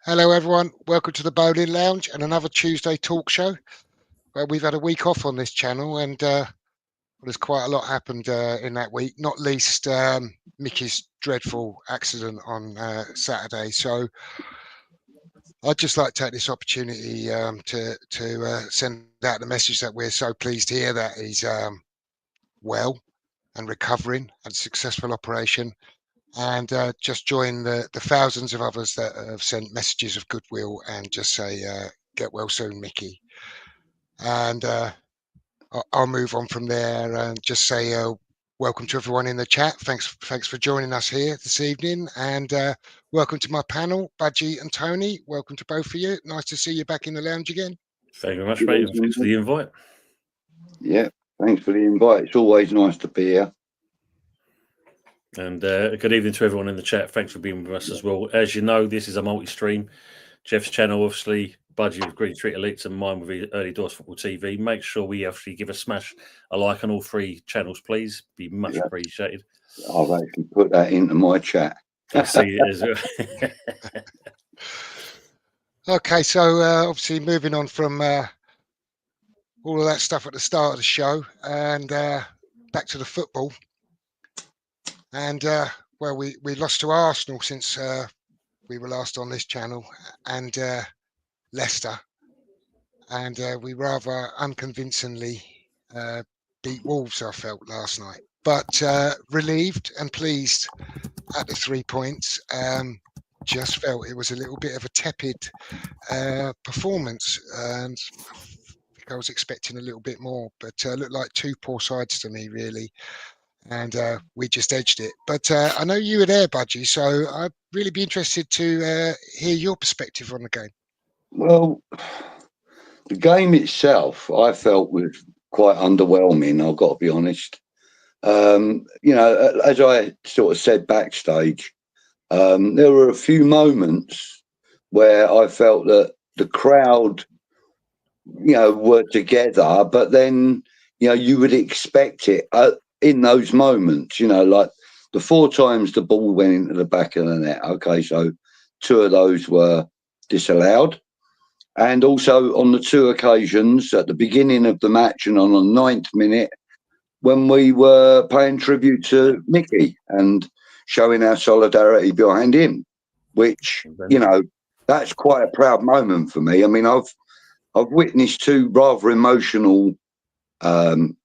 Hello everyone, welcome to the Boleyn Lounge and another Tuesday Talkshow. Well, we've had a week off on this channel and there's quite a lot happened in that week, not least Mickey's dreadful accident on Saturday. So I'd just like to take this opportunity to send out the message that we're so pleased to hear that he's well and recovering and successful operation. And just join the thousands of others that have sent messages of goodwill and just say, get well soon, Mickey. And I'll move on from there and just say welcome to everyone in the chat. Thanks for joining us here this evening. And welcome to my panel, Budgie and Tony. Welcome to both of you. Nice to see you back in the lounge again. Thank you very much, mate. Thanks for the invite. Yeah, thanks for the invite. It's always nice to be here. And good evening to everyone in the chat. Thanks for being with us as well. As you know, this is a multi-stream. Jeff's channel, obviously, Budgie with Green Street Elites and mine with Early Doors Football TV. Make sure we actually give a like on all three channels, please. Be much appreciated. I've actually put that into my chat. I see it as well. Okay, so obviously moving on from all of that stuff at the start of the show and back to the football. And well, we lost to Arsenal since we were last on this channel, and Leicester, and we rather unconvincingly beat Wolves, I felt, last night. But relieved and pleased at the 3 points. Just felt it was a little bit of a tepid performance, and I was expecting a little bit more, but looked like two poor sides to me, really. And we just edged it. But I know you were there, Budgie, so I'd really be interested to hear your perspective on the game. Well, the game itself, I felt, was quite underwhelming, I've got to be honest. You know, as I sort of said backstage, there were a few moments where I felt that the crowd, you know, were together, but then, you know, you would expect it in those moments, you know, like the 4 times the ball went into the back of the net. Okay, so 2 of those were disallowed. And also on the 2 occasions at the beginning of the match and on the 9th minute when we were paying tribute to Mickey and showing our solidarity behind him, which, you know, that's quite a proud moment for me. I mean, I've witnessed 2 rather emotional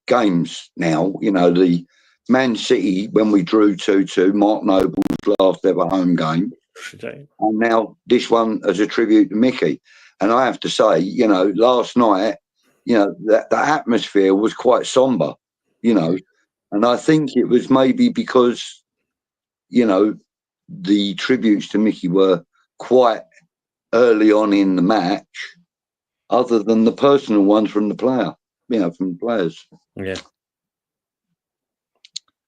games now. You know, the Man City when we drew 2-2, Mark Noble's last ever home game, and now this one as a tribute to Mickey. And I have to say, you know, last night, you know, that atmosphere was quite somber, you know, and I think it was maybe because, you know, the tributes to Mickey were quite early on in the match, other than the personal ones from the player. You know, from players. Yeah.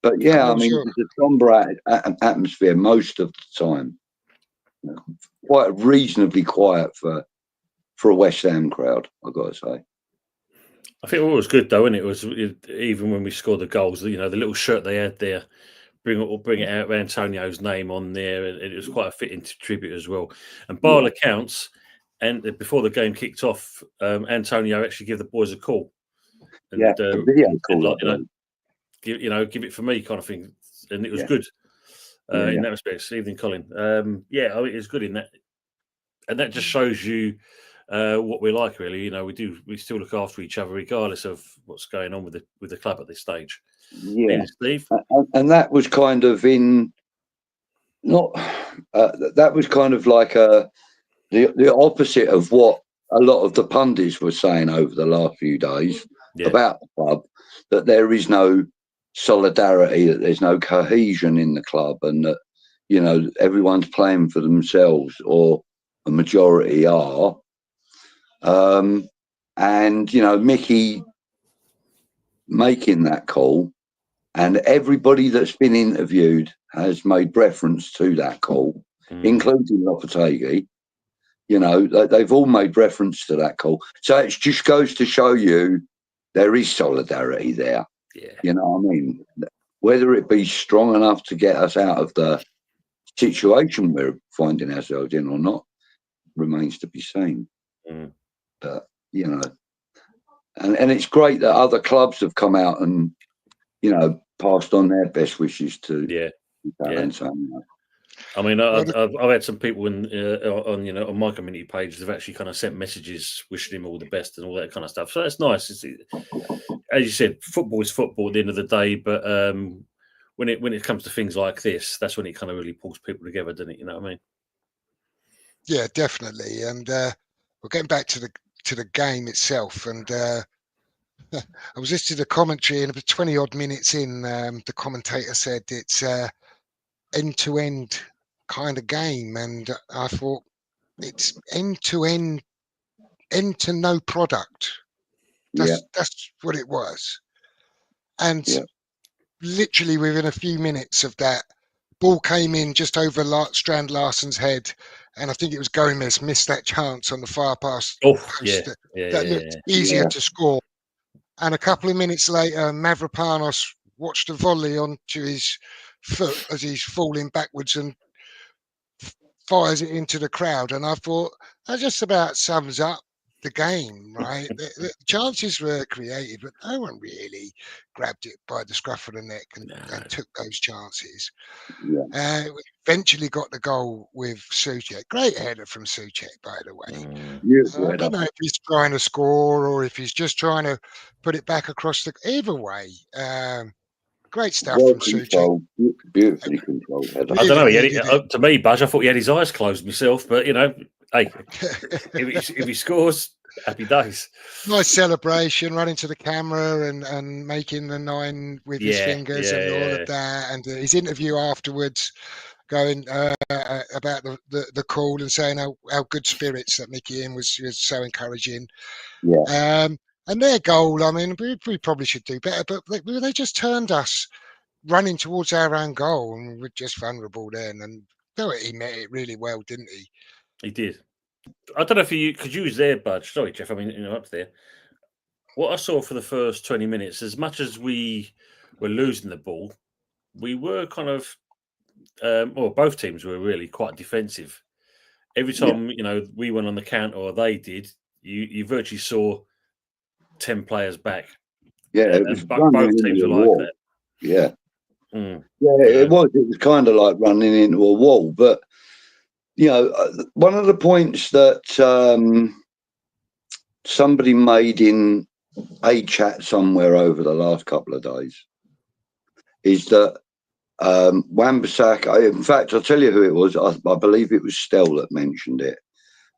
But yeah, I mean, it's a somber atmosphere most of the time. You know, quite reasonably quiet for a West Ham crowd, I've got to say. I think it was good though, and it was even when we scored the goals. You know, the little shirt they had there, bring it out with Antonio's name on there, and it was quite a fitting tribute as well. And by all accounts, and before the game kicked off, Antonio actually gave the boys a call. And, video call, like, you know, give it for me kind of thing, and it was good in that respect. Evening, Colin. Yeah, I mean, it's good in that, and that just shows you what we're like, really. You know, we still look after each other regardless of what's going on with the club at this stage. Yeah, Steve, and that was kind of in not that was kind of like the opposite of what a lot of the pundits were saying over the last few days about the club that there is no solidarity, that there's no cohesion in the club, and that, you know, everyone's playing for themselves, or a majority are. And, you know, Mickey making that call, and everybody that's been interviewed has made reference to that call, including Lopetegui. You know, they've all made reference to that call. So it just goes to show you there is solidarity there. Yeah. You know what I mean? Whether it be strong enough to get us out of the situation we're finding ourselves in or not remains to be seen. But, you know, and it's great that other clubs have come out and, you know, passed on their best wishes to Antonio. I mean, I've had some people on you know, on my community page that have actually kind of sent messages wishing him all the best and all that kind of stuff. So that's nice. As you said, football is football at the end of the day. But when it comes to things like this, that's when it kind of really pulls people together, doesn't it? You know what I mean? Yeah, definitely. And we're getting back to the game itself. And I was listening to the commentary, and about 20 odd minutes in, the commentator said it's end to end kind of game, and I thought it's end to end to no product. That's what it was. And literally within a few minutes of that, ball came in just over Strand Larsen's head, and I think it was Gomez missed that chance on the far post that looked easier to score. And a couple of minutes later, Mavropanos watched a volley onto his foot as he's falling backwards and fires it into the crowd. And I thought that just about sums up the game, right? The chances were created, but no one really grabbed it by the scruff of the neck and took those chances. Eventually got the goal with Souček. Great header from Souček, by the way. I don't know if he's trying to score or if he's just trying to put it back across the. Either way, great stuff from Souček. Beautifully controlled header. I don't know. To me, Buzz, I thought he had his eyes closed myself, but you know, hey, if he scores, happy days. Nice celebration, running to the camera and making the 9 with his fingers and all of that. And his interview afterwards, going about the call and saying how good spirits that Mickey in was so encouraging. And their goal, I mean, we probably should do better, but they just turned us running towards our own goal, and we were just vulnerable then. And he met it really well, didn't he? He did. I don't know if you could use their budge. Sorry, Jeff. I mean, up there. What I saw for the first 20 minutes, as much as we were losing the ball, we were kind of, both teams were really quite defensive. Every time you know we went on the counter or they did, you virtually saw 10 players back. It was both teams were like that. It was kind of like running into a wall. But you know, one of the points that somebody made in a chat somewhere over the last couple of days is that Wan-Bissaka, in fact, I'll tell you who it was. I believe it was Stell that mentioned it,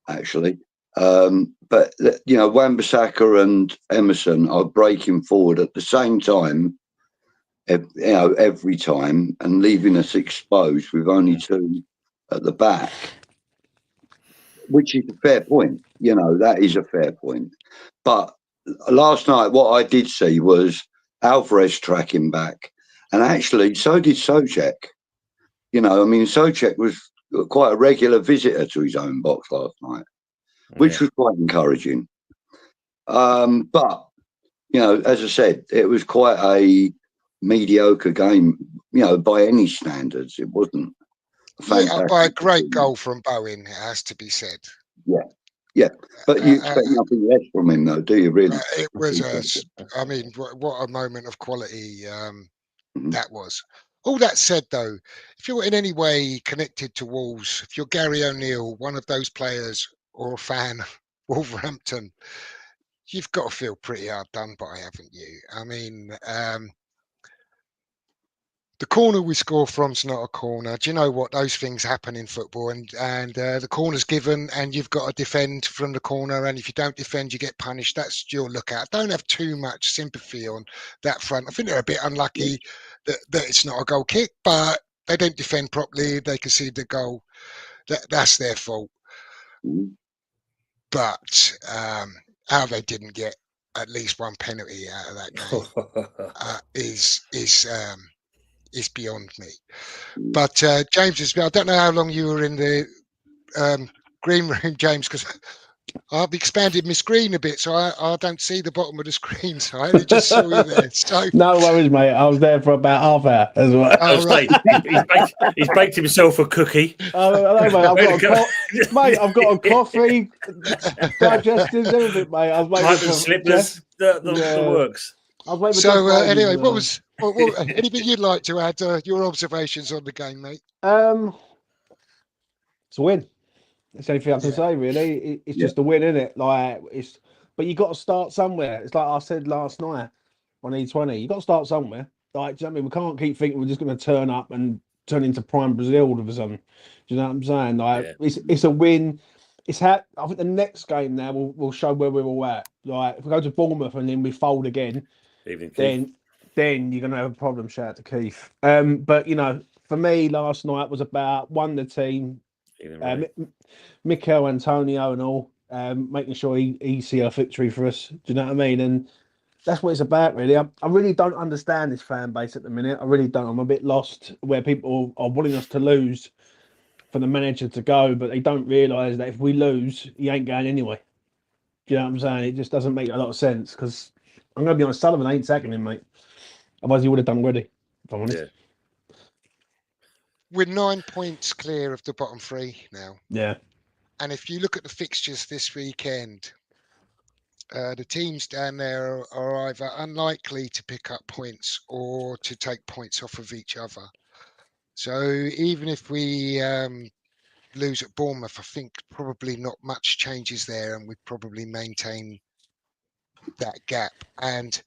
actually. But, you know, Wan-Bissaka and Emerson are breaking forward at the same time, you know, every time, and leaving us exposed with only 2 at the back, which is a fair point. You know, that is a fair point. But last night, what I did see was Alvarez tracking back, and actually so did Souček. You know, I mean, Souček was quite a regular visitor to his own box last night, which was quite encouraging. But, you know, as I said, it was quite a mediocre game, you know, by any standards. It wasn't by a great goal from Bowen, it has to be said. But you expect nothing less from him, though, do you really? It was I mean, what a moment of quality that was. All that said, though, if you're in any way connected to Wolves, if you're Gary O'Neill, one of those players, or a fan of Wolverhampton, you've got to feel pretty hard done by, haven't you? I mean, the corner we score from's not a corner. Do you know what? Those things happen in football, and the corner's given, and you've got to defend from the corner. And if you don't defend, you get punished. That's your lookout. Don't have too much sympathy on that front. I think they're a bit unlucky that it's not a goal kick, but they don't defend properly. They concede the goal. That's their fault. But how they didn't get at least one penalty out of that game is beyond me. But James, I don't know how long you were in the green room, James, because I've expanded my screen a bit, so I don't see the bottom of the screen. So I only just saw you there. So no worries, mate. I was there for about half hour as well. Oh, right. He's baked himself a cookie. Hello, mate. I've got a coffee, digestives, everything, mate. I was waiting for slippers, the works. I was waiting for so anyway, what anything you'd like to add? Your observations on the game, mate? It's a win. That's anything I can say, really. It's just a win, isn't it? But you got to start somewhere. It's like I said last night on E20. You got to start somewhere. Like, do you know what I mean? We can't keep thinking we're just going to turn up and turn into prime Brazil all of a sudden. Do you know what I'm saying? Like, it's a win. I think the next game now will show where we're all at. Like, if we go to Bournemouth and then we fold again, then you're going to have a problem. Shout out to Keith. But for me, last night was about the team. Mikel Antonio and all, making sure he see a victory for us. Do you know what I mean? And that's what it's about, really. I really don't understand this fan base at the minute. I really don't. I'm a bit lost where people are wanting us to lose for the manager to go, but they don't realise that if we lose, he ain't going anyway. Do you know what I'm saying? It just doesn't make a lot of sense, because I'm going to be honest, Sullivan ain't sacking him, mate. Otherwise, he would have done already, if I'm honest. Yeah. We're 9 points clear of the bottom three now. Yeah. And if you look at the fixtures this weekend, the teams down there are either unlikely to pick up points or to take points off of each other. So even if we lose at Bournemouth, I think probably not much changes there, and we probably maintain that gap. And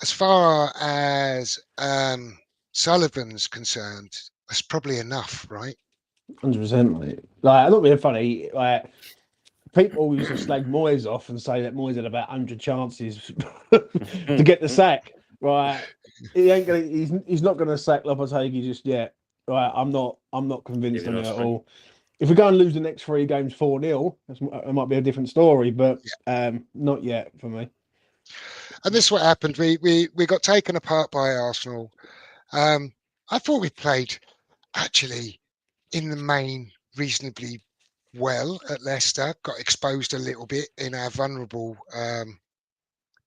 as far as Sullivan's concerned, that's probably enough, right? 100%, mate. Like, I'm not being funny. Like, people used to slag Moyes off and say that Moyes had about 100 chances to get the sack. Right? He ain't gonna. He's not going to sack Lopetegui just yet. Right? I'm not convinced on it at all. If we go and lose the next 3 games 4-0, it might be a different story. But not yet for me. And this is what happened. We got taken apart by Arsenal. I thought we played actually in the main reasonably well at Leicester. Got exposed a little bit in our vulnerable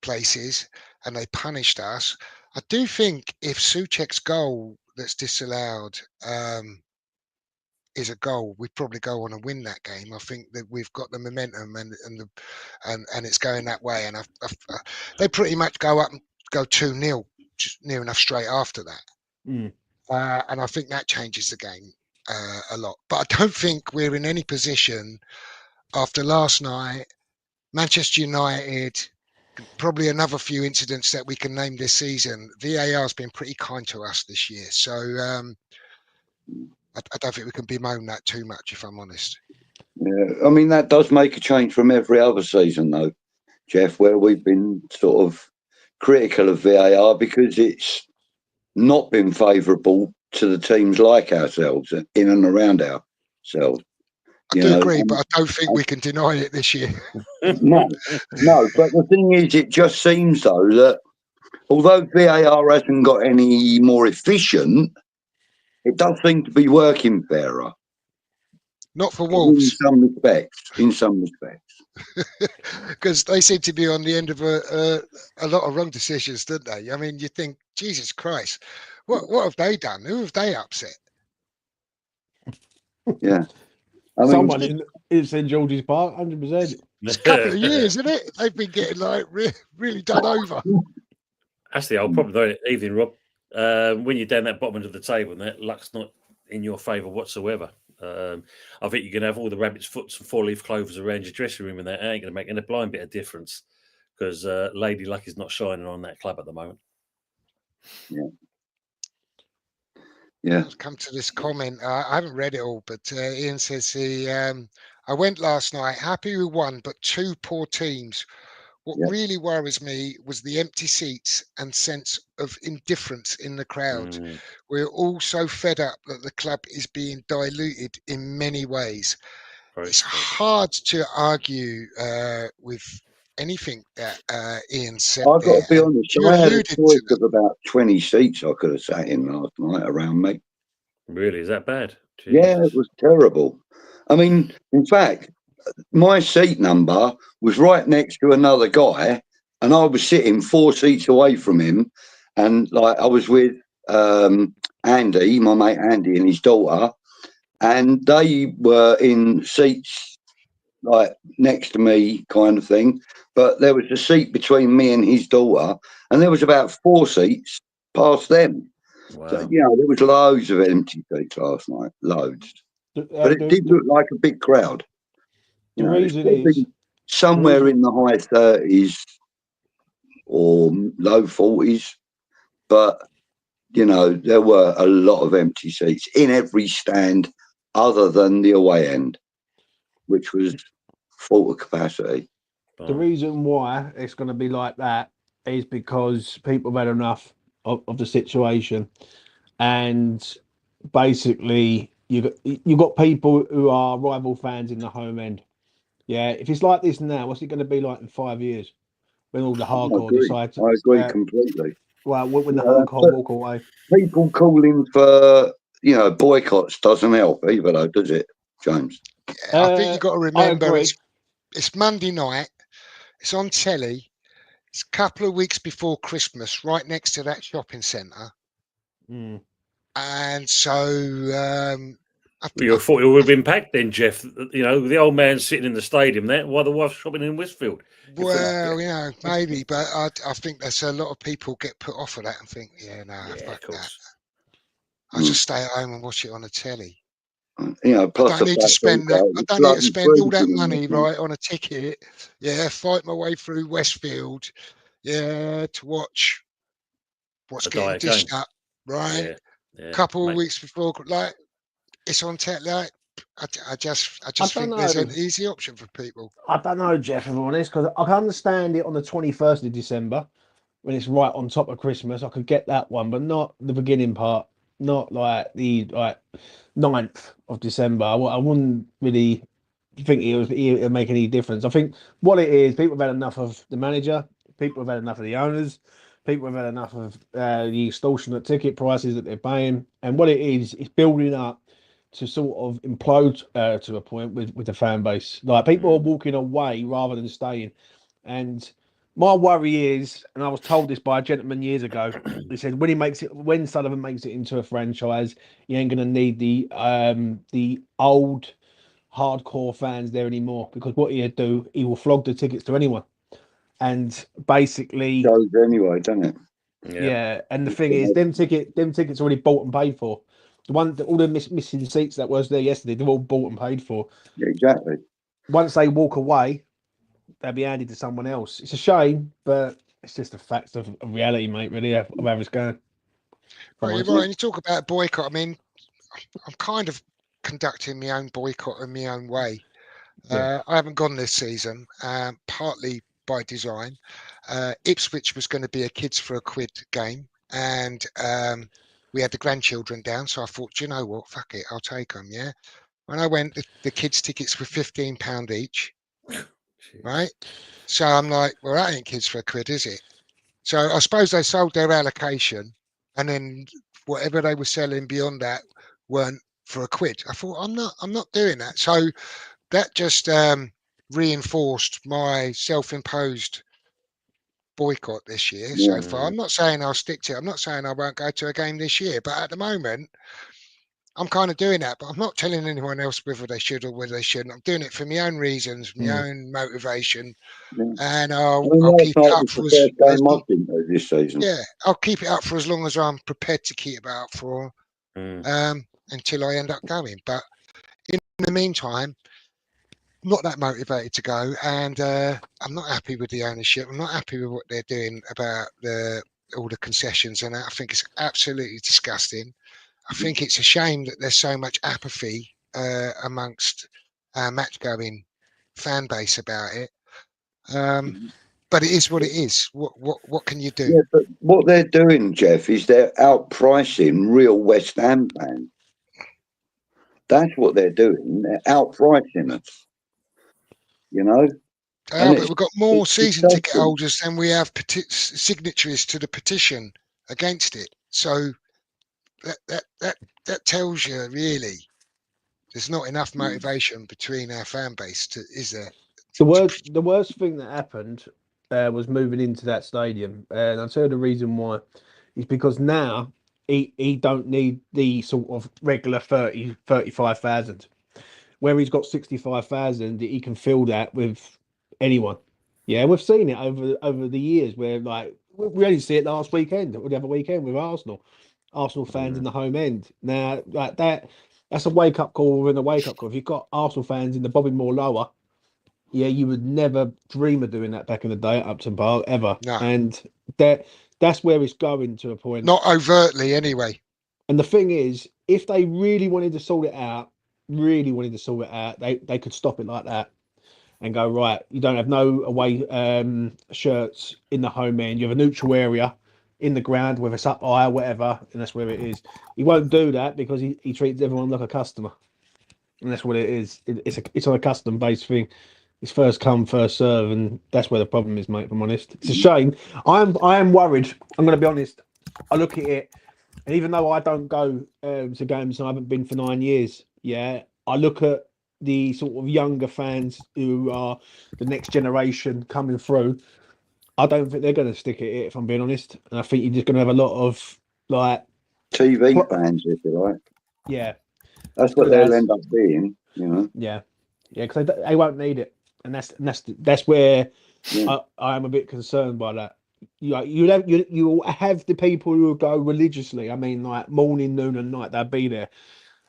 places, and they punished us. I do think if Souček's goal that's disallowed is a goal, we'd probably go on and win that game. I think that we've got the momentum and it's going that way. And they pretty much go up and go 2-0, just near enough straight after that. And I think that changes the game a lot. But I don't think we're in any position after last night, Manchester United, probably another few incidents that we can name this season. VAR has been pretty kind to us this year. So I don't think we can bemoan that too much, if I'm honest. Yeah, I mean, that does make a change from every other season, though, Jeff, where we've been sort of critical of VAR because it's not been favourable to the teams like ourselves, in and around ourselves. I do agree, but I don't think we can deny it this year. No, but the thing is, it just seems, though, that although VAR hasn't got any more efficient, it does seem to be working fairer. Not for Wolves. In some respects. Because they seem to be on the end of a lot of wrong decisions, don't they? I mean, you think, Jesus Christ, what have they done? Who have they upset? Yeah. I mean, someone in St George's Park, 100%. It's a couple of years, isn't it? They've been getting like really done over. That's the old problem, though. Evening, Rob. When you're down that bottom end of the table, and that luck's not in your favour whatsoever. I think you're going to have all the rabbit's foots and 4-leaf clovers around your dressing room, and that ain't going to make any blind bit of difference because Lady Luck is not shining on that club at the moment. Yeah. Yeah. I've come to this comment. I haven't read it all, but Ian says I went last night, happy with one, but two poor teams. What Yeah. really worries me was the empty seats and sense of indifference in the crowd. We're all so fed up that the club is being diluted in many ways. It's hard to argue with anything that Ian said I've got there. to be honest, You I had a alluded to choice them. of about 20 seats I could have sat in last night around me. Really, is that bad? Yeah, Jesus. it was terrible. I mean, in fact, my seat number was right next to another guy, and I was sitting 4 seats away from him. And like I was with Andy, my mate Andy, and his daughter, and they were in seats like next to me, kind of thing. But there was a seat between me and his daughter, and there was about 4 seats past them. Wow. So, you know, there was loads of empty seats last night, loads. But it did look like a big crowd. You The know, it's reason probably is somewhere in the high 30s or low 40s. But, you know, there were a lot of empty seats in every stand other than the away end, which was full of capacity. the reason why it's going to be like that is because people have had enough of the situation, and basically you got people who are rival fans in the home end. Yeah, if it's like this now, what's it going to be like in 5 years when all the hardcore decide to, I agree completely. well, when the Yeah, hardcore walk away? People calling for, you know, boycotts doesn't help either, though, does it, James? I think you've got to remember agree. it's Monday night. It's on telly. It's a couple of weeks before Christmas, right next to that shopping centre. And so you thought it would have been packed then, Jeff. You know, the old man sitting in the stadium there while the wife's shopping in Westfield. Well, you know, maybe, but I think there's a lot of people get put off of that and think, fuck that. I'll just stay at home and watch it on the telly. You know, plus I don't need to spend that. I don't need to spend all that money, right, on a ticket. Yeah, fight my way through Westfield. Yeah, to watch what's getting dished up, right? Couple of weeks before, like it's on telly. Like, I just think there's an easy option for people. I don't know, Jeff, if I'm honest, because I can understand it on the 21st of December when it's right on top of Christmas. I could get that one, but not the beginning part, not like the 9th of December. I wouldn't really think it would make any difference. I think what it is, people have had enough of the manager, people have had enough of the owners, people have had enough of the extortionate ticket prices that they're paying, and what it is, it's building up to sort of implode to a point with the fan base. Like people are walking away rather than staying. And my worry is, and I was told this by a gentleman years ago, he said when Sullivan makes it into a franchise, you ain't gonna need the old hardcore fans there anymore, because what he'd do, he will flog the tickets to anyone. And basically goes anyway, doesn't it? Yeah, and the thing is, them tickets already bought and paid for. All the missing seats that was there yesterday, they're all bought and paid for. Yeah, exactly. Once they walk away, they'll be handed to someone else. It's a shame, but it's just a fact of reality, mate. Really, of how it's going. Right, you're right. And you talk about boycott. I mean, I'm kind of conducting my own boycott in my own way. I haven't gone this season, partly by design. Ipswich was going to be a kids for a quid game, and we had the grandchildren down, so I thought, you know what, fuck it, I'll take them. Yeah. When I went, the kids' tickets were £15 each, right? So I'm like, well, that ain't kids for a quid, is it? So I suppose they sold their allocation, and then whatever they were selling beyond that weren't for a quid. I thought, I'm not doing that. So that just reinforced my self-imposed boycott this year so far. I'm not saying I'll stick to it. I'm not saying I won't go to a game this year, but at the moment I'm kind of doing that, but I'm not telling anyone else whether they should or whether they shouldn't. I'm doing it for my own reasons, my own motivation, and I'll keep it up for as long. This season. Yeah, I'll keep it up for as long as I'm prepared to keep it up for, until I end up going. But in the meantime, I'm not that motivated to go, and I'm not happy with the ownership. I'm not happy with what they're doing about all the concessions and that. I think it's absolutely disgusting. I think it's a shame that there's so much apathy amongst our match-going fan base about it. But it is what it is. What can you do? Yeah, but what they're doing, Jeff, is they're outpricing real West Ham fans. That's what they're doing. They're outpricing us. You know. Oh, but we've got more season ticket holders than we have signatories to the petition against it. So that tells you really there's not enough motivation between our fan base, is there? The worst thing that happened was moving into that stadium, and I'll tell you the reason why. Is because now he don't need the sort of regular 35,000, where he's got 65,000. He can fill that with anyone. Yeah, we've seen it over the years where, like, we only see it last weekend or the other weekend with Arsenal fans in the home end. Now, like that's a wake up call within a wake up call. If you've got Arsenal fans in the Bobby Moore lower, yeah, you would never dream of doing that back in the day at Upton Park ever. No. And that's where it's going to a point. Not overtly, anyway. And the thing is, if they really wanted to sort it out, they could stop it like that and go, right, you don't have no away shirts in the home end. You have a neutral area in the ground, whether it's up high or whatever, and that's where it is. He won't do that because he treats everyone like a customer. And that's what it is. It's on a custom-based thing. It's first come, first serve, and that's where the problem is, mate. If I'm honest, it's a shame. I am worried. I'm going to be honest. I look at it, and even though I don't go to games, and I haven't been for 9 years, yeah, I look at the sort of younger fans who are the next generation coming through. I don't think they're going to stick at it, if I'm being honest. And I think you're just going to have a lot of like TV fans, if you like. Yeah, that's what they'll end up being. You know. Yeah, because they won't need it. And that's where I am a bit concerned by that. You have the people who will go religiously. I mean, like morning, noon, and night, they'll be there.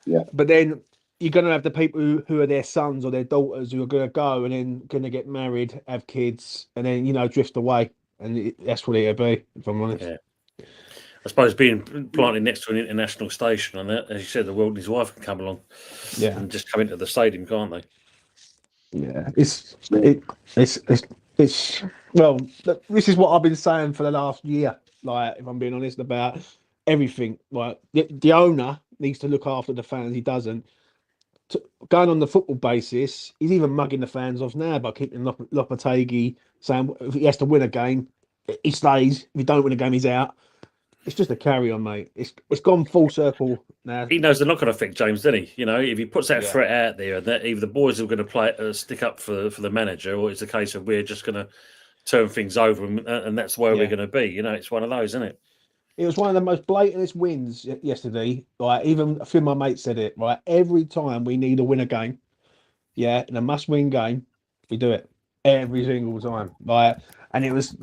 Yeah. But then you're going to have the people who are their sons or their daughters who are going to go and then going to get married, have kids, and then drift away. And that's what it'll be, if I'm honest. Yeah. I suppose being planted next to an international station and that, as you said, the world and his wife can come along, and just come into the stadium, can't they? Yeah, it's well, this is what I've been saying for the last year. Like, if I'm being honest about everything, like the owner needs to look after the fans. He doesn't. Going on the football basis, he's even mugging the fans off now by keeping Lopetegui saying if he has to win a game, he stays. If he don't win a game, he's out. It's just a carry on, mate. It's gone full circle now. He knows they're not going to affect James, doesn't he? If he puts that threat out there, and that either the boys are going to stick up for the manager, or it's a case of we're just going to turn things over, and that's where we're going to be. It's one of those, isn't it? It was one of the most blatantest wins yesterday. Like, even a few of my mates said it. Right, every time we need to win a game, in a must-win game, we do it every single time. Like, and it was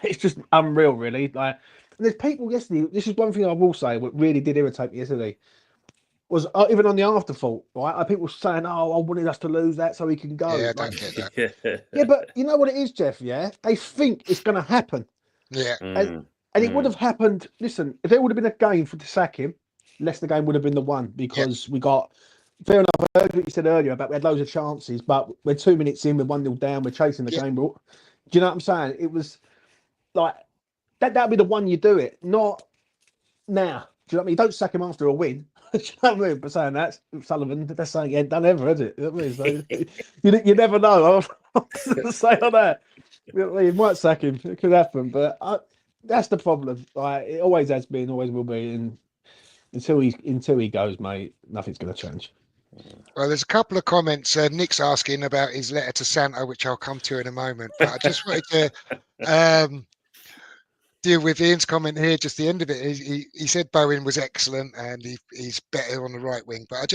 it's just unreal, really. Like, and there's people yesterday. This is one thing I will say. What really did irritate me yesterday was even on the afterthought. Right, people saying, "Oh, I wanted us to lose that so we can go." Yeah, I don't get that. Yeah, but you know what it is, Jeff. Yeah, they think it's going to happen. Yeah, and it would have happened. Listen, if it would have been a game to sack him, Leicester game would have been the one because we got. Fair enough. I heard what you said earlier about we had loads of chances, but we're 2 minutes in, we're 1-0 down, we're chasing the game. Do you know what I'm saying? It was. Like that'd be the one you do it, not now. Do you know what I mean? You don't sack him after a win. Do you know what I mean? But saying that, Sullivan, that's something he ain't done ever, is it? You know what I mean? So, you never know. I'm going to say on that. You might sack him. It could happen, but that's the problem. Like, it always has been, always will be, and until he goes, mate, nothing's going to change. Well, there's a couple of comments. Nick's asking about his letter to Santo, which I'll come to in a moment. But I just wanted to deal with Ian's comment here, just the end of it. He said Bowen was excellent and he's better on the right wing. But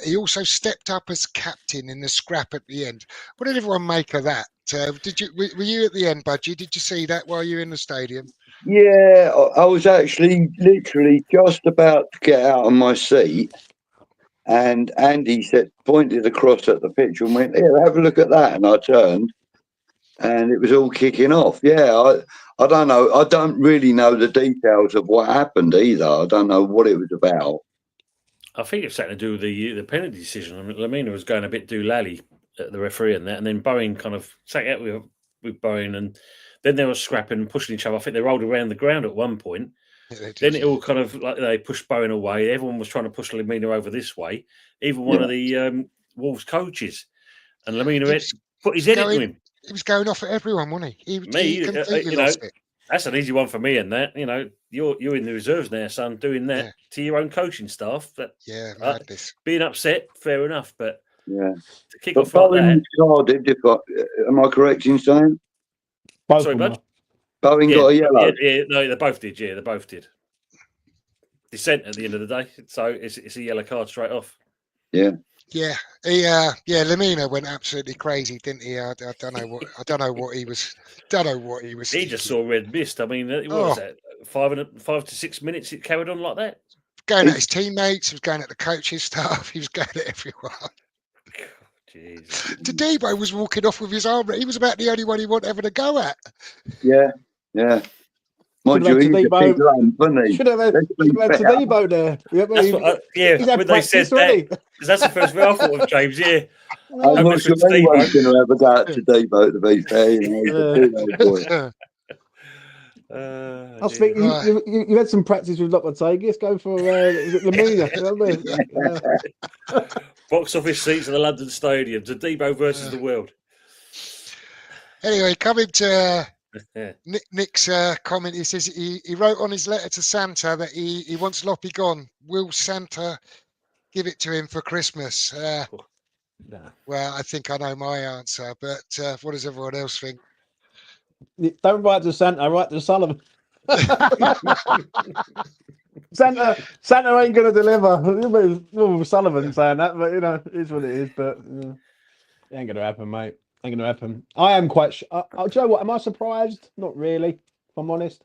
he also stepped up as captain in the scrap at the end. What did everyone make of that? Were you at the end, Budgie? Did you see that while you were in the stadium? Yeah, I was actually literally just about to get out of my seat. And Andy pointed across at the pitch and went, "Here, have a look at that." And I turned, and it was all kicking off. Yeah, I don't know. I don't really know the details of what happened either. I don't know what it was about. I think it's something to do with the penalty decision. I mean, Lamina was going a bit doolally at the referee and that, and then Bowen kind of sat out with Bowen, and then they were scrapping and pushing each other. I think they rolled around the ground at one point. Yeah, they did, Then it yeah. all kind of like they pushed Bowen away. Everyone was trying to push Lamina over this way. Even one of the Wolves coaches, and Lamina put his head into him. He was going off at everyone, wasn't he? Me, He completely lost it. That's an easy one for me. And that, you're in the reserves now, son, doing that Yeah. to your own coaching staff. That Madness. being upset, fair enough, but Yeah, to kick but off like Bowen that. carded. Am I correct in saying Both Sorry, of them bud. Bowen got a yellow? Yeah, no, they both did. Yeah, they both did. Dissent at the end of the day, so it's a yellow card straight off. Yeah. Lamina went absolutely crazy, didn't he? I don't know what he was. He thinking. just saw red mist. I mean, what was that? 5 to 6 minutes it carried on like that. Going at his teammates, he was going at the coaching staff, he was going at everyone. Jeez. Debo was walking off with his arm. He was about the only one he wanted ever to go at. Yeah. Mind you, he's a big lump, wasn't he? Should have had Debo there. When they said that, because that's the first thing I thought of, James. Yeah, I'm not sure anyone's going to ever go out to Debo, to be fair. He's a big old boy. I was thinking you had some practice with Lopetegui. Go for Lamina. You know what I mean? Box office seats at the London Stadium. Debo versus the world. Anyway, coming to Nick's comment, he says he wrote on his letter to Santa that he wants Loppy gone. Will Santa give it to him for Christmas? Nah. Well, I think I know my answer, but what does everyone else think? Don't write to Santa, write to Sullivan. Santa ain't going to deliver. Sullivan saying that, but it is what it is. But it ain't going to happen, mate. Ain't going to happen. I am quite. Do you know what? Am I surprised? Not really, if I'm honest.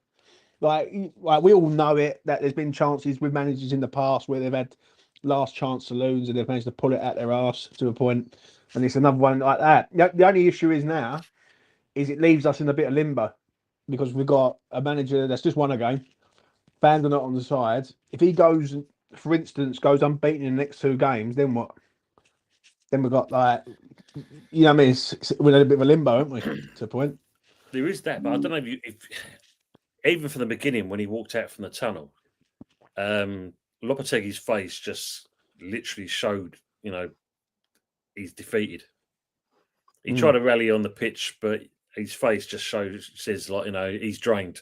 Like we all know it that there's been chances with managers in the past where they've had last chance saloons and they've managed to pull it out their arse to a point, and it's another one like that. The only issue is now is it leaves us in a bit of limbo because we've got a manager that's just won a game, fans are not on the side. If he goes, for instance, goes unbeaten in the next 2 games, then what? Then we've got what I mean? We're in a bit of a limbo, aren't we? To a point. There is that, but I don't know if even from the beginning when he walked out from the tunnel, Lopetegui's face just literally showed, he's defeated. He tried to rally on the pitch, but his face just says he's drained.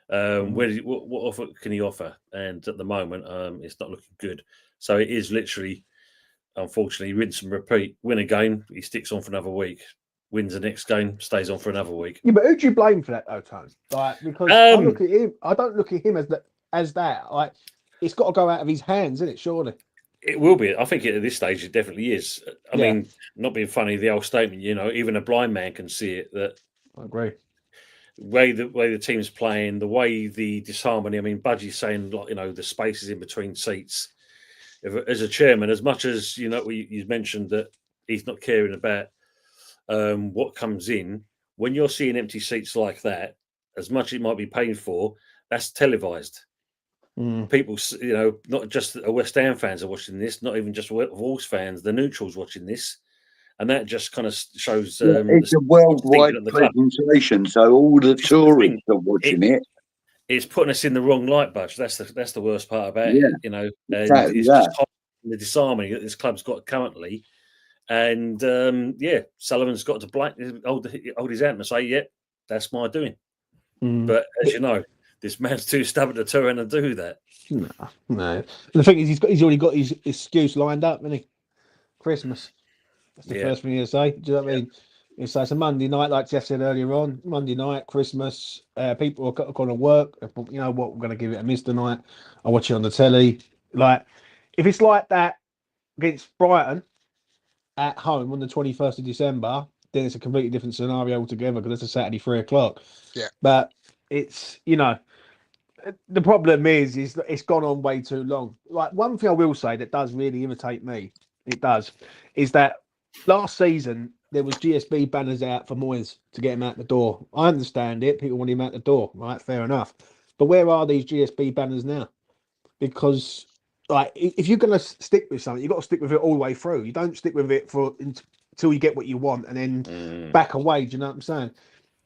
What offer can he offer? And at the moment, it's not looking good. So it is literally, unfortunately, rinse and repeat. Win a game, he sticks on for another week. Wins the next game, stays on for another week. Yeah, but who do you blame for that, though, Tony? Like, because I look at him, I don't look at him as that. Like, it's got to go out of his hands, isn't it? Surely. It will be. I think at this stage it definitely is. I mean, not being funny, the old statement, even a blind man can see it. That I agree. Way the team's playing, the way the disharmony. I mean, Budgie's saying, the spaces in between seats. As a chairman, as much as you mentioned that he's not caring about what comes in, when you're seeing empty seats like that, as much as it might be painful, that's televised. People, not just West Ham fans are watching this, not even just Wolves fans, the neutrals watching this, and that just kind of shows. It's a worldwide presentation, so all the tourists are watching it. It's putting us in the wrong light, Budge. That's the worst part about it. Exactly it's just the disharmony that this club's got currently, and Sullivan's got to hold his hand and say, "Yeah, that's my doing." But as you know, this man's too stubborn to turn around and do that. No. The thing is, he's already got his excuse lined up, hasn't he? Christmas. That's the first thing he'll say. Do you know what I mean? He'll say it's a Monday night, like Jeff said earlier on. Monday night, Christmas. People are going to work. You know what? We're going to give it a miss tonight. I watch it on the telly. Like, if it's like that against Brighton at home on the 21st of December, then it's a completely different scenario altogether because it's a Saturday 3:00. Yeah. But it's, the problem is it's gone on way too long. Like, one thing I will say that does really irritate me, is that last season there was GSB banners out for Moyes to get him out the door. I understand it. People want him out the door, right? Fair enough. But where are these GSB banners now? Because like, if you're going to stick with something, you've got to stick with it all the way through. You don't stick with it until you get what you want and then back away. Do you know what I'm saying?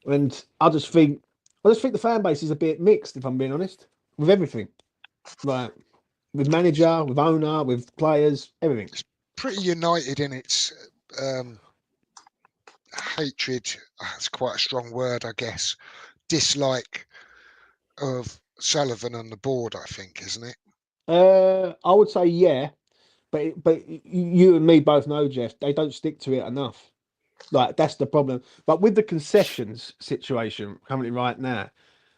And I just think the fan base is a bit mixed, if I'm being honest, with everything. Like with manager, with owner, with players, everything. It's pretty united in its hatred. That's quite a strong word, I guess. Dislike of Sullivan on the board, I think, isn't it? I would say yeah, but you and me both know, Jeff, they don't stick to it enough. Like that's the problem. But with the concessions situation currently right now,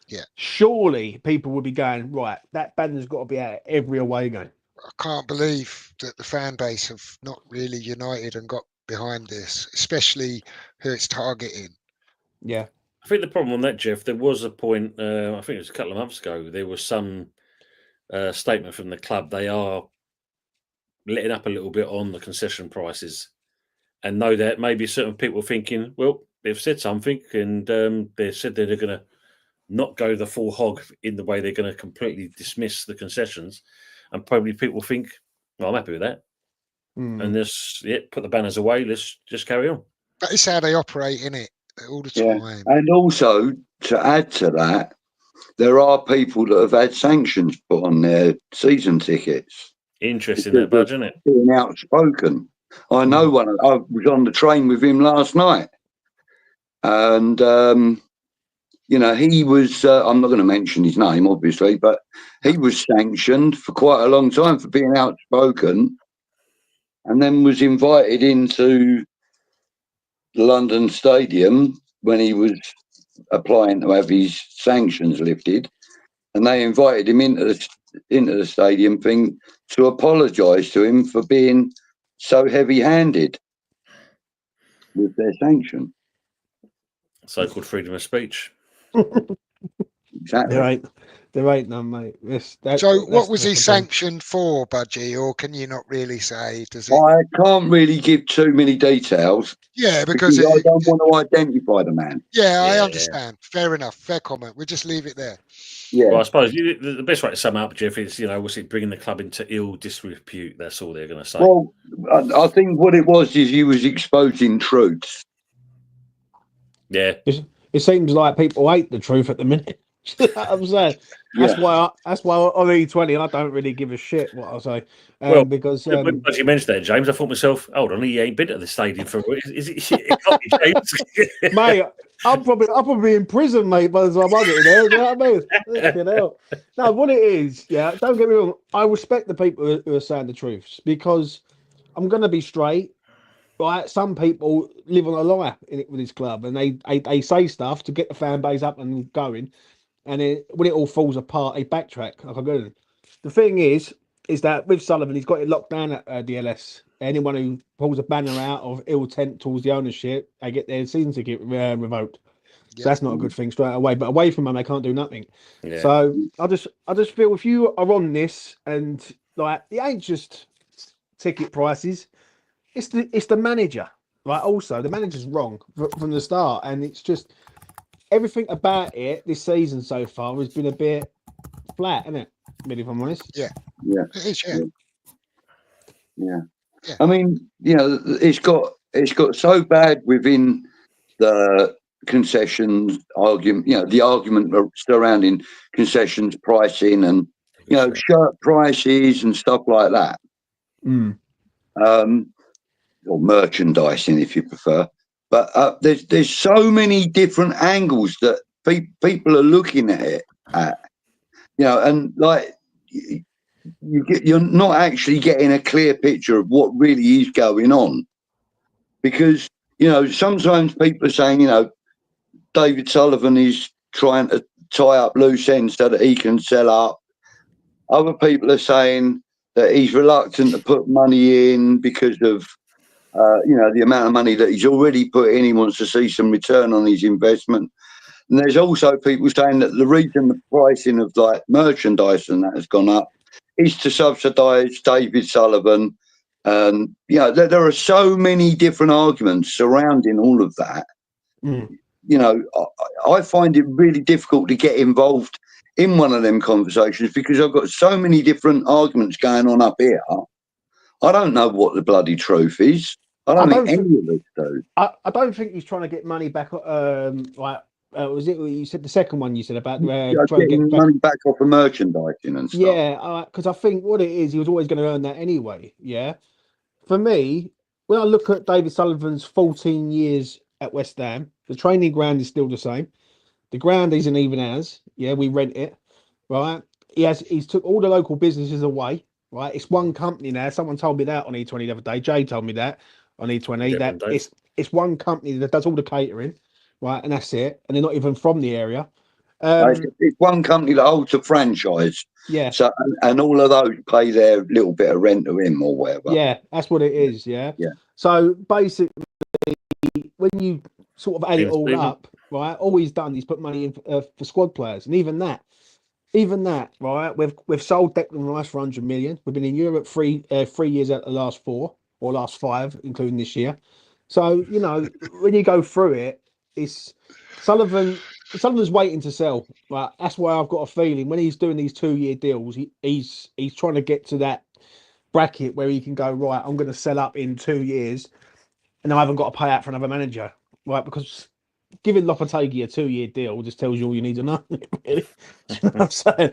yeah, surely people would be going, right, that banner's got to be out every away game. I can't believe that the fan base have not really united and got behind this, especially who it's targeting. Yeah. I think the problem on that, Jeff, there was a point, I think it was a couple of months ago, there was some statement from the club. They are letting up a little bit on the concession prices. And know that maybe certain people thinking, well, they've said something and they said that they're going to not go the full hog in the way they're going to completely dismiss the concessions. And probably people think, well, I'm happy with that. And just put the banners away. Let's just carry on. That is how they operate, in it, all the time. And also, to add to that, there are people that have had sanctions put on their season tickets. Interesting, that badge, isn't it? Being outspoken. I know one. I was on the train with him last night, and you know, he was. I'm not going to mention his name, obviously, but he was sanctioned for quite a long time for being outspoken, and then was invited into the London Stadium when he was applying to have his sanctions lifted, and they invited him into the stadium thing to apologise to him for being so heavy-handed with their sanction. So-called freedom of speech. Exactly. There ain't none, mate. So what was he sanctioned for, Budgie, or can you not really say? Does it? I can't really give too many details. Yeah, because I don't want to identify the man. Yeah, I understand. Fair enough. Fair comment. We'll just leave it there. Yeah. Well, I suppose the best way to sum up, Jeff, is, was it bringing the club into ill disrepute? That's all they're going to say. Well, I think what it was is he was exposing truths. Yeah. It seems like people hate the truth at the minute. You know what I'm saying? That's why on E20 I don't really give a shit what I say. Because as you mentioned that, James, I thought myself, hold on, he ain't been to the stadium for is it can't be James. Mate, I'll probably be in prison, mate, by the time I get there. You know what I mean? You know? No, what it is, don't get me wrong, I respect the people who are saying the truths, because I'm gonna be straight. Right, some people live on a lie with this club, and they say stuff to get the fan base up and going, and when it all falls apart, they backtrack. Like I go. The thing is that with Sullivan, he's got it locked down at DLS. Anyone who pulls a banner out of ill intent towards the ownership, they get their season ticket revoked. So that's not a good thing straight away. But away from them, they can't do nothing. Yeah. So I just feel if you are on this, and like it ain't just ticket prices. It's the manager, right? Also, the manager's wrong from the start, and it's just everything about it this season so far has been a bit flat, isn't it? Really, if I'm honest. Yeah. It is, yeah. I mean, it's got so bad within the concessions argument. The argument surrounding concessions pricing and shirt prices and stuff like that. Or merchandising, if you prefer. But there's so many different angles that people are looking at it at, and like you're not actually getting a clear picture of what really is going on, because sometimes people are saying David Sullivan is trying to tie up loose ends so that he can sell up. Other people are saying that he's reluctant to put money in because of the amount of money that he's already put in. He wants to see some return on his investment. And there's also people saying that the reason the pricing of like merchandise and that has gone up is to subsidise David Sullivan And there are so many different arguments surrounding all of that. I find it really difficult to get involved in one of them conversations because I've got so many different arguments going on up here. I don't know what the bloody truth is. I don't think any of us do. I don't think he's trying to get money back. Was it you said the second one you said about trying to get money back off of merchandising and stuff? Yeah, because I think what it is, he was always going to earn that anyway. Yeah, for me, when I look at David Sullivan's 14 years at West Ham, the training ground is still the same. The ground isn't even as. Yeah, we rent it, right? He's took all the local businesses away, right? It's one company now. Someone told me that on E20 the other day. Jay told me that on E20 that it's one company that does all the catering, right? And that's it. And they're not even from the area. It's one company that holds a franchise. Yeah. So and all of those pay their little bit of rent to him or whatever. Yeah, that's what it is. Yeah. Yeah. So basically, when you sort of add it all up, right? All he's done is put money in for squad players, and even that, right? We've sold Declan Rice for 100 million. We've been in Europe 3 years out of the last 4 or last 5, including this year. So when you go through it, it's Sullivan's waiting to sell. Right? That's why I've got a feeling when he's doing these 2-year deals, he's trying to get to that bracket where he can go, right, I'm going to sell up in 2 years, and I haven't got to pay out for another manager, right? Because giving Lopetegui a 2-year deal just tells you all you need to know. Really, you know what I'm saying?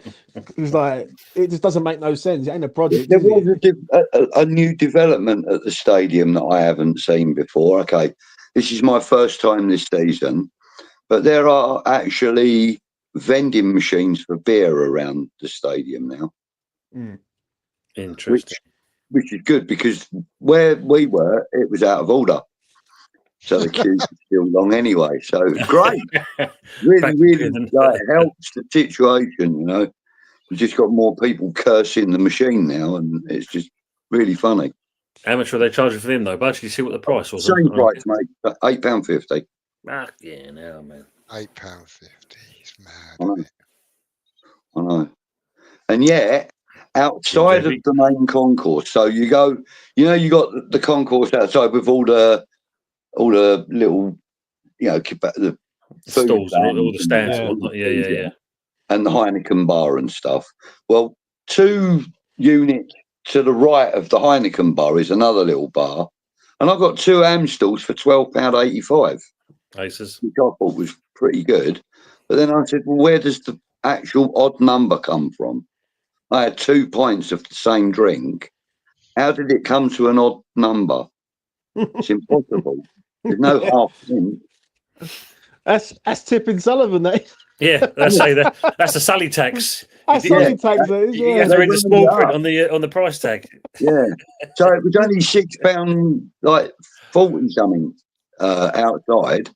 It's like it just doesn't make no sense. It ain't a project. There was a new development at the stadium that I haven't seen before. Okay, this is my first time this season, but there are actually vending machines for beer around the stadium now. Interesting. Which is good because where we were, it was out of order. So the queues are still long anyway. So great. Really helps the situation, We've just got more people cursing the machine now, and it's just really funny. How much were they charging for them, though? But you see what the price was? Same price, mate. £8.50. Yeah, now, man. £8.50. It's mad. I know. And yet, outside of the main concourse, so you go, you got the concourse outside with all the little, the stalls and all the stands and whatnot. Yeah. And the Heineken bar and stuff. Well, 2 units to the right of the Heineken bar is another little bar, and I got 2 ham stalls for £12.85. Aces. Which I thought was pretty good. But then I said, well, where does the actual odd number come from? I had 2 pints of the same drink. How did it come to an odd number? It's impossible. There's no half pint. That's tipping Sullivan, that. Yeah, let's say that. That's the Sully tax. That's Sully tax. You have to read the small print on the price tag. Yeah. So it was only £6, like 40 something outside.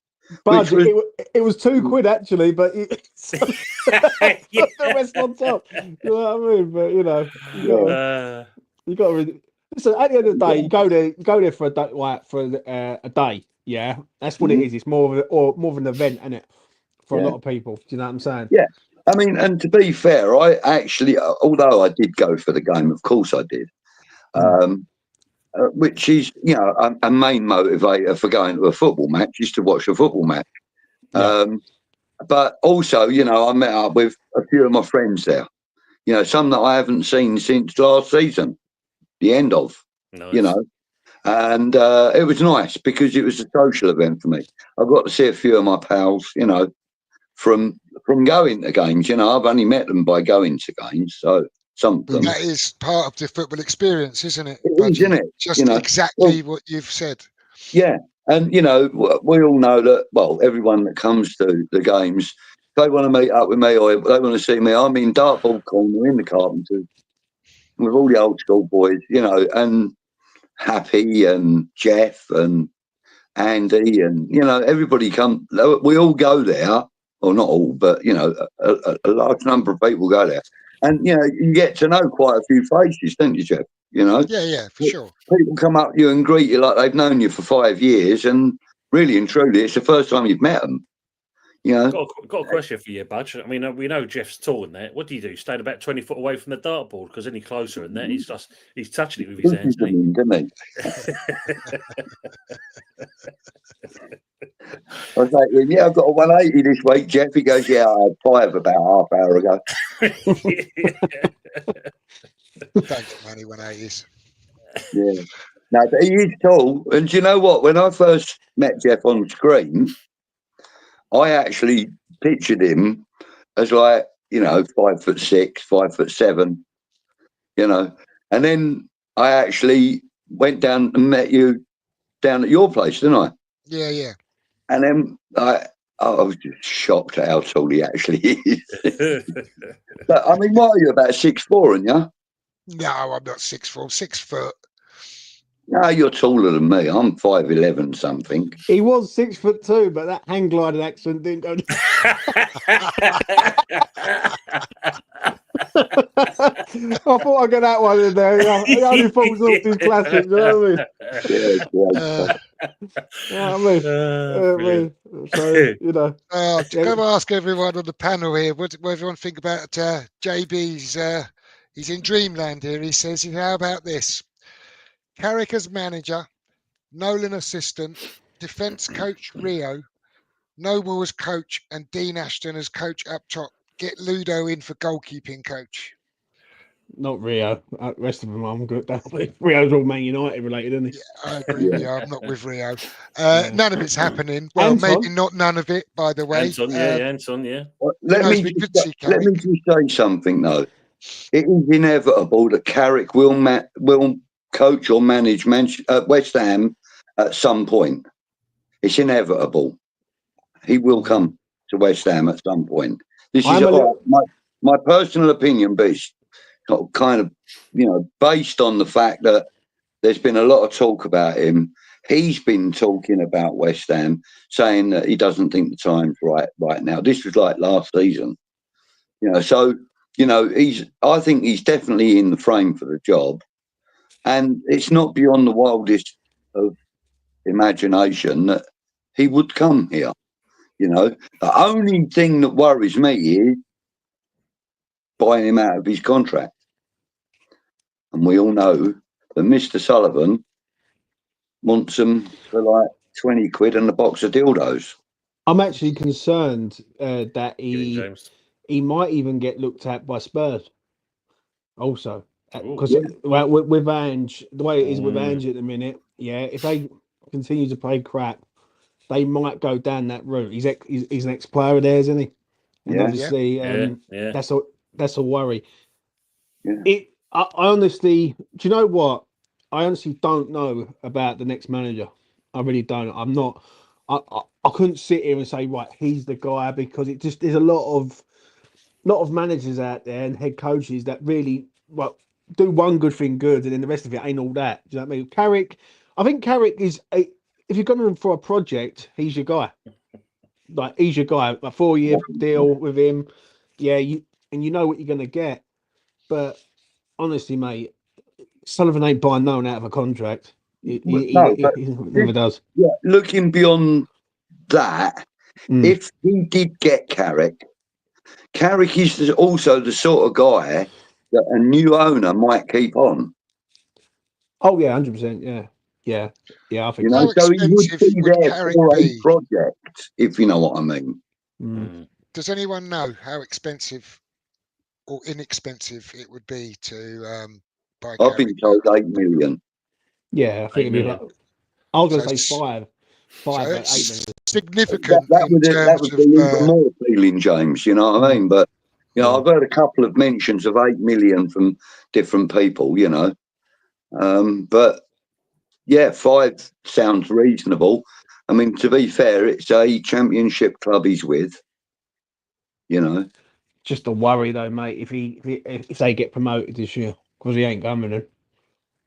But it was £2 actually, but the rest on top. You know what I mean? But you got to really listen. At the end of the day, you go there for a day, a day. Yeah, that's what it is. It's more of an event, isn't it? For a lot of people. Do you know what I'm saying? Yeah. I mean, and to be fair, I actually, although I did go for the game, of course I did. Which is, a main motivator for going to a football match is to watch a football match. Yeah. But also, I met up with a few of my friends there. Some that I haven't seen since last season, the end of, nice. And it was nice because it was a social event for me. I got to see a few of my pals, from going to games. I've only met them by going to games, so something. That is part of the football experience, isn't it? It is, isn't it? Just exactly what you've said. Yeah, and we all know that. Well, everyone that comes to the games, they want to meet up with me or they want to see me. I'm in dartboard corner in the Carpenters with all the old school boys, and Happy and Jeff and Andy and everybody come. We all go there. Well, not all, but a large number of people go there, and you get to know quite a few faces, don't you, Jeff? Yeah, for sure. People come up to you and greet you like they've known you for 5 years, and really and truly, it's the first time you've met them. You know, Got a question for you, Budge. I mean, we know Jeff's tall and that. What do you do? Stand about 20 foot away from the dartboard because any closer than that, he's touching it with his hands. Didn't he? I was like, yeah, I've got a 180 this week, Jeff. He goes, yeah, I had 5 about half hour ago. Don't get many 180s. Yeah. No, but he is tall. And do you know what? When I first met Jeff on screen, I actually pictured him as like, 5'6", 5'7", And then I actually went down and met you down at your place, didn't I? Yeah. And then I was just shocked at how tall he actually is. But I mean, what are you, about 6'4", aren't you? No, I'm not 6'4", 6 foot. No, you're taller than me. I'm 5'11" something. He was 6'2", but that hang gliding accent didn't go. I thought I'd get that one in there. He only falls off his classics, you know what I mean? So, I'm going to ask everyone on the panel here what everyone think about JB's. He's in dreamland here. He says, how about this? Carrick as manager, Nolan assistant, defence coach Rio, Noble as coach, and Dean Ashton as coach up top. Get Ludo in for goalkeeping coach. Not Rio. The rest of them I'm good. Rio's all Man United related, isn't he? Yeah, I agree with you. I'm not with Rio. None of it's happening. Well, Anton. maybe not none of it, by the way. Anton, yeah. Well, let me just say something, though. It is inevitable that Carrick will coach or manage West Ham at some point. It's inevitable. He will come to West Ham at some point. This is my personal opinion, but it's kind of, based on the fact that there's been a lot of talk about him. He's been talking about West Ham, saying that he doesn't think the time's right now. This was like last season, So, I think he's definitely in the frame for the job, and it's not beyond the wildest of imagination that he would come here. The only thing that worries me is buying him out of his contract. And we all know that Mr. Sullivan wants him for like 20 quid and a box of dildos. I'm actually concerned that he might even get looked at by Spurs also. Because with Ange, the way it is with Ange at the minute, if they continue to play crap, they might go down that route. He's an ex-player of theirs, isn't he? And obviously, that's a worry. Yeah. I honestly, do you know what? I honestly don't know about the next manager. I really don't. I'm not. I couldn't sit here and say, right, he's the guy, because there's a lot of managers out there and head coaches that really do one good thing good, and then the rest of it ain't all that. Do you know what I mean? I think Carrick is if you're going for a project, he's your guy. Like, he's your guy. A 4-year deal with him. Yeah, you know what you're going to get. But honestly, mate, Sullivan ain't buying no one out of a contract. He never does. Yeah, looking beyond that, if he did get Carrick is also the sort of guy that a new owner might keep on. Oh yeah, 100%. Yeah. I think so he would be there for a project, if you know what I mean. Does anyone know how expensive or inexpensive it would be to buy? I've been told 8 million. Yeah, I think it'd be like, I was going to say 5 so 8 million. Significant. That would be even more appealing, James. You know what I mean? But I've heard a couple of mentions of 8 million from different people. But yeah, 5 sounds reasonable. I mean, to be fair, it's a championship club he's with. Just a worry though, mate. If they get promoted this year, because he ain't coming in.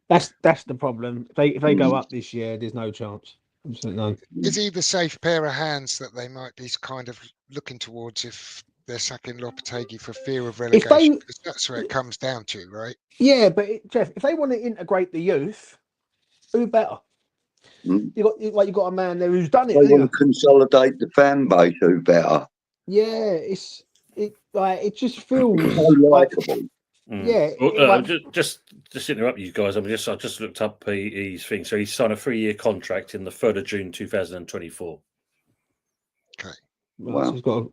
That's the problem. If they go up this year, there's no chance. Absolutely none. Is he the safe pair of hands that they might be kind of looking towards if they're sacking Lopetegui for fear of relegation? Because that's where it comes down to, right? Yeah, but Jeff, if they want to integrate the youth, who better? You got a man there who's done it. They want to consolidate the fan base who better. Yeah, it just feels So likeable. Yeah. Well, just to interrupt you guys, I just looked up his thing. So he's signed a 3-year contract in the 3rd of June 2024. Okay. Wow.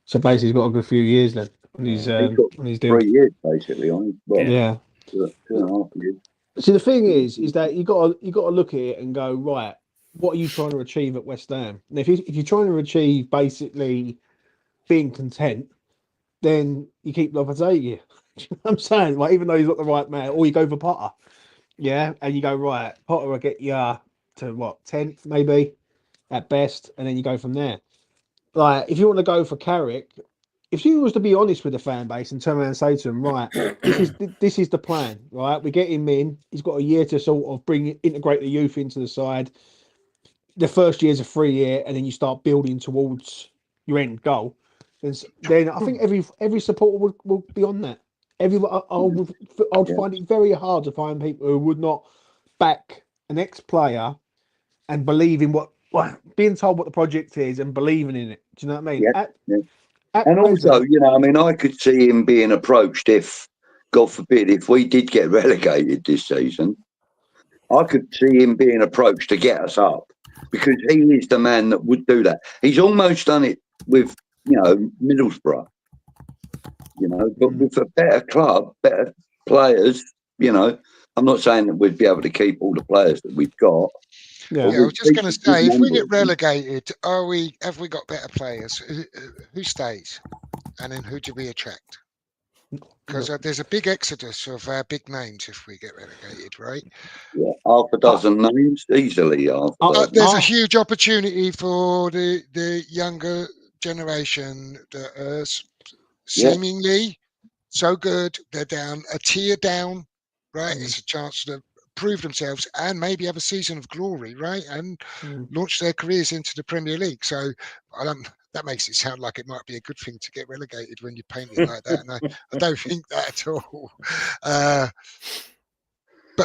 So basically, he's got a good few years then. He's got 3 years basically on his. Well, yeah. 2.5 years. See, the thing is that you got to look at it and go, right, what are you trying to achieve at West Ham? And if you're trying to achieve basically being content, then you keep Lopetegui. You know what I'm saying? Like, even though he's not the right man, or you go for Potter, yeah, and you go, right, Potter will get you to what, 10th maybe at best, and then you go from there. Like, if you want to go for Carrick, if you was to be honest with the fan base and turn around and say to them, right, this is the plan, right? We get him in. He's got a year to sort of integrate the youth into the side. The first year's a 3-year, and then you start building towards your end goal. Then I think every supporter will be on that. I would find it very hard to find people who would not back an ex-player and believe in being told what the project is and believing in it. Do you know what I mean? Yeah. And also, I could see him being approached if, God forbid, if we did get relegated this season, I could see him being approached to get us up because he is the man that would do that. He's almost done it with, Middlesbrough, but with a better club, better players, I'm not saying that we'd be able to keep all the players that we've got. Yeah, I was just going to say, if we get relegated, have we got better players? Who stays, and then who do we attract? Because there's a big exodus of big names if we get relegated, right? Yeah, half a dozen names easily. There's a huge opportunity for the younger generation that are seemingly so good. They're down a tier down, right? It's a chance to prove themselves and maybe have a season of glory, right? And launch their careers into the Premier League. So that makes it sound like it might be a good thing to get relegated when you paint it like that. And I don't think that at all. But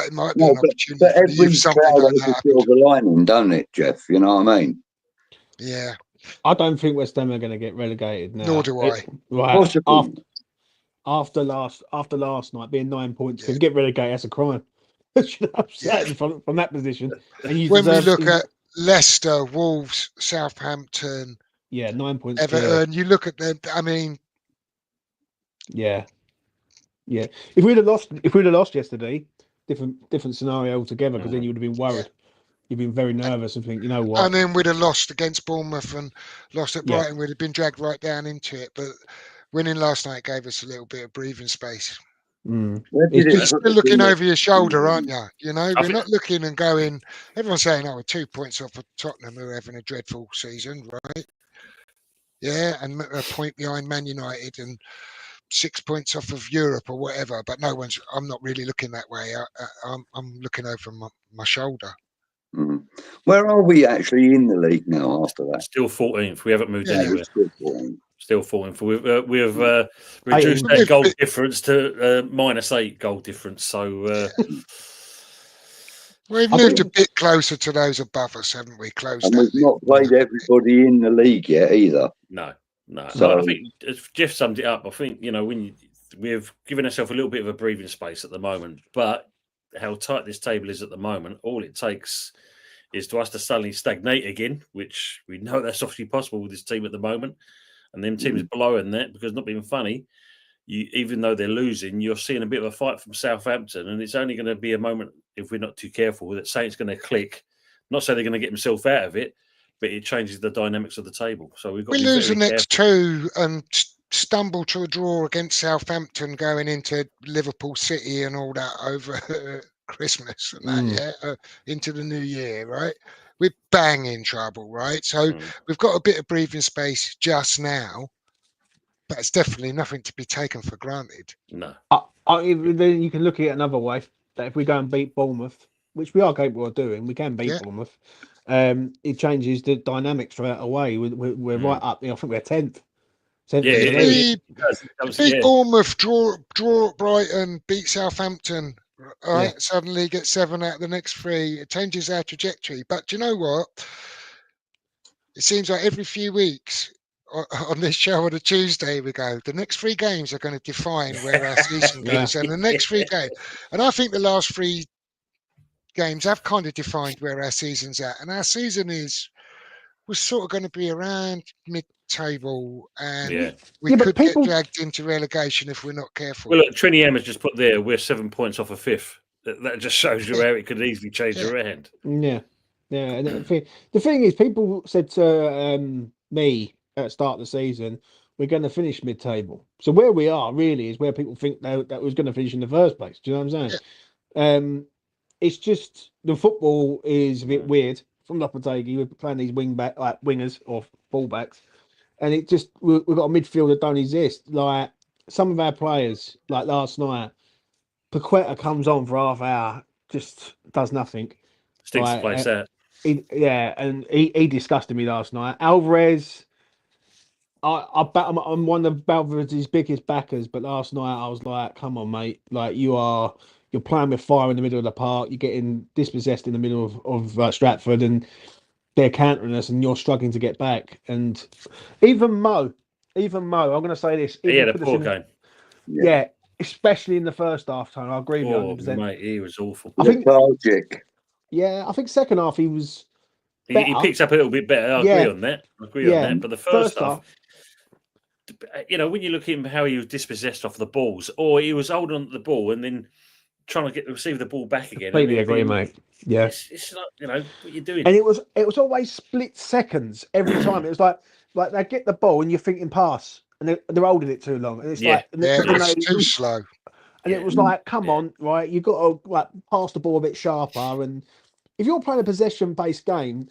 it might be an opportunity. But every cloud has a silver lining, don't it, Jeff? You know what I mean? Yeah. I don't think West Ham are going to get relegated now. Nor do I. Right. After last night being 9 points, because get relegated, that's a crime. From that position. And when we look at Leicester, Wolves, Southampton, 9 points. Everton, you look at them. I mean, yeah. If we'd have lost yesterday, different scenario altogether. Because then you would have been worried. You've been very nervous and think, you know what? And then we'd have lost against Bournemouth and lost at Brighton. We'd have been dragged right down into it. But winning last night gave us a little bit of breathing space. You're still looking over your shoulder, aren't you? We're not looking and going. Everyone's saying, "Oh, we're 2 points off of Tottenham, who are having a dreadful season, right?" Yeah, and a point behind Man United and 6 points off of Europe or whatever. But I'm not really looking that way. I'm looking over my shoulder. Where are we actually in the league now after that? Still 14th. We haven't moved anywhere. Still 14th. We've reduced that goal difference to -8 goal difference. So we've moved a bit closer to those above us, haven't we? And we've not played everybody in the league yet either. No. So I think Jeff summed it up. I think we've given ourselves a little bit of a breathing space at the moment, but how tight this table is at the moment, all it takes is to us to suddenly stagnate again, which we know that's obviously possible with this team at the moment. And them teams below in that, because not being funny, even though they're losing, you're seeing a bit of a fight from Southampton, and it's only going to be a moment, if we're not too careful, that Saints going to click. Not say they're going to get themselves out of it, but it changes the dynamics of the table. So we've got. We lose the next two and stumble to a draw against Southampton going into Liverpool City and all that over Christmas and that, into the new year, right? We're bang in trouble, right? So we've got a bit of breathing space just now, but it's definitely nothing to be taken for granted. No. Then you can look at it another way, that if we go and beat Bournemouth, which we are capable of doing, we can beat Bournemouth, it changes the dynamics straight away. We're right up there. I think we're 10th. Beat Bournemouth, draw Brighton, beat Southampton, All right, suddenly get 7 out of the next 3. It changes our trajectory. But do you know what? It seems like every few weeks on this show on a Tuesday we go, the next 3 games are going to define where our season goes. And the next 3 games, and I think the last 3 games have kind of defined where our season's at. And our season was sort of going to be around mid-table, and we could get dragged into relegation if we're not careful. Well, look, Trinity has just put there, we're 7 points off a 5th. That just shows you how it could easily change around. Yeah. And the thing is, people said to me at the start of the season, we're going to finish mid-table. So where we are really is where people think that was going to finish in the first place. Do you know what I'm saying? It's just the football is a bit weird. From Lopetegui, we're playing these wingers or fullbacks, and it just we've got a midfield that don't exist. Like some of our players, like last night, Paqueta comes on for half hour, just does nothing. Sticks to place out. And he disgusted me last night. Alvarez, I'm one of Alvarez's biggest backers, but last night I was like, come on, mate, like you're playing with fire in the middle of the park, you're getting dispossessed in the middle of Stratford, and they're countering us, and you're struggling to get back. And even Mo, I'm going to say this. He had a poor game. Yeah, especially in the first half time. I agree with you 100%. Mate, he was awful. I think second half he was better. He picks up a little bit better. I agree on that. But the first half, you know, when you look at him, how he was dispossessed off the balls, or he was holding on to the ball and then trying to receive the ball back again. Completely agree, mate. Yeah, it's like, you know, what you're doing. And it was always split seconds every time. It was like they get the ball and you're thinking pass, and they're holding it too long, and it's it's too slow. And it was like, come on, right? You've got to pass the ball a bit sharper. And if you're playing a possession-based game,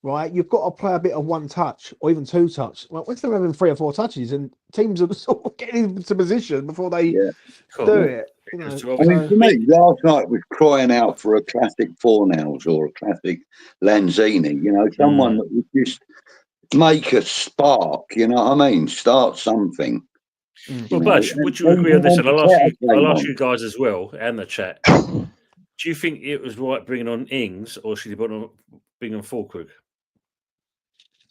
right, you've got to play a bit of 1 touch or even 2 touch. Well, once they're having 3 or 4 touches, and teams are sort of getting into position before they do it. You know, I mean, for me, last night was crying out for a classic Fornals or a classic Lanzini. You know, someone that would just make a spark. You know what I mean? Start something. Well, Budge, would you agree on this? And I'll ask you guys as well, and the chat. Do you think it was right bringing on Ings, or should he bring on Fulkrug?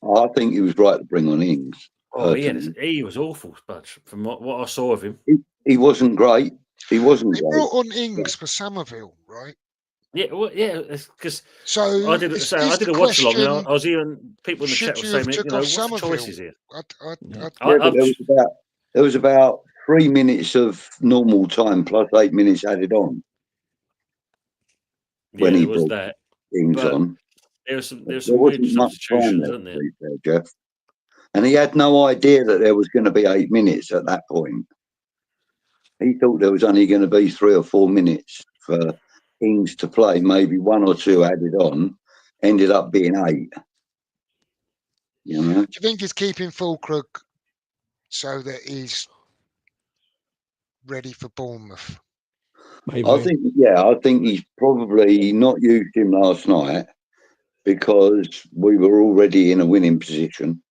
I think he was right to bring on Ings. Oh, he was awful, Budge. From what I saw of him, he wasn't great. He wasn't. They brought on Ings for Somerville, right? Yeah, well, yeah, because I did a watch along, and I was hearing people in the chat were saying, you know, what's the choices here? There was about 3 minutes of normal time plus 8 minutes added on. When he was that Ings on. There was some weird substitutions, wasn't there, Jeff? And he had no idea that there was going to be 8 minutes at that point. He thought there was only going to be 3 or 4 minutes for Ings to play, maybe 1 or 2 added on, ended up being 8. You know? Do you think he's keeping Fulkrug so that he's ready for Bournemouth? Maybe. I think he's probably not used him last night because we were already in a winning position.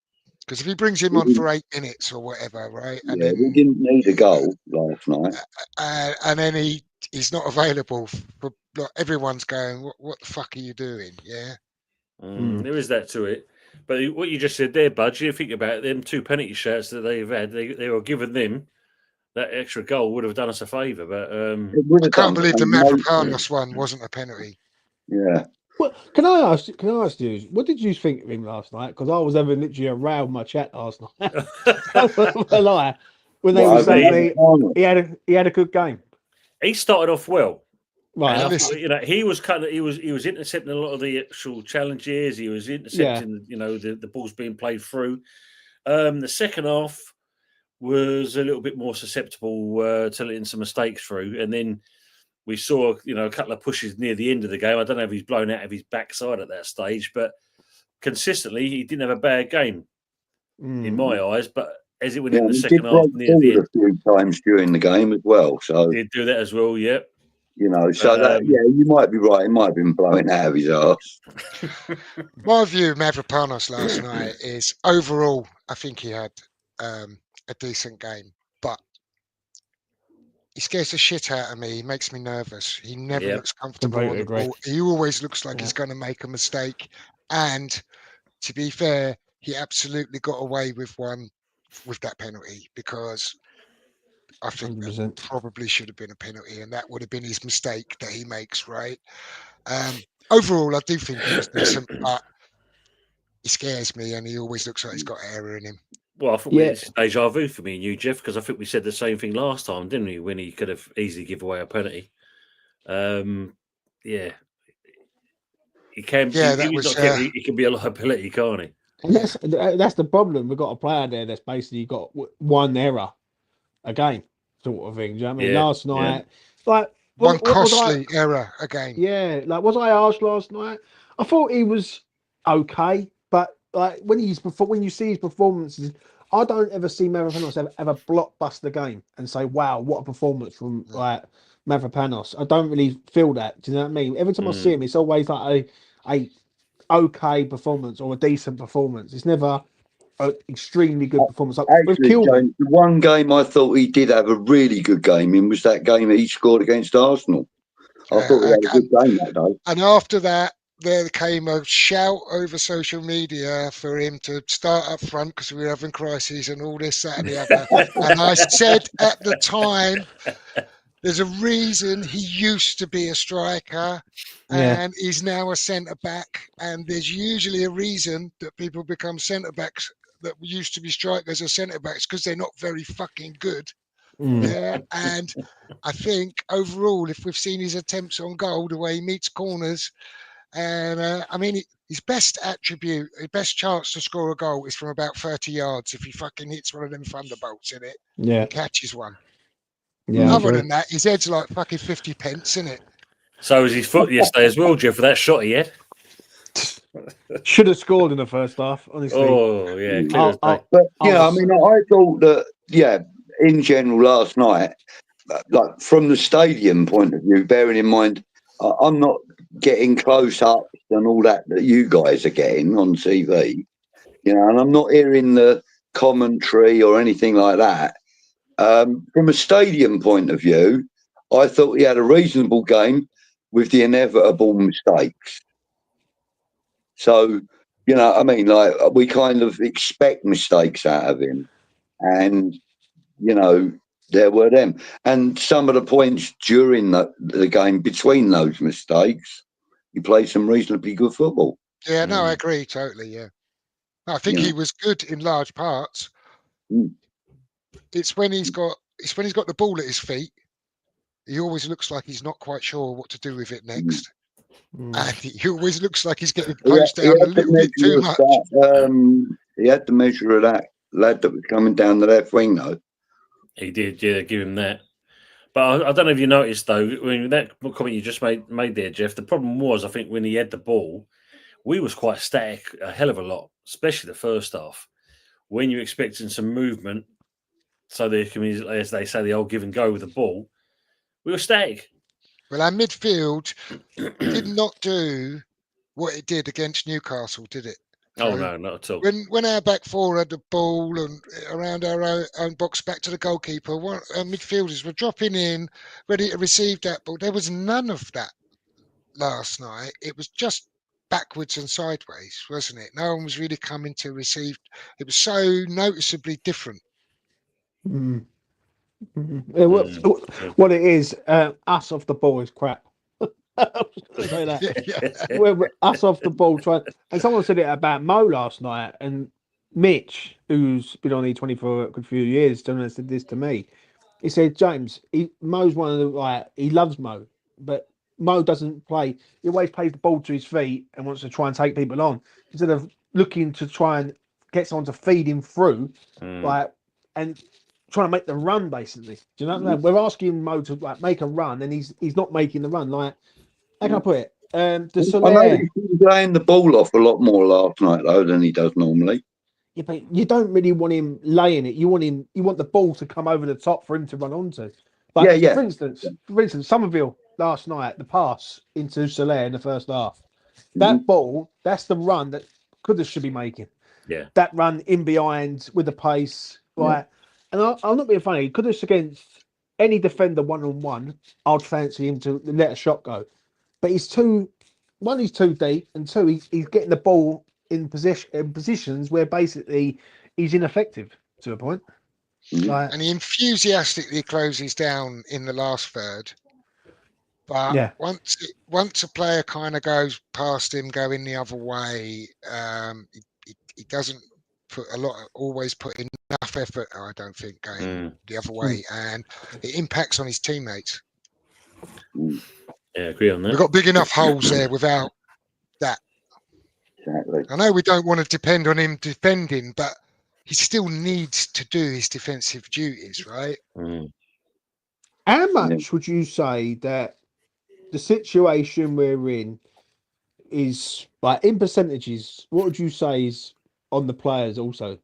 Because if he brings him on for 8 minutes or whatever, right? And then we didn't need a goal last night. And then he's not available. Everyone's going, what the fuck are you doing? Yeah. There is that to it. But what you just said there, Budge, you think about it, them 2 penalty shots that they've had, they were giving them that extra goal would have done us a favour. But I can't believe the Mavropanos one wasn't a penalty. Yeah. Well, can I ask you, what did you think of him last night? Because I was having literally a row with my chat last night. A lie. When they were saying he had a good game. He started off well. Right. You know, he was intercepting a lot of the actual challenges. He was intercepting, you know, the balls being played through. The second half was a little bit more susceptible to letting some mistakes through, and then we saw, you know, a couple of pushes near the end of the game. I don't know if he's blown out of his backside at that stage, but consistently he didn't have a bad game in my eyes. But as it went in the second half, near the end, a few times during the game as well. So he did do that as well. Yeah. You know, so you might be right. He might have been blowing out of his arse. My view of Mavropanos last night is overall, I think he had a decent game, but he scares the shit out of me. He makes me nervous. He never Yep. looks comfortable on Completely the agree. ball. He always looks like Yeah. he's going to make a mistake. And to be fair, he absolutely got away with one with that penalty, because I think that 100%. probably should have been a penalty, and that would have been his mistake that he makes, right? Overall, I do think he was decent, but he scares me, and he always looks like he's got error in him. Well, I think Yeah. it's deja vu for me and you, Jeff, because I think we said the same thing last time, didn't we? When he could have easily give away a penalty. Yeah, he can. Yeah, He that was was. not. He can be a liability, can't he? And that's the problem. We've got a player there that's basically got one error a game, sort of thing. Do you know what I mean? Yeah, Last yeah. night, like, One was I? costly error again. Yeah, like, was I harsh last night? I thought he was okay, but like when you see his performances, I don't ever see Mavropanos ever blockbuster the game and say, "Wow, what a performance from like Mavropanos." I don't really feel that. Do you know what I mean? Every time I see him, it's always like a okay performance or a decent performance. It's never an extremely good performance. Like with Actually, Kilman, James, the one game I thought he did have a really good game in was that game that he scored against Arsenal. I thought he had a good game that day. And after that, there came a shout over social media for him to start up front because we were having crises and all this, that, and the other. And I said at the time, there's a reason he used to be a striker and he's now a centre back. And there's usually a reason that people become centre backs that used to be strikers or centre backs, because they're not very fucking good. Yeah, and I think overall, if we've seen his attempts on goal, the way he meets corners, and I mean, his best attribute, his best chance to score a goal is from about 30 yards. If he fucking hits one of them thunderbolts in it, and catches one. Yeah. Other than that, his head's like fucking 50 pence, isn't it? So was his foot yesterday as well, Jeff, for that shot he had. Should have scored in the first half, honestly. Oh yeah, clear as day. But I mean, I thought that in general last night, like from the stadium point of view, bearing in mind I'm not getting close ups and all that you guys are getting on TV, and I'm not hearing the commentary or anything like that. From a stadium point of view, I thought he had a reasonable game with the inevitable mistakes. So, I mean, like, we kind of expect mistakes out of him. And, there were them. And some of the points during the game between those mistakes, he played some reasonably good football. Yeah, no, I agree totally. Yeah, I think he was good in large parts. It's when he's got the ball at his feet. He always looks like he's not quite sure what to do with it next. And he always looks like he's getting close down a little bit too much. He had the measure of that lad that was coming down the left wing, though. He did, yeah, give him that. But I don't know if you noticed, though, when that comment you just made there, Jeff, the problem was, I think, when he had the ball, we was quite static a hell of a lot, especially the first half. When you're expecting some movement, so there can be, as they say, the old give and go with the ball, we were static. Well, our midfield did not do what it did against Newcastle, did it? Oh, no, not at all. When our back four had the ball and around our own box back to the goalkeeper, our midfielders were dropping in, ready to receive that ball. There was none of that last night. It was just backwards and sideways, wasn't it? No one was really coming to receive. It was so noticeably different. What it is, us off the ball is crap. Say that. We're us off the ball and someone said it about Mo last night, and Mitch, who's been on E20 for a good few years, said this to me. He said, James, Mo's one of the he loves Mo, but Mo doesn't play. He always plays the ball to his feet and wants to try and take people on instead of looking to try and get someone to feed him through, and trying to make the run, basically. Do you know what I mean? We're asking Mo to make a run, and he's not making the run. Like, how can I put it? I know he was laying the ball off a lot more last night though than he does normally. Yeah, but you don't really want him laying it. You want the ball to come over the top for him to run onto. For instance, Somerville last night, the pass into Soler in the first half. That ball, that's the run that Kudus should be making. Yeah. That run in behind with the pace, right? And I'm not being funny. Kudus against any defender 1-on-1, I'd fancy him to let a shot go. But he's too deep, and two, he's getting the ball in positions where basically he's ineffective to a point. Like, and he enthusiastically closes down in the last third. But once a player kind of goes past him, going the other way, he doesn't always put enough effort. I don't think going the other way, and it impacts on his teammates. Yeah, I agree on that. We've got big enough holes there without that. Exactly. I know we don't want to depend on him defending, but he still needs to do his defensive duties, right? How much would you say that the situation we're in is, like, in percentages? What would you say is on the players also,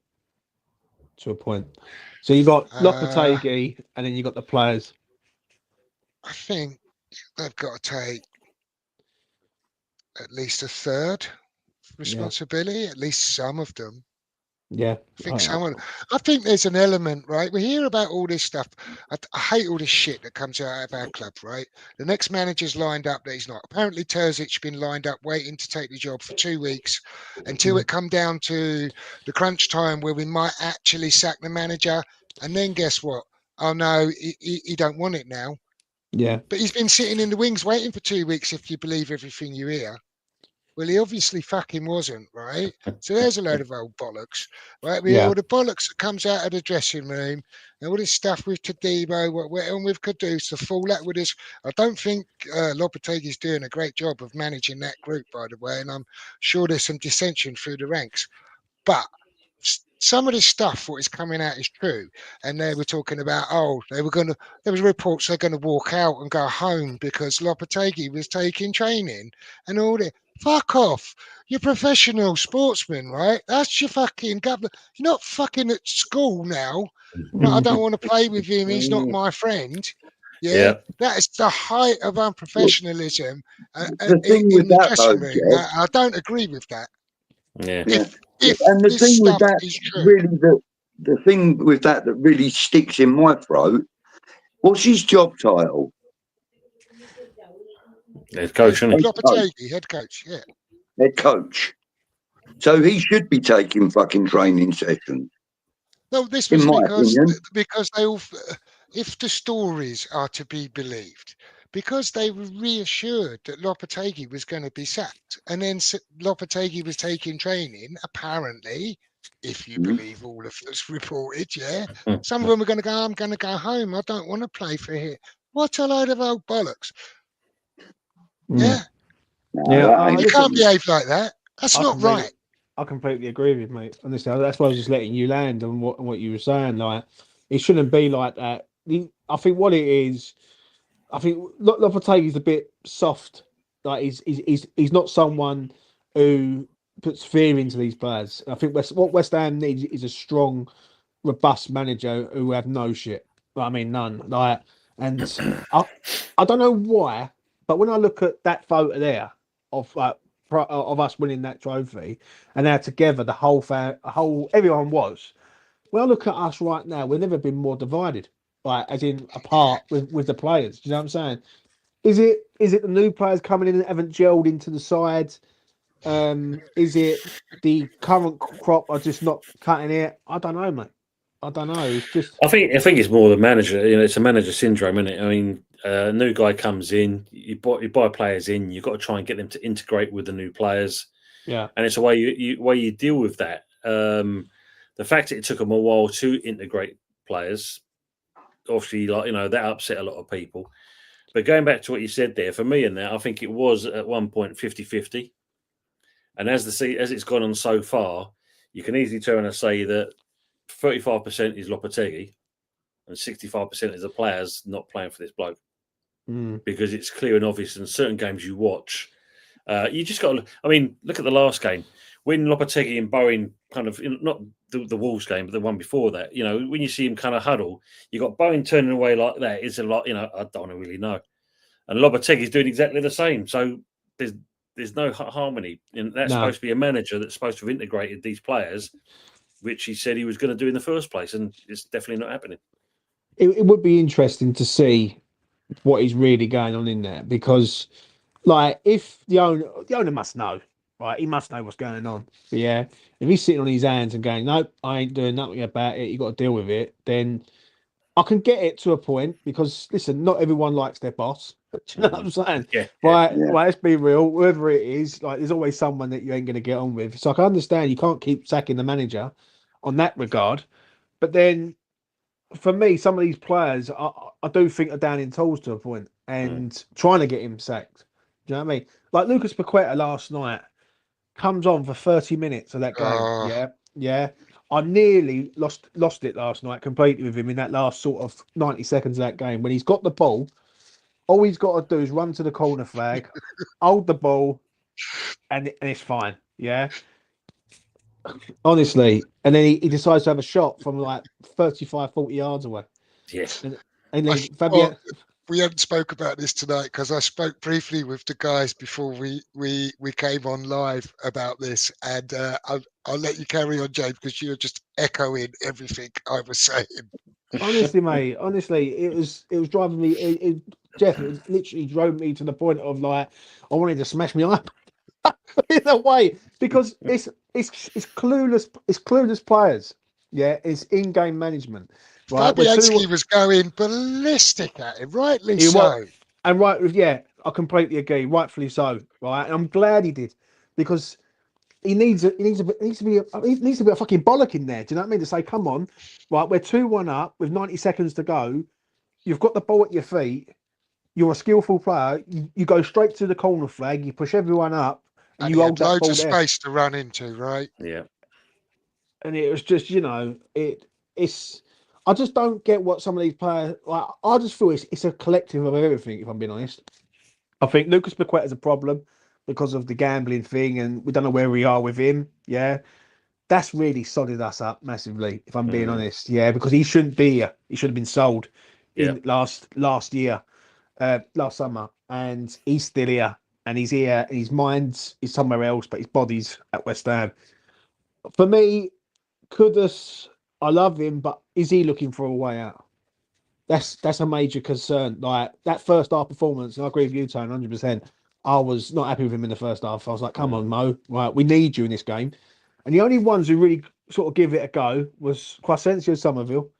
to a point? So you got Lopetegui, and then you got the players. I think they've got to take at least a third responsibility, at least some of them. Yeah, I think there's an element, right? We hear about all this stuff. I hate all this shit that comes out of our club, right? The next manager's lined up that he's not. Apparently, Terzic's been lined up waiting to take the job for 2 weeks until it come down to the crunch time where we might actually sack the manager. And then guess what? Oh no, he don't want it now. Yeah. But he's been sitting in the wings waiting for 2 weeks, if you believe everything you hear. Well, he obviously fucking wasn't, right? So there's a load of old bollocks, right? We all the bollocks that comes out of the dressing room, and all this stuff with Tadibo, what we're on with Kudus, the fallout with us. I don't think Lopetegui's doing a great job of managing that group, by the way, and I'm sure there's some dissension through the ranks. But some of this stuff, what is coming out is true. And they were talking about, there was reports they're going to walk out and go home because Lopetegui was taking training and all that. Fuck off. You're professional sportsmen, right? That's your fucking government. You're not fucking at school now. No, I don't want to play with him. He's not my friend. Yeah. That is the height of unprofessionalism in the dressing room. I don't agree with that. Yeah. And the thing with that is really the thing with that really sticks in my throat. What's his job title? Head coach, isn't he? Lopetegui, head coach, yeah. Head coach. So he should be taking fucking training sessions. No, this was because they all, if the stories are to be believed, because they were reassured that Lopetegui was going to be sacked, and then Lopetegui was taking training, apparently, if you believe all of this reported, some of them are going to go, I'm going to go home, I don't want to play for here. What a load of old bollocks. Yeah. You can't behave like that. That's not right. I completely agree with you, mate. Honestly, that's why I was just letting you land on what you were saying. Like, it shouldn't be like that. I think what it is, I think Lopetegui's a bit soft. Like, he's not someone who puts fear into these players. I think what West Ham needs is a strong, robust manager who have no shit. I mean, none. Like, and I don't know why, but when I look at that photo there of us winning that trophy, and now together the everyone was. When I look at us right now, we've never been more divided, like as in apart with the players. Do you know what I'm saying? Is it the new players coming in and haven't gelled into the side? Is it the current crop are just not cutting it? I don't know, mate. I don't know. It's just. I think it's more the manager. You know, it's a manager syndrome, isn't it? I mean, a new guy comes in, you buy players in. You've got to try and get them to integrate with the new players. Yeah, and it's a way you deal with that. The fact that it took them a while to integrate players, obviously, that upset a lot of people. But going back to what you said there, for me and that, I think it was at one point 50-50. And as it's gone on so far, you can easily turn and say that 35% is Lopetegui and 65% is the players not playing for this bloke. Because it's clear and obvious in certain games you watch. You just got to, look at the last game. When Lopetegui and Bowen kind of, not the Wolves game, but the one before that, when you see him kind of huddle, you got Bowen turning away like that. It's a lot, I don't really know. And Lopetegui's doing exactly the same. So there's no harmony. And that's supposed to be a manager that's supposed to have integrated these players, which he said he was going to do in the first place. And it's definitely not happening. it would be interesting to see what is really going on in there, because like if the owner must know, right? He must know what's going on. But yeah, if he's sitting on his hands and going, nope, I ain't doing nothing about it, you got to deal with it, then I can get it to a point, because listen, not everyone likes their boss. Do you know what I'm saying? Yeah. Right, Yeah. right, let's be real. Whoever it is, like, there's always someone that you ain't going to get on with. So I can understand you can't keep sacking the manager on that regard. But then, for me, some of these players, I do think are down in tools to a point, and trying to get him sacked. Do you know what I mean? Like Lucas Paqueta last night comes on for 30 minutes of that game. Oh. Yeah, yeah. I nearly lost it last night completely with him in that last sort of 90 seconds of that game. When he's got the ball, all he's got to do is run to the corner flag, hold the ball, and it's fine. Yeah. Honestly. And then he decides to have a shot from like 35, 40 yards away. Yes. And I then thought we hadn't spoke about this tonight because I spoke briefly with the guys before we came on live about this, and I'll let you carry on, James, because you're just echoing everything I was saying. honestly, mate, honestly, it was driving me. Jeff, it literally drove me to the point of like I wanted to smash my iPad in a way, because it's clueless players. Yeah, it's in-game management. Right, Fabianski was going ballistic at him, rightly He so. was, and right, yeah, I completely agree, rightfully so. Right, and I'm glad he did, because he needs to be a fucking bollock in there. Do you know what I mean? To say, come on, right, we're 2-1 up with 90 seconds to go. You've got the ball at your feet. You're a skillful player. You go straight to the corner flag. You push everyone up, and And you he hold had that loads ball of there. space to run into, right? Yeah. And it was just, it's. I just don't get what some of these players like. I just feel it's a collective of everything. If I'm being honest, I think Lucas Paqueta is a problem because of the gambling thing, and we don't know where we are with him. Yeah, that's really sodded us up massively, if I'm being honest. Yeah, because he shouldn't be here. He should have been sold in last year, last summer, and he's still here, and he's here, and his mind is somewhere else, but his body's at West Ham. For me, Kudus, I love him, but is he looking for a way out? That's a major concern. Like that first half performance, and I agree with you, Tone, 100%. I was not happy with him in the first half. I was like, come on, Mo, right, we need you in this game. And the only ones who really sort of give it a go was Crescencio Somerville,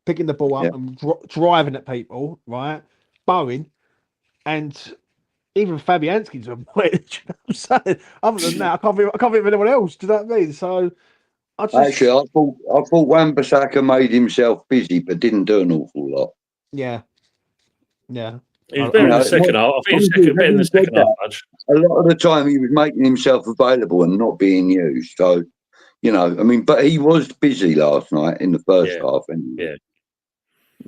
picking the ball up and driving at people, right? Bowen, and even Fabianski to a point. You know what I'm saying? Other than that, I can't think of anyone else. Do you know what I mean? So Actually, I thought Wan-Bissaka made himself busy, but didn't do an awful lot. Yeah. He was better in the second half. I think he was better in the second half, Budge. A lot of the time he was making himself available and not being used. So, but he was busy last night in the first half. Anyway.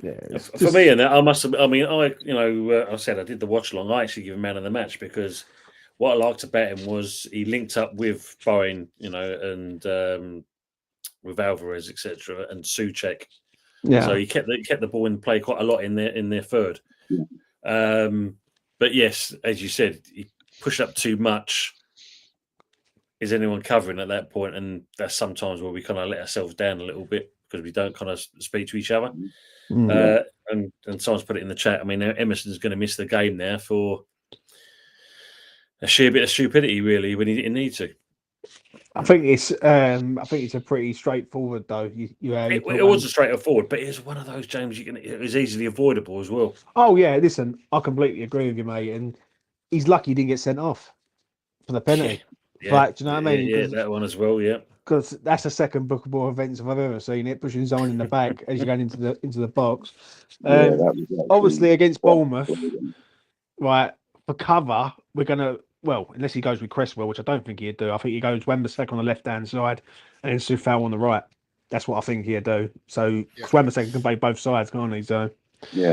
Yeah. For me, and I said I did the watch along. I actually give him man of the match because what I liked about him was he linked up with Bowen, and with Alvarez, etc., and Souček. Yeah. So he kept the ball in play quite a lot in their third. Yeah. But yes, as you said, he pushed up too much. Is anyone covering at that point? And that's sometimes where we kind of let ourselves down a little bit because we don't kind of speak to each other. And someone's put it in the chat. I mean, Emerson's going to miss the game there for a sheer bit of stupidity, really, when he needs to. I think it's a pretty straightforward though. It wasn't straightforward, but it's one of those, James. It was easily avoidable as well. Oh yeah, listen, I completely agree with you, mate. And he's lucky he didn't get sent off for the penalty. Yeah, do you know what I mean? Yeah, that one as well. Yeah, because that's the second bookable event if I've ever seen it. Pushing someone in the back as you're going into the box. Obviously against Bournemouth, right? For cover, we're gonna. Well, unless he goes with Cresswell, which I don't think he'd do. I think he goes Wan-Bissaka on the left-hand side and then Soufal on the right. That's what I think he'd do. So Wan-Bissaka can play both sides, can't he? So yeah.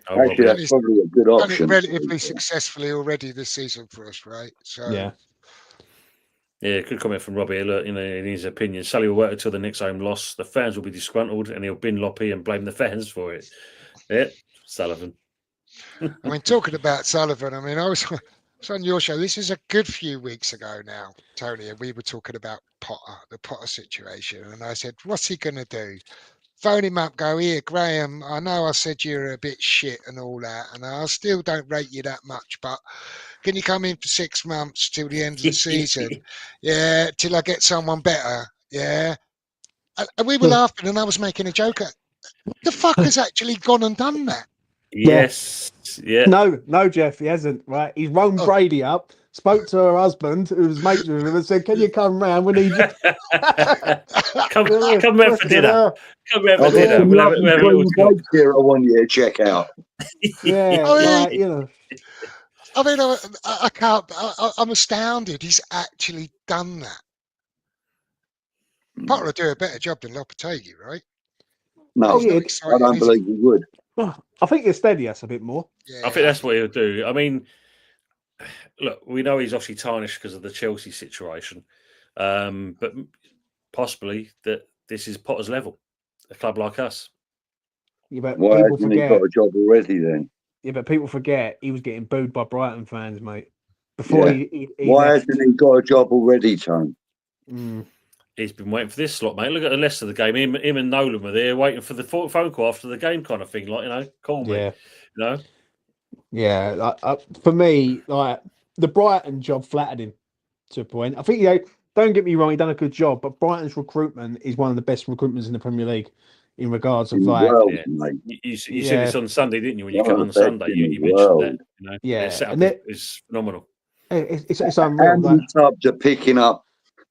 Actually, that's probably a good option. Done it relatively successfully already this season for us, right? So yeah. Good comment from Robbie. Look, in his opinion, Sully will work until the next home loss. The fans will be disgruntled, and he'll bin Loppy and blame the fans for it. Yeah, Sullivan. I mean, talking about Sullivan, I mean, I was on your show. This is a good few weeks ago now, Tony, and we were talking about the Potter situation, and I said, "What's he going to do?" phone him up, go, here, Graham, I know I said you're a bit shit and all that, and I still don't rate you that much, but can you come in for 6 months till the end of the season? Yeah, till I get someone better. Yeah. And we were laughing, and I was making a joke. The fuck has actually gone and done that? Yes. Yeah. No, Jeff, he hasn't. Right, he's rung Brady up, spoke to her husband, who was mates with him, and said, "Can you come round? We need you." come round for dinner. Come round for I've got dinner. some We'll have a lovely little green talk. bikes here I want you to check out. Yeah, I mean- like, you know. I mean, I can't. I'm astounded. He's actually done that. Potter will do a better job than Lopetegui, right? No, Oh, yeah. Not I exciting, don't is he? believe he would. Well, I think he'll steady us a bit more. Yeah, I think that's what he'll do. I mean, look, we know he's obviously tarnished because of the Chelsea situation, but possibly that this is Potter's level, a club like us. Yeah, but Why people hasn't he forget. got a job already then? Yeah, but people forget he was getting booed by Brighton fans, mate. Before Yeah. he Why left. hasn't he got a job already, Tone? He's been waiting for this slot, mate. Look at the rest of the game. Him and Nolan were there waiting for the phone call after the game, kind of thing. Like, call me. Yeah. You know. Yeah, for me, like the Brighton job flattered him to a point. I think don't get me wrong, he done a good job, but Brighton's recruitment is one of the best recruitments in the Premier League in regards of In the like world, Yeah. mate. You said this on Sunday, didn't you? When you One come of on the the Sunday, best in you the mentioned that. world. You know, Yeah, their setup and is phenomenal. it's How unreal. many clubs are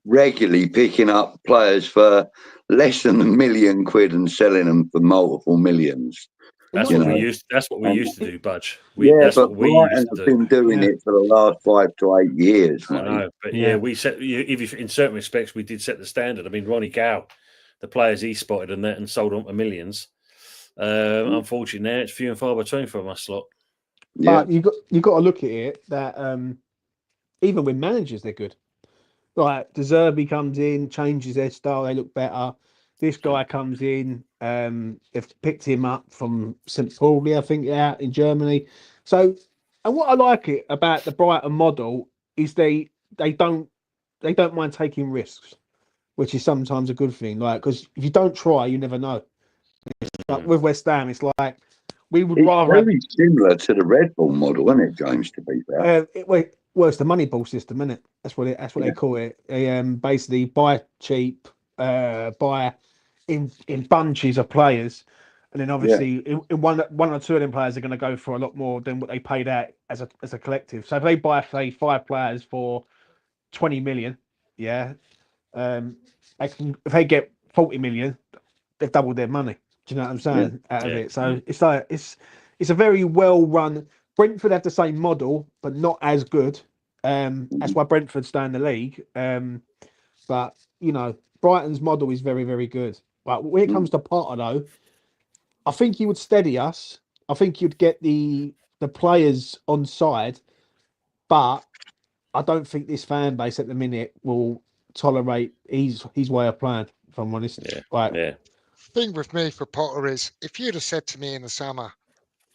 regularly picking up players for less than £1 million and selling them for multiple millions? That's You what we know. used. That's what we used to do, Budge. Yeah, That's but what we Brighton used to have do. been doing Yeah. it for the last 5 to 8 years, I mate. know, but Yeah. we set. If in certain respects, we did set the standard. I mean, Ronnie Gow, the players he spotted and sold on for millions. Unfortunately, now it's few and far between from us lot. Yeah. But you got to look at it that even with managers, they're good. Like De Zerbi comes in, changes their style, they look better. This guy comes in, they've picked him up from St. Pauli, I think, out in Germany. So, and what I like it about the Brighton model is they don't mind taking risks, which is sometimes a good thing. Like, because if you don't try, you never know. But with West Ham, it's like we would It's rather have. very similar to the Red Bull model, isn't it, James, to be fair? Well, it's the money ball system, isn't it? That's what they call it. They basically buy cheap, buy in bunches of players, and then obviously in one or two of them players are going to go for a lot more than what they paid out as a collective. So if they buy, say, 5 players for 20 million, yeah, if they get 40 million, they've doubled their money. Do you know what I'm saying? Out of it. So it's like it's a very well run. Brentford have the same model, but not as good. That's why Brentford stay in the league. But Brighton's model is very, very good. But when it comes to Potter, though, I think he would steady us. I think you'd get the players on side, but I don't think this fan base at the minute will tolerate his way of playing. If I'm honest, Yeah. Thing with me for Potter is, if you'd have said to me in the summer,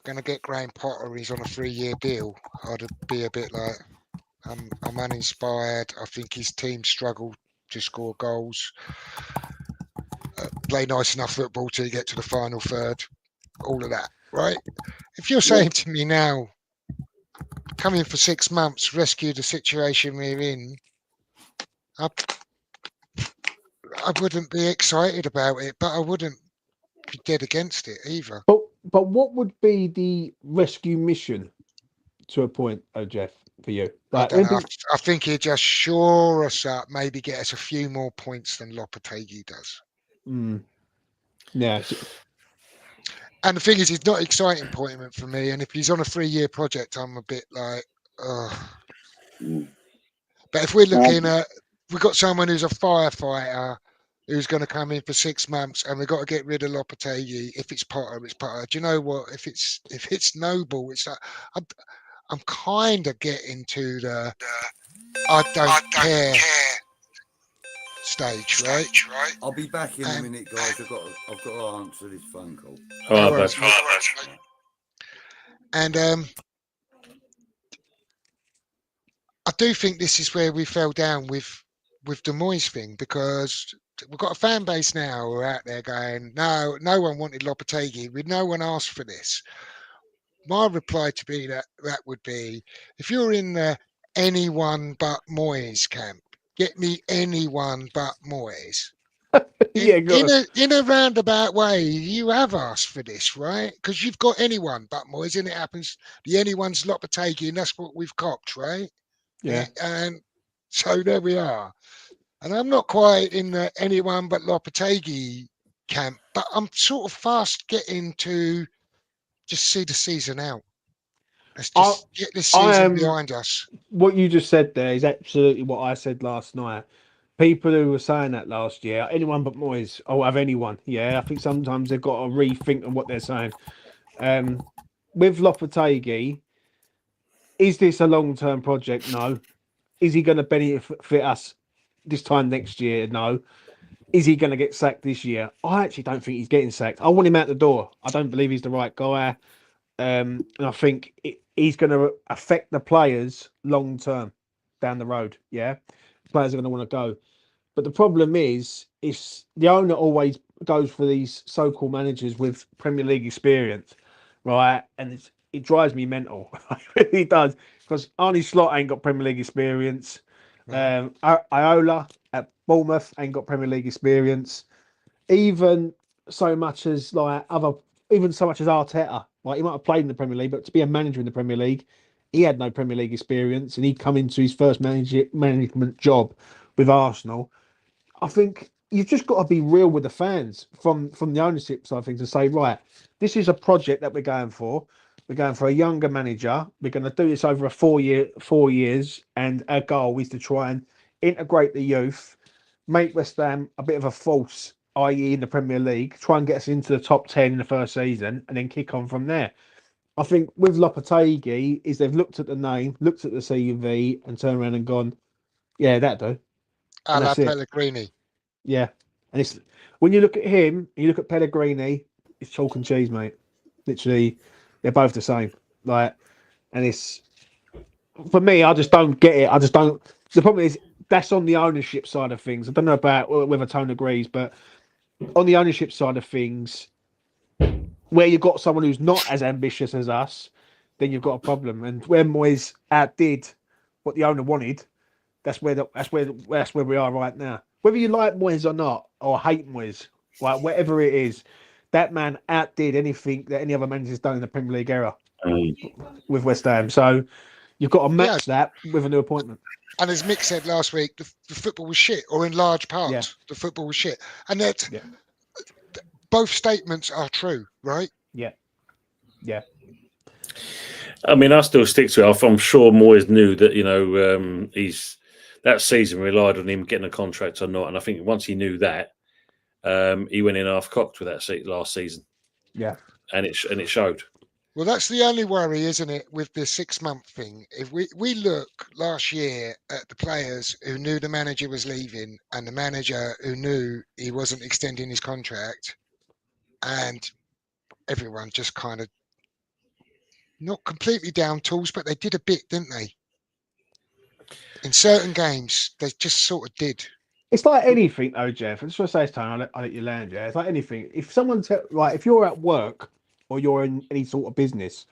going to get Graham Potter, he's on a 3-year deal, I'd be a bit like, I'm uninspired. I think his team struggle to score goals, play nice enough football to get to the final third, all of that, right? If you're saying to me now, come in for 6 months, rescue the situation we're in, I wouldn't be excited about it, but I wouldn't be dead against it either. But what would be the rescue mission to a point, Jeff, for you? I don't know. I think he'd just shore us up, maybe get us a few more points than Lopetegui does. Yeah. And the thing is, he's not exciting appointment for me. And if he's on a 3-year project, I'm a bit like, ugh. But if we're looking at, we've got someone who's a firefighter who's going to come in for 6 months, and we've got to get rid of Lopetegui. If it's Potter, it's Potter. Do you know what? If it's Noble, it's like I'm kind of getting to the I don't care stage, right? I'll be back in a minute, guys. I've got to answer this phone call. All No right, worries, Budge. mate. And I do think this is where we fell down with the Moyes thing, because we've got a fan base now who are out there going, no one wanted Lopetegui. No one asked for this. My reply to be that would be, if you're in the anyone but Moyes camp, get me anyone but Moyes. Yeah, In a roundabout way, you have asked for this, right? Because you've got anyone but Moyes, and it happens the anyone's Lopetegui, and that's what we've copped, right? yeah. And so there we are. And I'm not quite in the anyone but Lopetegui camp, but I'm sort of fast getting to just see the season out. Let's just get this season behind us. What you just said there is absolutely what I said last night. People who were saying that last year, anyone but Moyes, I'll have anyone. Yeah, I think sometimes they've got to rethink on what they're saying. With Lopetegui, is this a long-term project? No. Is he going to benefit us this time next year? No. Is he going to get sacked this year? I actually don't think he's getting sacked. I want him out the door. I don't believe he's the right guy. And I think he's going to affect the players long term down the road. Yeah, players are going to want to go. But the problem is the owner always goes for these so-called managers with Premier League experience, right? And it drives me mental. It really does, because Arnie Slot ain't got Premier League experience. Iola at Bournemouth ain't got Premier League experience. Even so much as Arteta, like, he might have played in the Premier League, but to be a manager in the Premier League, he had no Premier League experience, and he'd come into his first management job with Arsenal. I think you've just got to be real with the fans from the ownership side of things and say, right, this is a project that we're going for. We're going for a younger manager. We're going to do this over 4 years, and our goal is to try and integrate the youth, make West Ham a bit of a force, i.e. in the Premier League, try and get us into the top 10 in the first season, and then kick on from there. I think with Lopetegui, is they've looked at the name, looked at the CV, and turned around and gone, yeah, that do. A la Pellegrini. Yeah. And it's when you look at him, you look at Pellegrini, it's chalk and cheese, mate. Literally, they're both the same. Like, and it's, for me, I just don't get it. I just don't. The problem is, that's on the ownership side of things. I don't know about whether Tone agrees, but on the ownership side of things, where you've got someone who's not as ambitious as us, then you've got a problem. And where Moyes outdid what the owner wanted, that's where we are right now. Whether you like Moyes or not, or hate Moyes, like whatever it is, that man outdid anything that any other manager's done in the Premier League era with West Ham. So you've got to match that with a new appointment. And as Mick said last week, the football was shit, or in large part, the football was shit. And that both statements are true, right? Yeah. Yeah. I mean, I still stick to it. I'm sure Moyes knew that, he's that season relied on him getting a contract or not. And I think once he knew that, he went in half-cocked with that last season. Yeah. And it showed. Well, that's the only worry, isn't it, with the 6-month thing? If we look last year at the players who knew the manager was leaving and the manager who knew he wasn't extending his contract, and everyone just kind of not completely down tools, but they did a bit, didn't they? In certain games, they just sort of did. It's like anything, though, Jeff. I just want to say this time, I'll let you land. Yeah, it's like anything. If someone if you're at work or you're in any sort of business,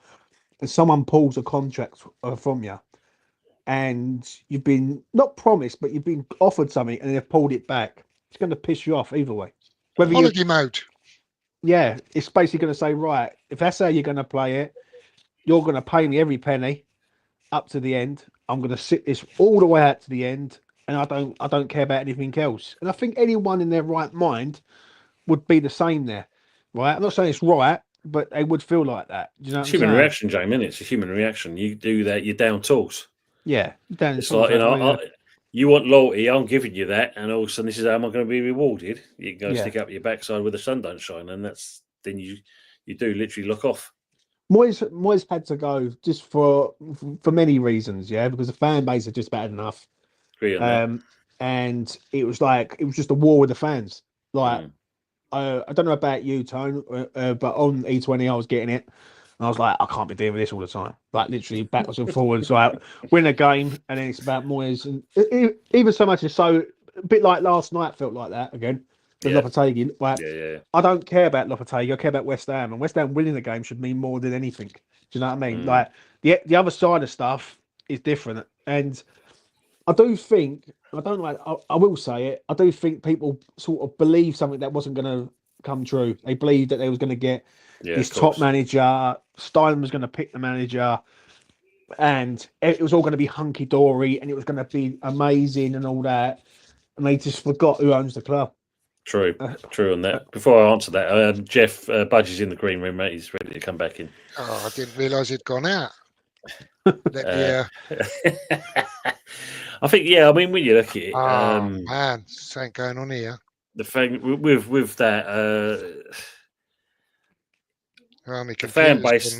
and someone pulls a contract from you, and you've been not promised, but you've been offered something, and they've pulled it back, it's going to piss you off either way. Whether holiday mode. Yeah, it's basically going to say, right, if that's how you're going to play it, you're going to pay me every penny up to the end. I'm going to sit this all the way out to the end, and I don't care about anything else. And I think anyone in their right mind would be the same there, right? I'm not saying it's right, but they would feel like that. Do you know? It's human reaction, Jamie. It's a human reaction. You do that, you're down tools. Yeah, down. It's like you want loyalty. I'm giving you that, and all of a sudden, this is how am I going to be rewarded? You can go stick up your backside where the sun don't shine, and then you do literally look off. Moyes had to go just for many reasons, because the fan base had just bad enough. And it was just a war with the fans. I don't know about you, Tone, but on E20 I was getting it, and I was like, I can't be dealing with this all the time. Like literally backwards and forwards, win a game, and then it's about Moyes, and even so much as so a bit like last night felt like that again. With Lopetegui, like, Yeah. I don't care about Lopetegui. I care about West Ham, and West Ham winning the game should mean more than anything. Do you know what I mean? Like the other side of stuff is different, and I do think I will say it. I do think people sort of believe something that wasn't going to come true. They believed that they was going to get this top manager. Stein was going to pick the manager, and it was all going to be hunky dory, and it was going to be amazing and all that. And they just forgot who owns the club. True on that. Before I answer that, Jeff Budge is in the green room, mate. He's ready to come back in. Oh, I didn't realise he'd gone out. I think, I mean, when you look at it, man, something going on here. The thing with that, The fan base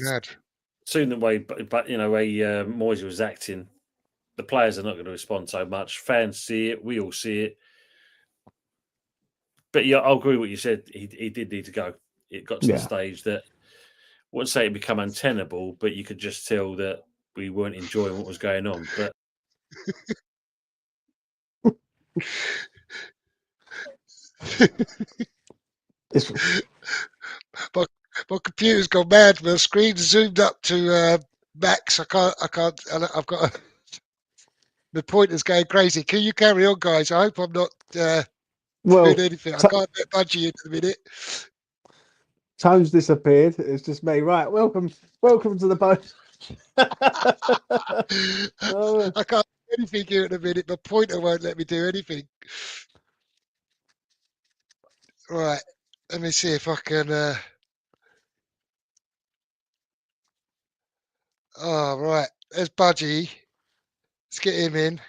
soon the way, but you know, way Moyes was acting, the players are not going to respond so much. Fans see it, we all see it. But yeah, I'll agree with what you said. He did need to go. It got to the stage that I wouldn't say it become untenable, but you could just tell that we weren't enjoying what was going on. But my computer's gone mad. My screen's zoomed up to max. I've got the pointer's going crazy. Can you carry on, guys? I hope I'm not doing anything. I can't get Budgie in a minute. Tone's disappeared. It's just me. Right, welcome to the boat. I can't do anything here in a minute. My pointer won't let me do anything. Right, let me see if I can. Oh, right. There's Budgie. Let's get him in.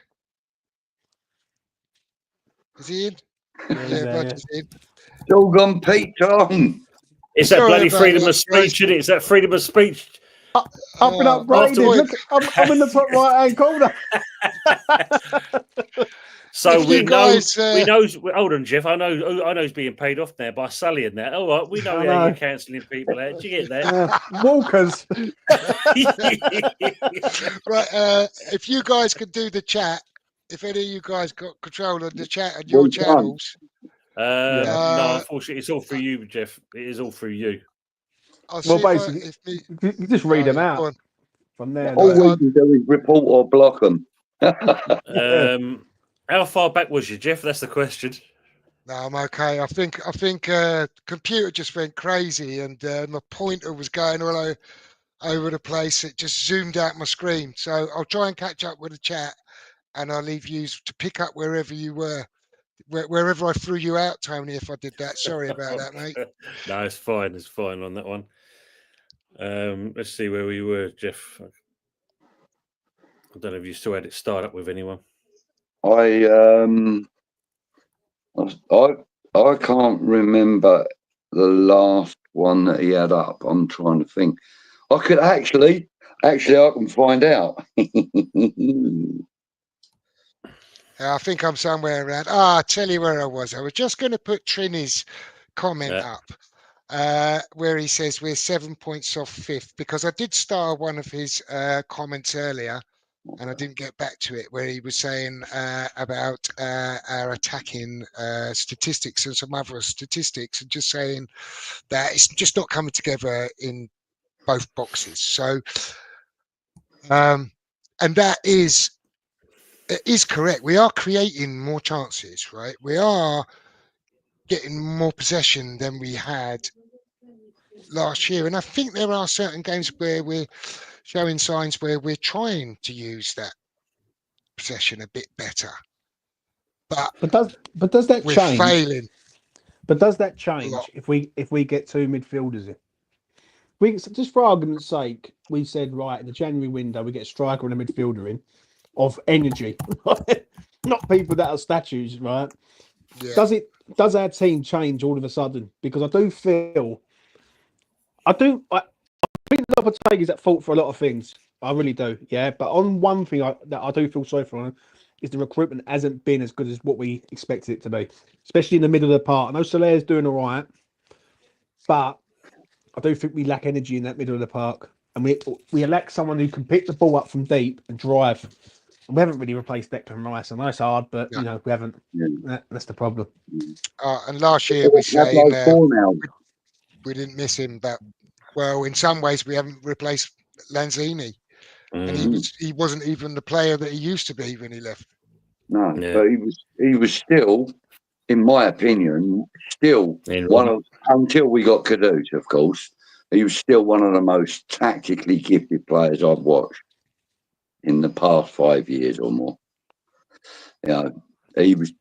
Is he in? Yeah, Budgie's in. It's all gone Pete on. It's that bloody freedom of speech, isn't it? It's that freedom of speech. I've been upgraded. Look, I'm in the top right-hand corner. So we know. Hold on, Jeff. I know he's being paid off now by Sully and that. All right, we know how you're cancelling people out. Did you get that? Walkers. Right. If you guys could do the chat, if any of you guys got control of the chat and your channels. No, unfortunately, it's all through you, Jeff. It is all through you. Basically, you just read them out from there. All we can do is report or block them. How far back was you, Jeff? That's the question. No, I'm okay. I think computer just went crazy, and my pointer was going all over the place. It just zoomed out my screen. So I'll try and catch up with the chat, and I'll leave you to pick up wherever you were. Wherever I threw you out, Tony, if I did that. Sorry about that, mate. No, it's fine. It's fine on that one. Let's see where we were, Jeff. I don't know if you still had it start up with anyone. I can't remember the last one that he had up. I'm trying to think. I could actually I can find out. I think I'm somewhere around. I'll tell you where I was. I was just going to put Trini's comment up where he says we're 7 points off fifth, because I did star one of his comments earlier and I didn't get back to it, where he was saying about our attacking statistics and some other statistics, and just saying that it's just not coming together in both boxes. So, and that is correct. We are creating more chances, right? We are getting more possession than we had last year. And I think there are certain games where we're showing signs where we're trying to use that possession a bit better. But does that we're change? Failing. But does that change if we get two midfielders in? We just for argument's sake, we said right in the January window we get a striker and a midfielder in of energy, not people that are statues, right? Yeah. Does our team change all of a sudden? Because I think Lopetegui's at fault for a lot of things. I really do, yeah. But on one thing that I do feel sorry for him is the recruitment hasn't been as good as what we expected it to be, especially in the middle of the park. I know Solaire's doing all right, but I do think we lack energy in that middle of the park, and we lack someone who can pick the ball up from deep and drive. We haven't really replaced Declan Rice. I know it's hard, but No. you know we haven't. Yeah. That's the problem. And last year we saying Pablo now. we didn't miss him, but well, in some ways we haven't replaced Lanzini, and he wasn't even the player that he used to be when he left. No, Yeah. but he was still, in my opinion, still one of, until we got Caduce, of course, he was still one of the most tactically gifted players I've watched in the past 5 years or more. You know, he was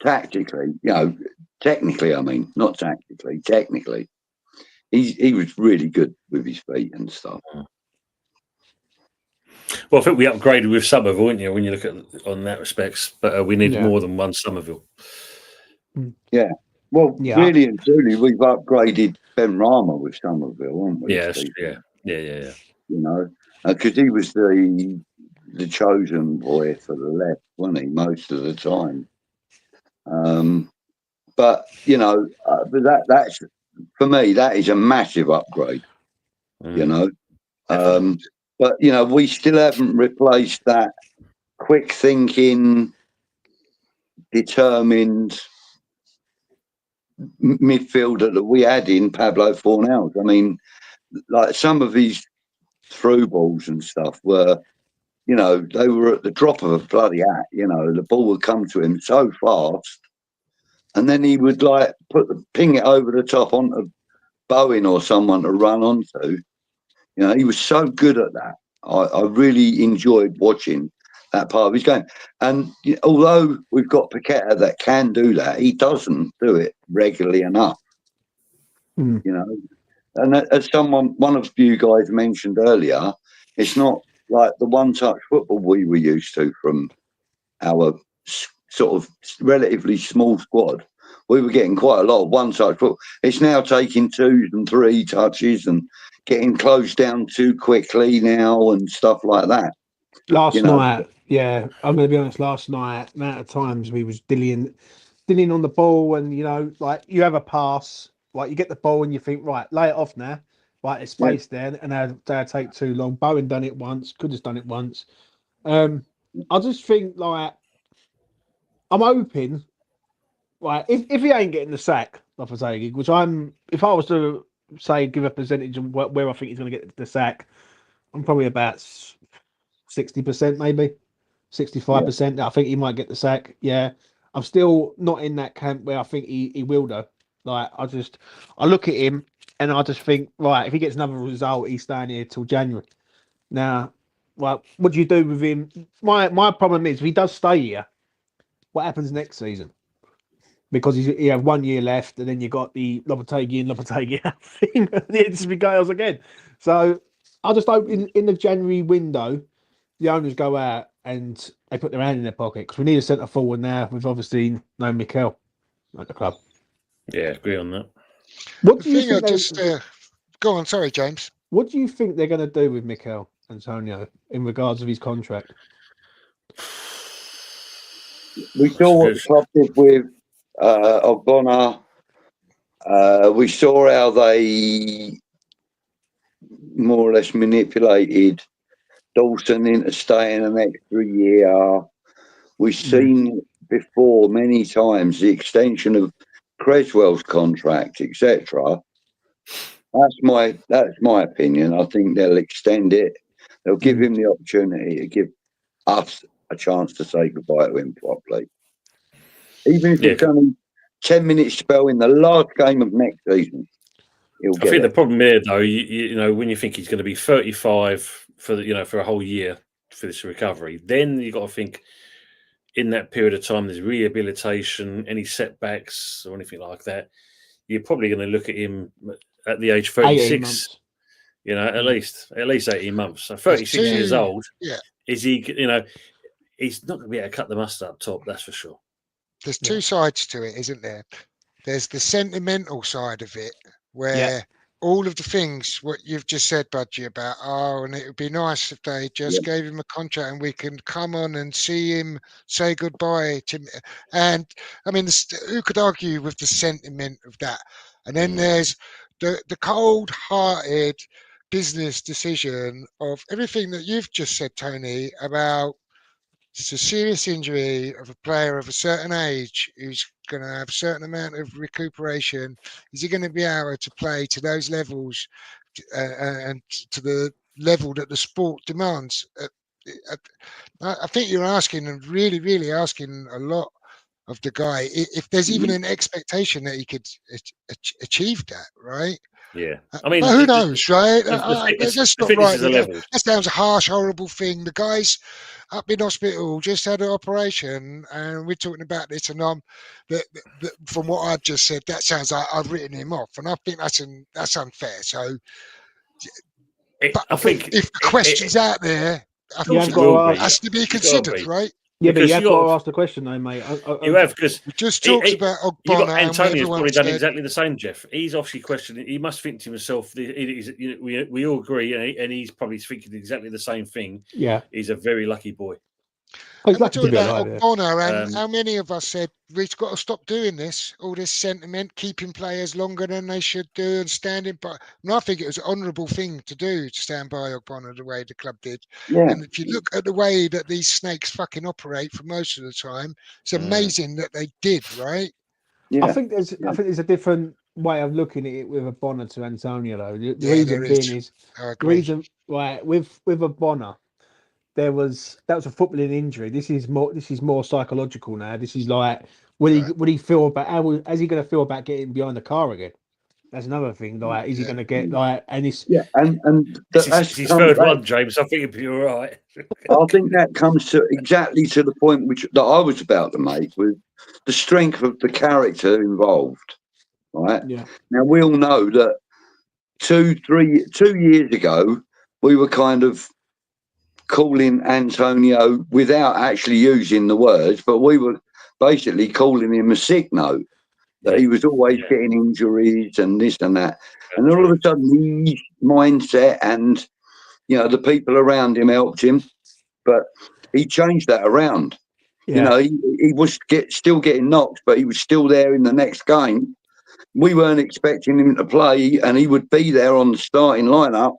tactically, you know, technically, I mean, not tactically, technically, he was really good with his feet and stuff. Well, I think we upgraded with Somerville, weren't you, when you look at on that respects, but we needed more than one Somerville. Yeah. Well, really and truly, we've upgraded Ben Rama with Somerville, haven't we? Yeah. You know, because he was the chosen boy for the left, wasn't he, most of the time? But you know, that's for me, that is a massive upgrade. You know, but you know, we still haven't replaced that quick thinking, determined midfielder that we had in Pablo Fornals. I mean, like some of his through balls and stuff were, you know, they were at the drop of a bloody hat. You know, the ball would come to him so fast, and then he would like ping it over the top onto Bowen or someone to run onto. You know, he was so good at that. I really enjoyed watching that part of his game. And although we've got Paqueta that can do that, he doesn't do it regularly enough. You know, and as one of you guys mentioned earlier, it's not like the one-touch football we were used to from our sort of relatively small squad. We were getting quite a lot of one-touch football. It's now taking 2 and 3 touches and getting closed down too quickly now and stuff like that. Last night, I'm going to be honest. Last night, amount of times we was dillying on the ball, and you know, like you have a pass, like you get the ball and you think, right, lay it off now. Right, there's space there, and they'll take too long. Bowen done it once, could have done it once. I just think like I'm hoping, right, if he ain't getting the sack, Lopetegui, which if I was to say give a percentage of where I think he's going to get the sack, I'm probably about 60%, maybe 65%. I think he might get the sack. Yeah, I'm still not in that camp where I think he will though. Like I look at him and I just think, right, if he gets another result, he's staying here till January. Now, well, what do you do with him? My problem is if he does stay here, what happens next season? Because you have 1 year left, and then you got the Lopetegui out thing, and it just goes again. So I just hope in the January window, the owners go out and they put their hand in their pocket, because we need a centre forward now. We've obviously no Mikel at the club. Yeah, agree on that. What do you think? Go on, sorry, James. What do you think they're going to do with Mikel Antonio in regards of his contract? We saw what the club did with Ogbonna. We saw how they more or less manipulated Dawson into staying an extra year. We've seen before many times the extension of Creswell's contract, etc. That's my opinion. I think they'll extend it. They'll give him the opportunity to give us a chance to say goodbye to him properly. Even if it's only 10-minute spell in the last game of next season. I think the problem here, though, you know, when you think he's going to be 35 for a whole year for this recovery, then you've got to think in that period of time there's rehabilitation, any setbacks or anything like that. You're probably going to look at him at the age 36. You know, at least 18 months. So 36 years old. Yeah. Is he? You know, he's not going to be able to cut the mustard up top. That's for sure. There's two sides to it, isn't there? There's the sentimental side of it, where all of the things what you've just said, Budgie, about and it would be nice if they just gave him a contract and we can come on and see him say goodbye to me. And I mean, who could argue with the sentiment of that? And then there's the cold-hearted business decision of everything that you've just said, Tony, about it's a serious injury of a player of a certain age who's going to have a certain amount of recuperation. Is he going to be able to play to those levels and to the level that the sport demands? I think you're asking and really asking a lot of the guy. If there's even an expectation that he could achieve that, right? Yeah, I mean, but who knows, right? The Let's not fitness right is a there. level. That sounds a harsh, horrible thing. The guy's up in hospital, just had an operation, and we're talking about this. And from what I've just said, that sounds like I've written him off, and I think that's unfair. So, I think if the question's out there, I think it has to be considered, right? Yeah, but you have got to ask the question, though, mate. You have, because we just talked about Ogbonna, and Antonio's probably done said, exactly the same, Jeff. He's obviously questioning. He must think to himself. We all agree, and he's probably thinking exactly the same thing. Yeah, he's a very lucky boy. He's lucky to be alive. Ogbonna, and how many of us said we've got to stop doing this? All this sentiment, keeping players longer than they should do, and standing by. And I think it was an honourable thing to do to stand by Ogbonna the way the club did. Yeah. And if you look at the way that these snakes fucking operate for most of the time, it's amazing that they did, right? Yeah. I think there's a different way of looking at it with Ogbonna to Antonio, though. The reason being is with Ogbonna, that was a footballing injury. This is more psychological now. This is like, would he feel about how's he going to feel about getting behind the car again? That's another thing. Like, is he going to get like? And it's that's his third one, James. I think it'd be all right. I think that comes to exactly to the point that I was about to make, with the strength of the character involved. Right. Yeah. Now we all know that 2 years ago we were kind of calling Antonio without actually using the words, but we were basically calling him a sick note, that he was always getting injuries and this and that. And all of a sudden his mindset and, the people around him helped him, but he changed that around. Yeah. He was still getting knocked, but he was still there in the next game. We weren't expecting him to play, and he would be there on the starting lineup.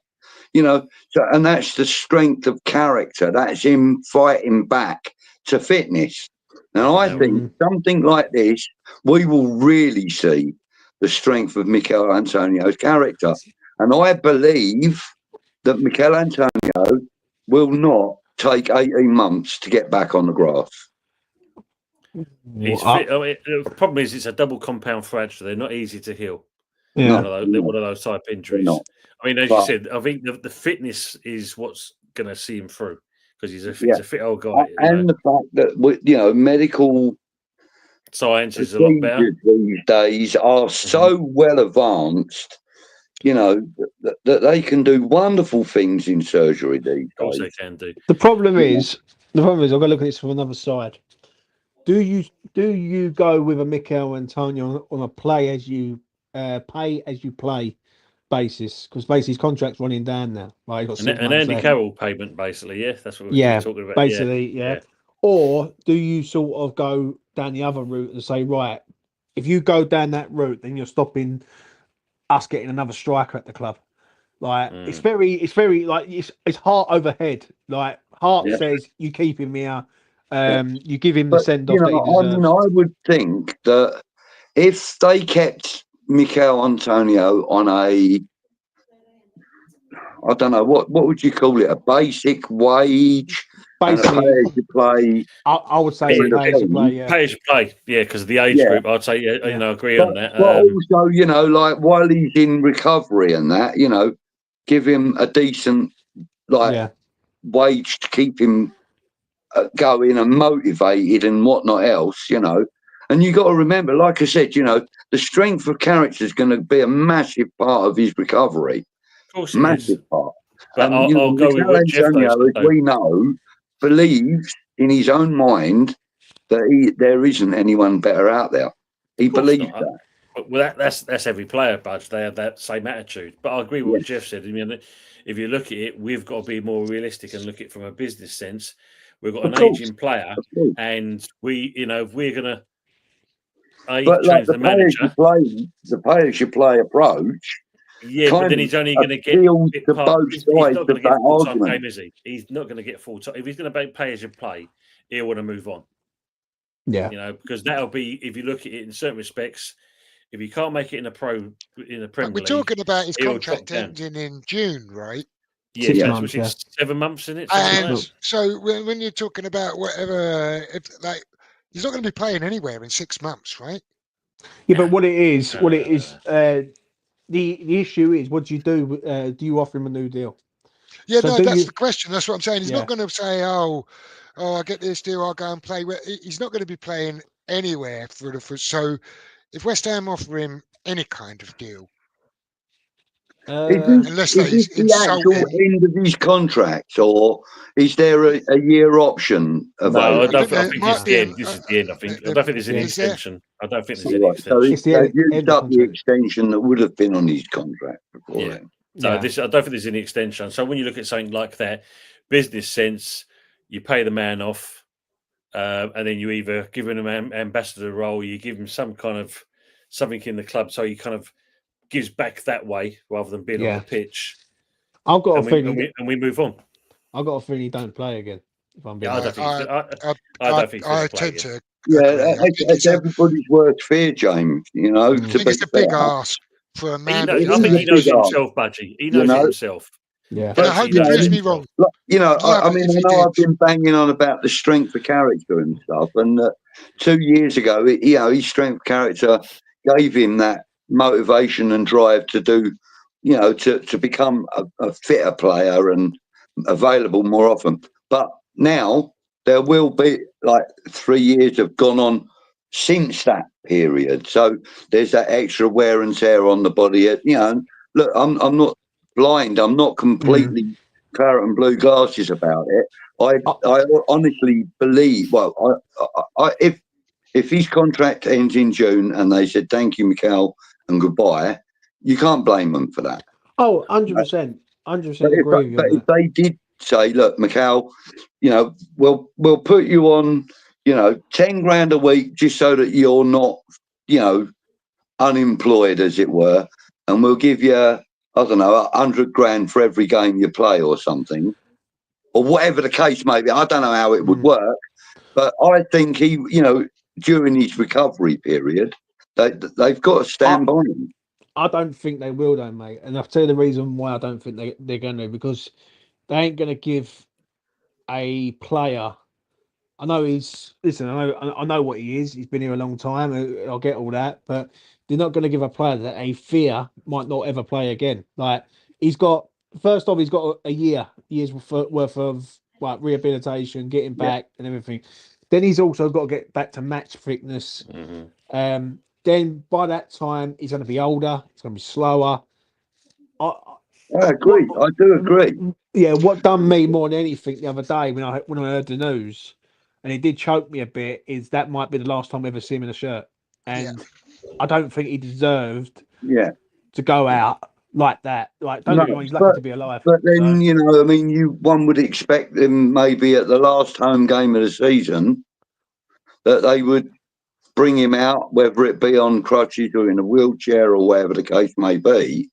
And that's the strength of character. That's him fighting back to fitness. Now, I think something like this, we will really see the strength of Mikel Antonio's character. And I believe that Mikel Antonio will not take 18 months to get back on the grass. He's fit. The problem is it's a double compound fracture. They're not easy to heal. Yeah. One of those type injuries. I mean, as you said, I think the fitness is what's going to see him through, because he's a fit old guy. And the fact that, medical science is a lot better these days are so well advanced, that they can do wonderful things in surgery these days. Of course they can do. The problem is I've got to look at this from another side. Do you go with a Mikel Antonio on a play as you pay as you play basis, because basically his contract's running down now, right? An Andy Carroll payment, basically. Yeah, that's what we're talking about. Basically, yeah. Or do you sort of go down the other route and say, right, if you go down that route, then you're stopping us getting another striker at the club. Like it's very like it's heart over head. Like heart says you keep him here, you give him the send off that he deserves. I would think that if they kept Mikel Antonio on I don't know, what would you call it? A basic wage? Basically, pay as you play. I would say pay as you play, yeah. Pay as you play, yeah, because of the age group. I'd say, agree on that. But also, like while he's in recovery and that, give him a decent wage to keep him going and motivated and whatnot else, And you got to remember, like I said, the strength of character is going to be a massive part of his recovery. Of course, massive part. But I'll go with what Jeff knows. As we know, believes in his own mind that there isn't anyone better out there. He believes that. Well, that's every player, Budge. They have that same attitude. But I agree with what Jeff said. I mean, if you look at it, we've got to be more realistic and look at it from a business sense. We've got an aging player, and we're going to change the manager. The players you play approach. Yeah, but then he's only going to get both sides of that argument. Game, is he? He's not going to get full time. If he's going to pay as you play, he'll want to move on. Yeah. You know, because that'll be, if you look at it in certain respects, if you can't make it in the Premier But we're League, talking about his he'll contract drop down. ending in June, right? Yeah, 6 that's months, which is 7 months, isn't it? And Like so when you're talking about whatever, like he's not going to be playing anywhere in 6 months, right? Yeah, but what it is, No. the issue is, what do you do? Do you offer him a new deal? Yeah, So no, do that's you- the question. That's what I'm saying. He's Yeah. not going to say, oh, I get this deal, I'll go and play. He's not going to be playing anywhere for. So if West Ham offer him any kind of deal, unless they Is this the insult actual him, end of his contract, or is there a year option No, available? I there think might this is be the an- end. This is the end. I think. I don't think there's any is there? extension. I don't think there's any Right, so extension. It's the they've end used of up the contract. extension that would have been on his contract before Yeah. then. So Yeah. I don't think there's any extension. So when you look at something like that, business sense, you pay the man off, and then you either give him an ambassador role, you give him some kind of something in the club, so he kind of gives back that way rather than being on Yeah. the pitch, I've got a and feeling. we move on. I've got a feeling he don't play again. If I'm being Yeah, I honest. don't think. I don't think he's going I to play tend again. to Yeah, agree. I think it's everybody's worst fear, James. You know, Mm. I to think be it's a big fair. ask for a man. It I is think a he knows big it ask, himself, Budgie. He knows it know. himself. Yeah. And I Don't hope see he that proves in me himself. wrong. Look, you know, Love I it mean, if I he know did. I've been banging on about the strength of character and stuff, and 2 years ago, you know, his strength of character gave him that motivation and drive to do, you know, to become a fitter player and available more often. But now there will be like 3 years have gone on since that period, so there's that extra wear and tear on the body. You know, look, I'm not blind. I'm not completely carrot and blue glasses about it. I honestly believe. Well, if his contract ends in June and they said thank you, Mikel, and goodbye, you can't blame them for that. Oh, 100%. 100% But agree with you on if that. they did say, look, Mikel, you know, we'll put you on, you know, 10 grand a week just so that you're not, you know, unemployed, as it were, and we'll give you, I don't know, 100 grand for every game you play or something, or whatever the case may be. I don't know how it would work, but I think he, you know, during his recovery period, they've got to stand by him. I don't think they will, though, mate. And I'll tell you the reason why I don't think they're going to, because they ain't going to give a player. I know I know what he is. He's been here a long time. I'll get all that, but they're not going to give a player that they fear might not ever play again. Like, he's got, first off, he's got a year's worth of like rehabilitation, getting back and everything. Then he's also got to get back to match fitness. Then by that time, he's going to be older. He's going to be slower. I agree. I do agree. Yeah, what done me more than anything the other day when I heard the news, and it did choke me a bit, is that might be the last time we ever see him in a shirt, and I don't think he deserved to go out like that. Like, don't get me wrong, he's lucky to be alive. But then, you know, I mean, one would expect him maybe at the last home game of the season that they would bring him out, whether it be on crutches or in a wheelchair or whatever the case may be,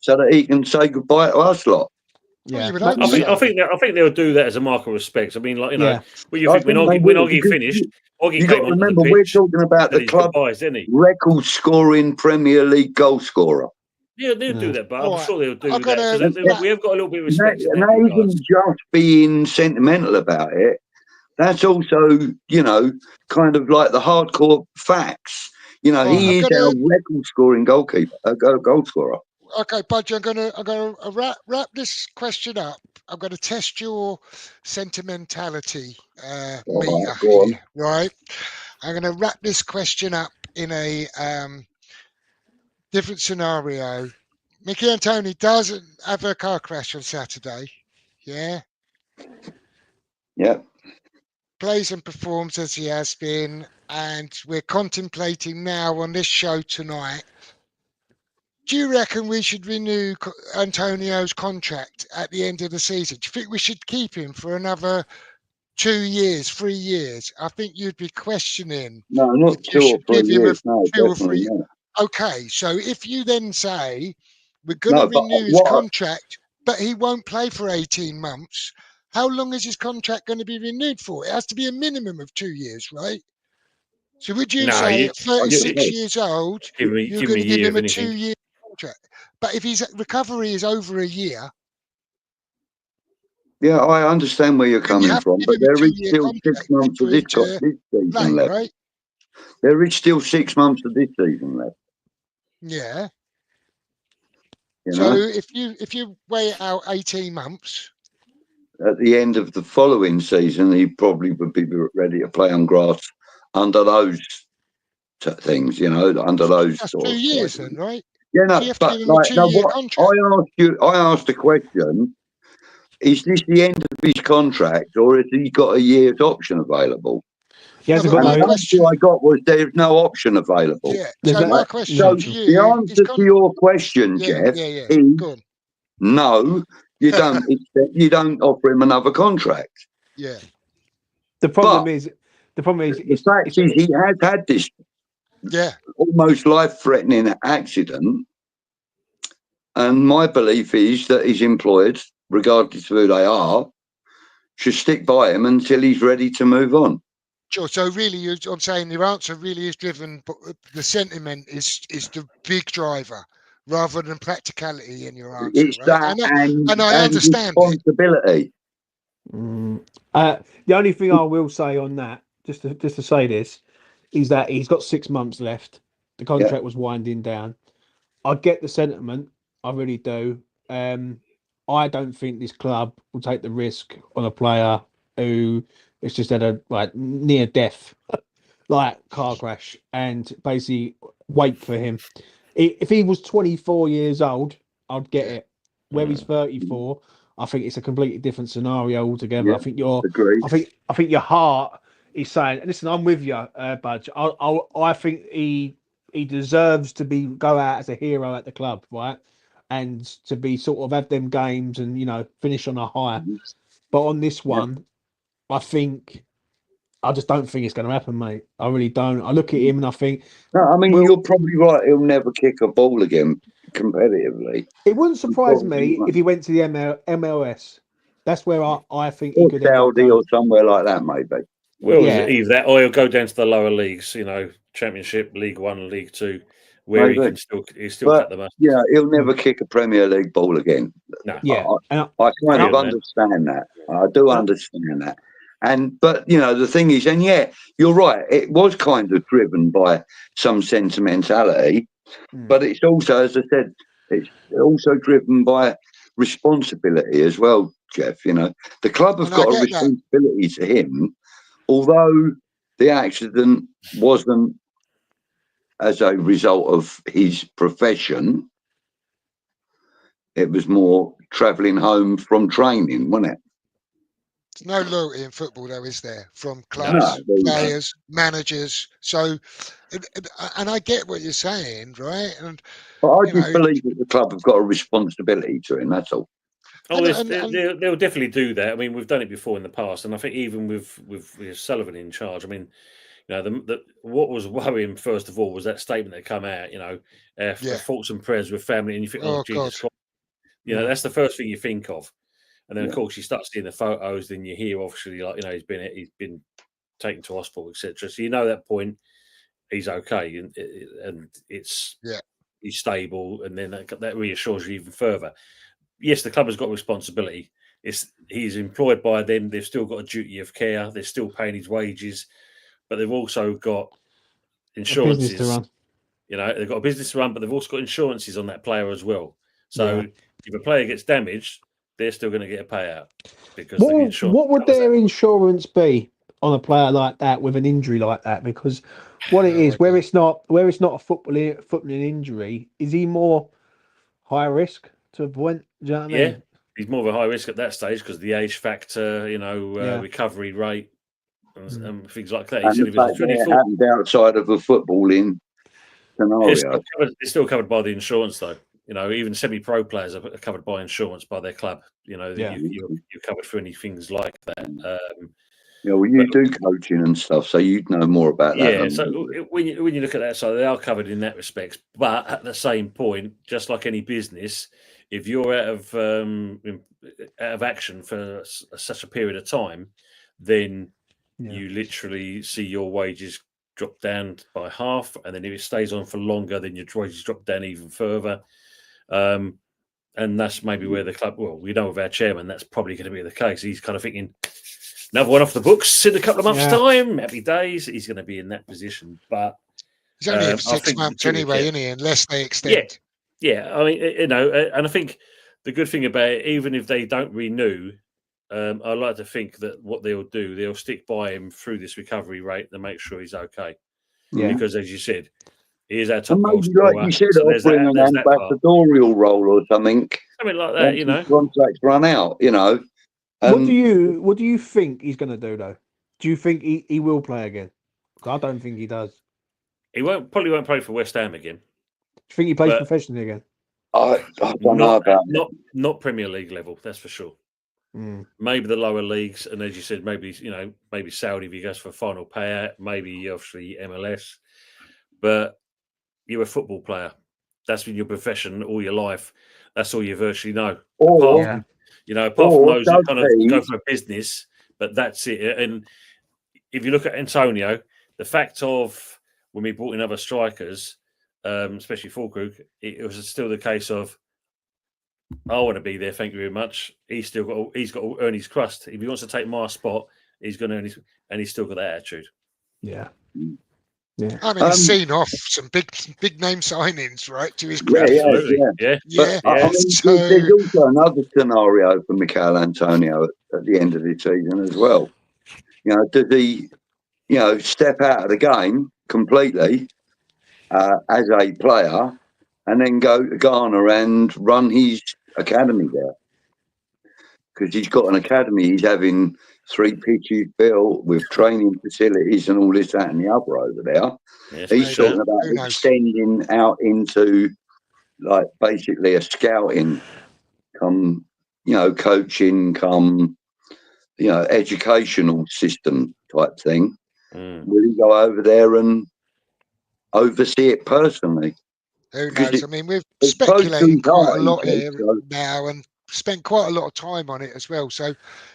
so that he can say goodbye to us lot. Yeah, I think they'll do that as a mark of respect. I mean, like, you know, when you think when Oggy finished, Oggy you came got to onto remember, the we're pitch, talking about the club record-scoring Premier League goal scorer. Yeah, they'll do that, but I'm sure they'll do that because we have got a little bit of respect. And that isn't just being sentimental about it. That's also, you know, kind of like the hardcore facts. You know, he is our record-scoring goal scorer. Okay, Budgie, I'm gonna wrap this question up. I'm gonna test your sentimentality meter here, right? I'm gonna wrap this question up in a different scenario. Mickey Antoni doesn't have a car crash on Saturday. Yeah. Yeah. Plays and performs as he has been, and we're contemplating now on this show tonight. Do you reckon we should renew Antonio's contract at the end of the season? Do you think we should keep him for another 2 years, 3 years? I think you'd be questioning. No, not 2 or 3 years. No, 2 or 3. not. Okay, so if you then say we're going to renew his contract, but he won't play for 18 months, how long is his contract going to be renewed for? It has to be a minimum of 2 years, right? So would you say at 36 years old, you're going to give him a 2-year contract? But if his recovery is over a year, yeah, I understand where you're coming from, but there is still 6 months of this season left. Right? There is still 6 months of this season left. Yeah. You So know? if you weigh it out 18 months. At the end of the following season, he probably would be ready to play on grass under those things, you know, under those. That's 2 years then, right? Yeah, no, so you have but to give him a 2-year contract. I asked the question: is this the end of his contract, or has he got a year's option available? He hasn't got the answer I got was there's no option available. Yeah. So my question to you, the answer to your question, Jeff, is no. You don't. You don't offer him another contract. Yeah. The problem is the fact is he has had this almost life-threatening accident, and my belief is that his employers, regardless of who they are, should stick by him until he's ready to move on. Sure. So really, I'm saying your answer really is driven. The sentiment is the big driver, rather than practicality in your answer. It's right? that and I understand responsibility. The only thing I will say on that, just to say this, is that he's got 6 months left. The contract was winding down. I get the sentiment. I really do. I don't think this club will take the risk on a player who has just had a near death, car crash, and basically wait for him. If he was 24 years old, I'd get it. Where he's 34, I think it's a completely different scenario altogether. Yeah, I think I think your heart is saying, listen, I'm with you, Budge. I think he deserves to go out as a hero at the club, right? And to be sort of have them games and, finish on a high. But on this one, I just don't think it's going to happen, mate. I really don't. I look at him and I think... No, I mean, you're probably right. He'll never kick a ball again competitively. It wouldn't surprise me if he went to the MLS. That's where I think he could Saudi or somewhere like that, maybe. Well, either that or he'll go down to the lower leagues, Championship, League One, League Two, where he can still cut the mustard. Yeah, he'll never kick a Premier League ball again. No. Yeah. I kind of understand that. I do understand that. But the thing is, and you're right, it was kind of driven by some sentimentality, but it's also, as I said, it's also driven by responsibility as well, Jeff. The club have got a responsibility to him, although the accident wasn't as a result of his profession. It was more travelling home from training, wasn't it? There's no loyalty in football, though, is there? From clubs, players, managers. So, and I get what you're saying, right? But I just believe that the club have got a responsibility to him. That's all. Oh, they'll definitely do that. I mean, we've done it before in the past, and I think even with Sullivan in charge, I mean, what was worrying first of all was that statement that come out. Thoughts and prayers with family, and you think, oh Jesus Christ. That's the first thing you think of. And then, of course, you start seeing the photos. Then you hear, obviously, he's been taken to hospital, etc. So that point he's okay, and he's stable, and then that reassures you even further. Yes, the club has got responsibility. He's employed by them. They've still got a duty of care. They're still paying his wages, but they've also got insurances. They've got a business to run, but they've also got insurances on that player as well. So if a player gets damaged, they're still going to get a payout because the insurance. What would their insurance be on a player like that with an injury like that? Because what it is, where it's not a footballing injury, is he more high risk to avoid? Do you know what I mean? He's more of a high risk at that stage because the age factor, recovery rate, and things like that. And the fact that it happened outside of a footballing scenario. It's still covered by the insurance, though. Even semi-pro players are covered by insurance by their club. You're covered for any things like that. Yeah, well, you do coaching and stuff, so you'd know more about that. Yeah, than so me. when you look at that side, they are covered in that respect. But at the same point, just like any business, if you're out of action for such a period of time, then you literally see your wages drop down by half, and then if it stays on for longer, then your wages drop down even further. And that's maybe where the club. Well, we know with our chairman, that's probably going to be the case. He's kind of thinking, another one off the books in a couple of months' time. Happy days. He's going to be in that position, but He's only in I 6 think months duty of anyway, care- isn't he? Unless they extend. Yeah. I mean, and I think the good thing about it, even if they don't renew, I like to think that what they'll do, they'll stick by him through this recovery rate and make sure he's okay. Yeah. Because as you said, he is our top And goal maybe, scorer. like you said, So there's offering that, an part. ambassadorial role or something. Something like that, once you know. his contract's run out, you know. What do you think he's going to do though? Do you think he will play again? 'Cause I don't think he does. He probably won't play for West Ham again. Do you think he plays But- professionally again? I don't know about Not Premier League level, that's for sure. Maybe the lower leagues, and as you said, maybe Saudi if he goes for a final payout, maybe obviously MLS. But you're a football player. That's been your profession all your life. That's all you virtually know. Apart from those that kind of go for a business, but that's it. And if you look at Antonio, the fact of when we brought in other strikers, especially Fulkrug, it was still the case of, I want to be there. Thank you very much. He's got to earn his crust. If he wants to take my spot, he's going to earn his, and he's still got that attitude. Yeah. I mean, he's seen off some big name signings, right? To his Yeah, credit. Absolutely. Yeah. I mean, there's also another scenario for Mikel Antonio at the end of the season as well. You know, does he, step out of the game completely as a player, and then go to Ghana and run his academy there? Because he's got an academy. He's having 3 pitches built with training facilities and all this, that, and the other over there. Yes, He's talking about extending out into like basically a scouting, come, coaching, come, educational system type thing. Will he go over there and oversee it personally? Who knows? I mean, we've speculated quite a lot here now and spent quite a lot of time on it as well. So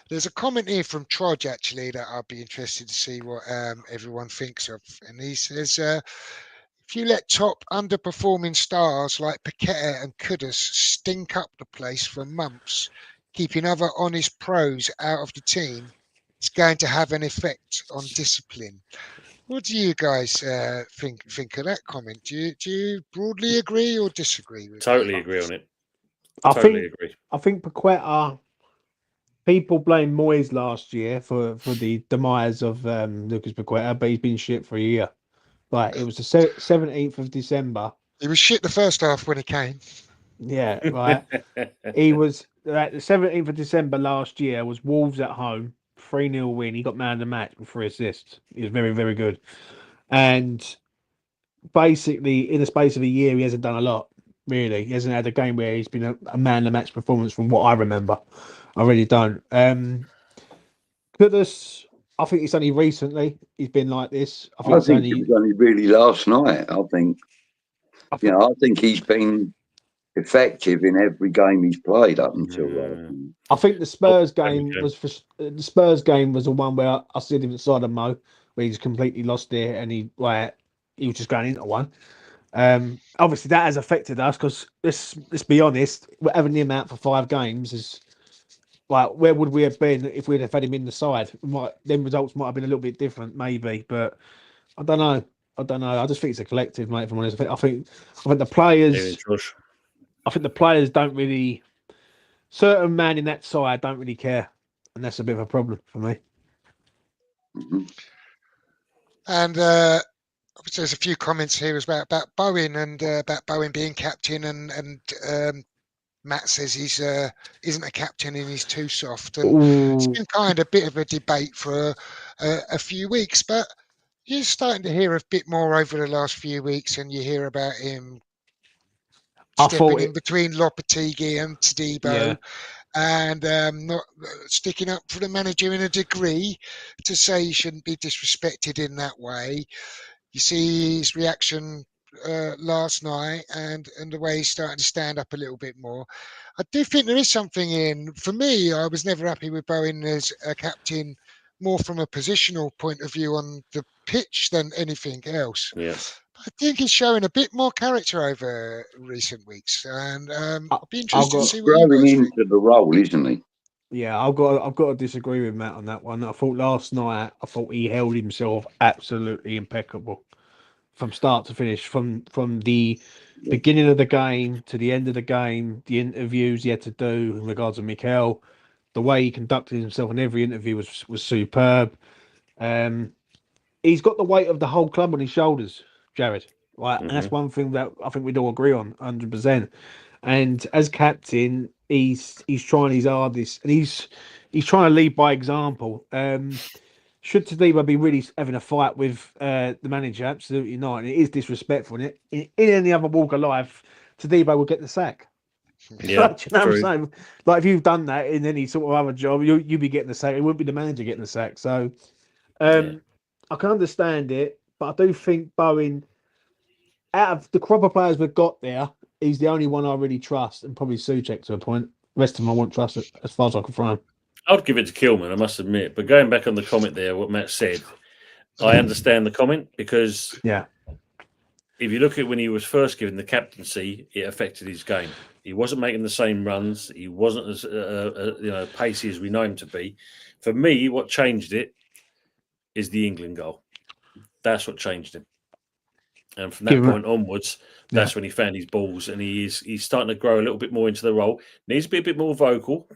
there's a comment here from Trudge, actually, that I'd be interested to see what everyone thinks of. And he says, if you let top underperforming stars like Paqueta and Kudus stink up the place for months, keeping other honest pros out of the team, it's going to have an effect on discipline. What do you guys think of that comment? Do you broadly agree or disagree with Totally agree on it. I agree. I think Paqueta. People blame Moyes last year for the demise of Lucas Paqueta, but he's been shit for a year. Like it was the 17th of December. He was shit the first half when he came. Yeah, right. He was like the 17th of December last year was Wolves at home, 3-0 win. He got man of the match with 3 assists. He was very, very good. And basically, in the space of a year, he hasn't done a lot, really. He hasn't had a game where he's been a man of the match performance from what I remember. I really don't. Kudus, I think it's only recently he's been like this. I think it was only really last night. I think he's been effective in every game he's played up until. I think the Spurs game was the one where I stood him inside of Mo, where he's completely lost it, and he was just going into one. Obviously that has affected us because let's be honest, having him out for 5 games is like, where would we have been if we'd have had him in the side? Them results might have been a little bit different, maybe, but I don't know. I just think it's a collective, mate. If I'm honest, I think the players. I think the players don't really. Certain man in that side don't really care, and that's a bit of a problem for me. And there's a few comments here as well about Bowen and about Bowen being captain, and Matt says he's isn't a captain and he's too soft. And it's been kind of a bit of a debate for a few weeks, but you're starting to hear a bit more over the last few weeks, and you hear about him stepping in between Lopetegui and Todibo. and not sticking up for the manager in a degree to say he shouldn't be disrespected in that way. You see his reaction last night and the way he's starting to stand up a little bit more. I do think there is something in, for me, I was never happy with Bowen as a captain, more from a positional point of view on the pitch than anything else. Yeah. I think he's showing a bit more character over recent weeks, and I'll be interested to see what you growing guys think. into the role, isn't he? Yeah, I've got to disagree with Matt on that one. I thought last night, he held himself absolutely impeccable from start to finish, from the beginning of the game to the end of the game. The interviews he had to do in regards to Mikel, the way he conducted himself in every interview was superb. He's got the weight of the whole club on his shoulders, Jared. Right, and that's one thing that I think we'd all agree on, 100%. And as captain, he's trying his hardest, and he's trying to lead by example. Should Tadibo be really having a fight with the manager? Absolutely not. And it is disrespectful. And in any other walk of life, Tadibo will get the sack. Yeah, Like, you know what I'm saying? Like, if you've done that in any sort of other job, you'd be getting the sack. It wouldn't be the manager getting the sack. So I can understand it, but I do think Bowen, out of the crop of players we've got there, he's the only one I really trust, and probably Souček to a point. The rest of them I won't trust it, as far as I can throw him. I'd give it to Kilman, I must admit. But going back on the comment there, what Matt said, I understand the comment, because if you look at when he was first given the captaincy, it affected his game. He wasn't making the same runs. He wasn't as pacey as we know him to be. For me, what changed it is the England goal. That's what changed him. And from that point onwards, that's when he found his balls, and he's starting to grow a little bit more into the role. Needs to be a bit more vocal,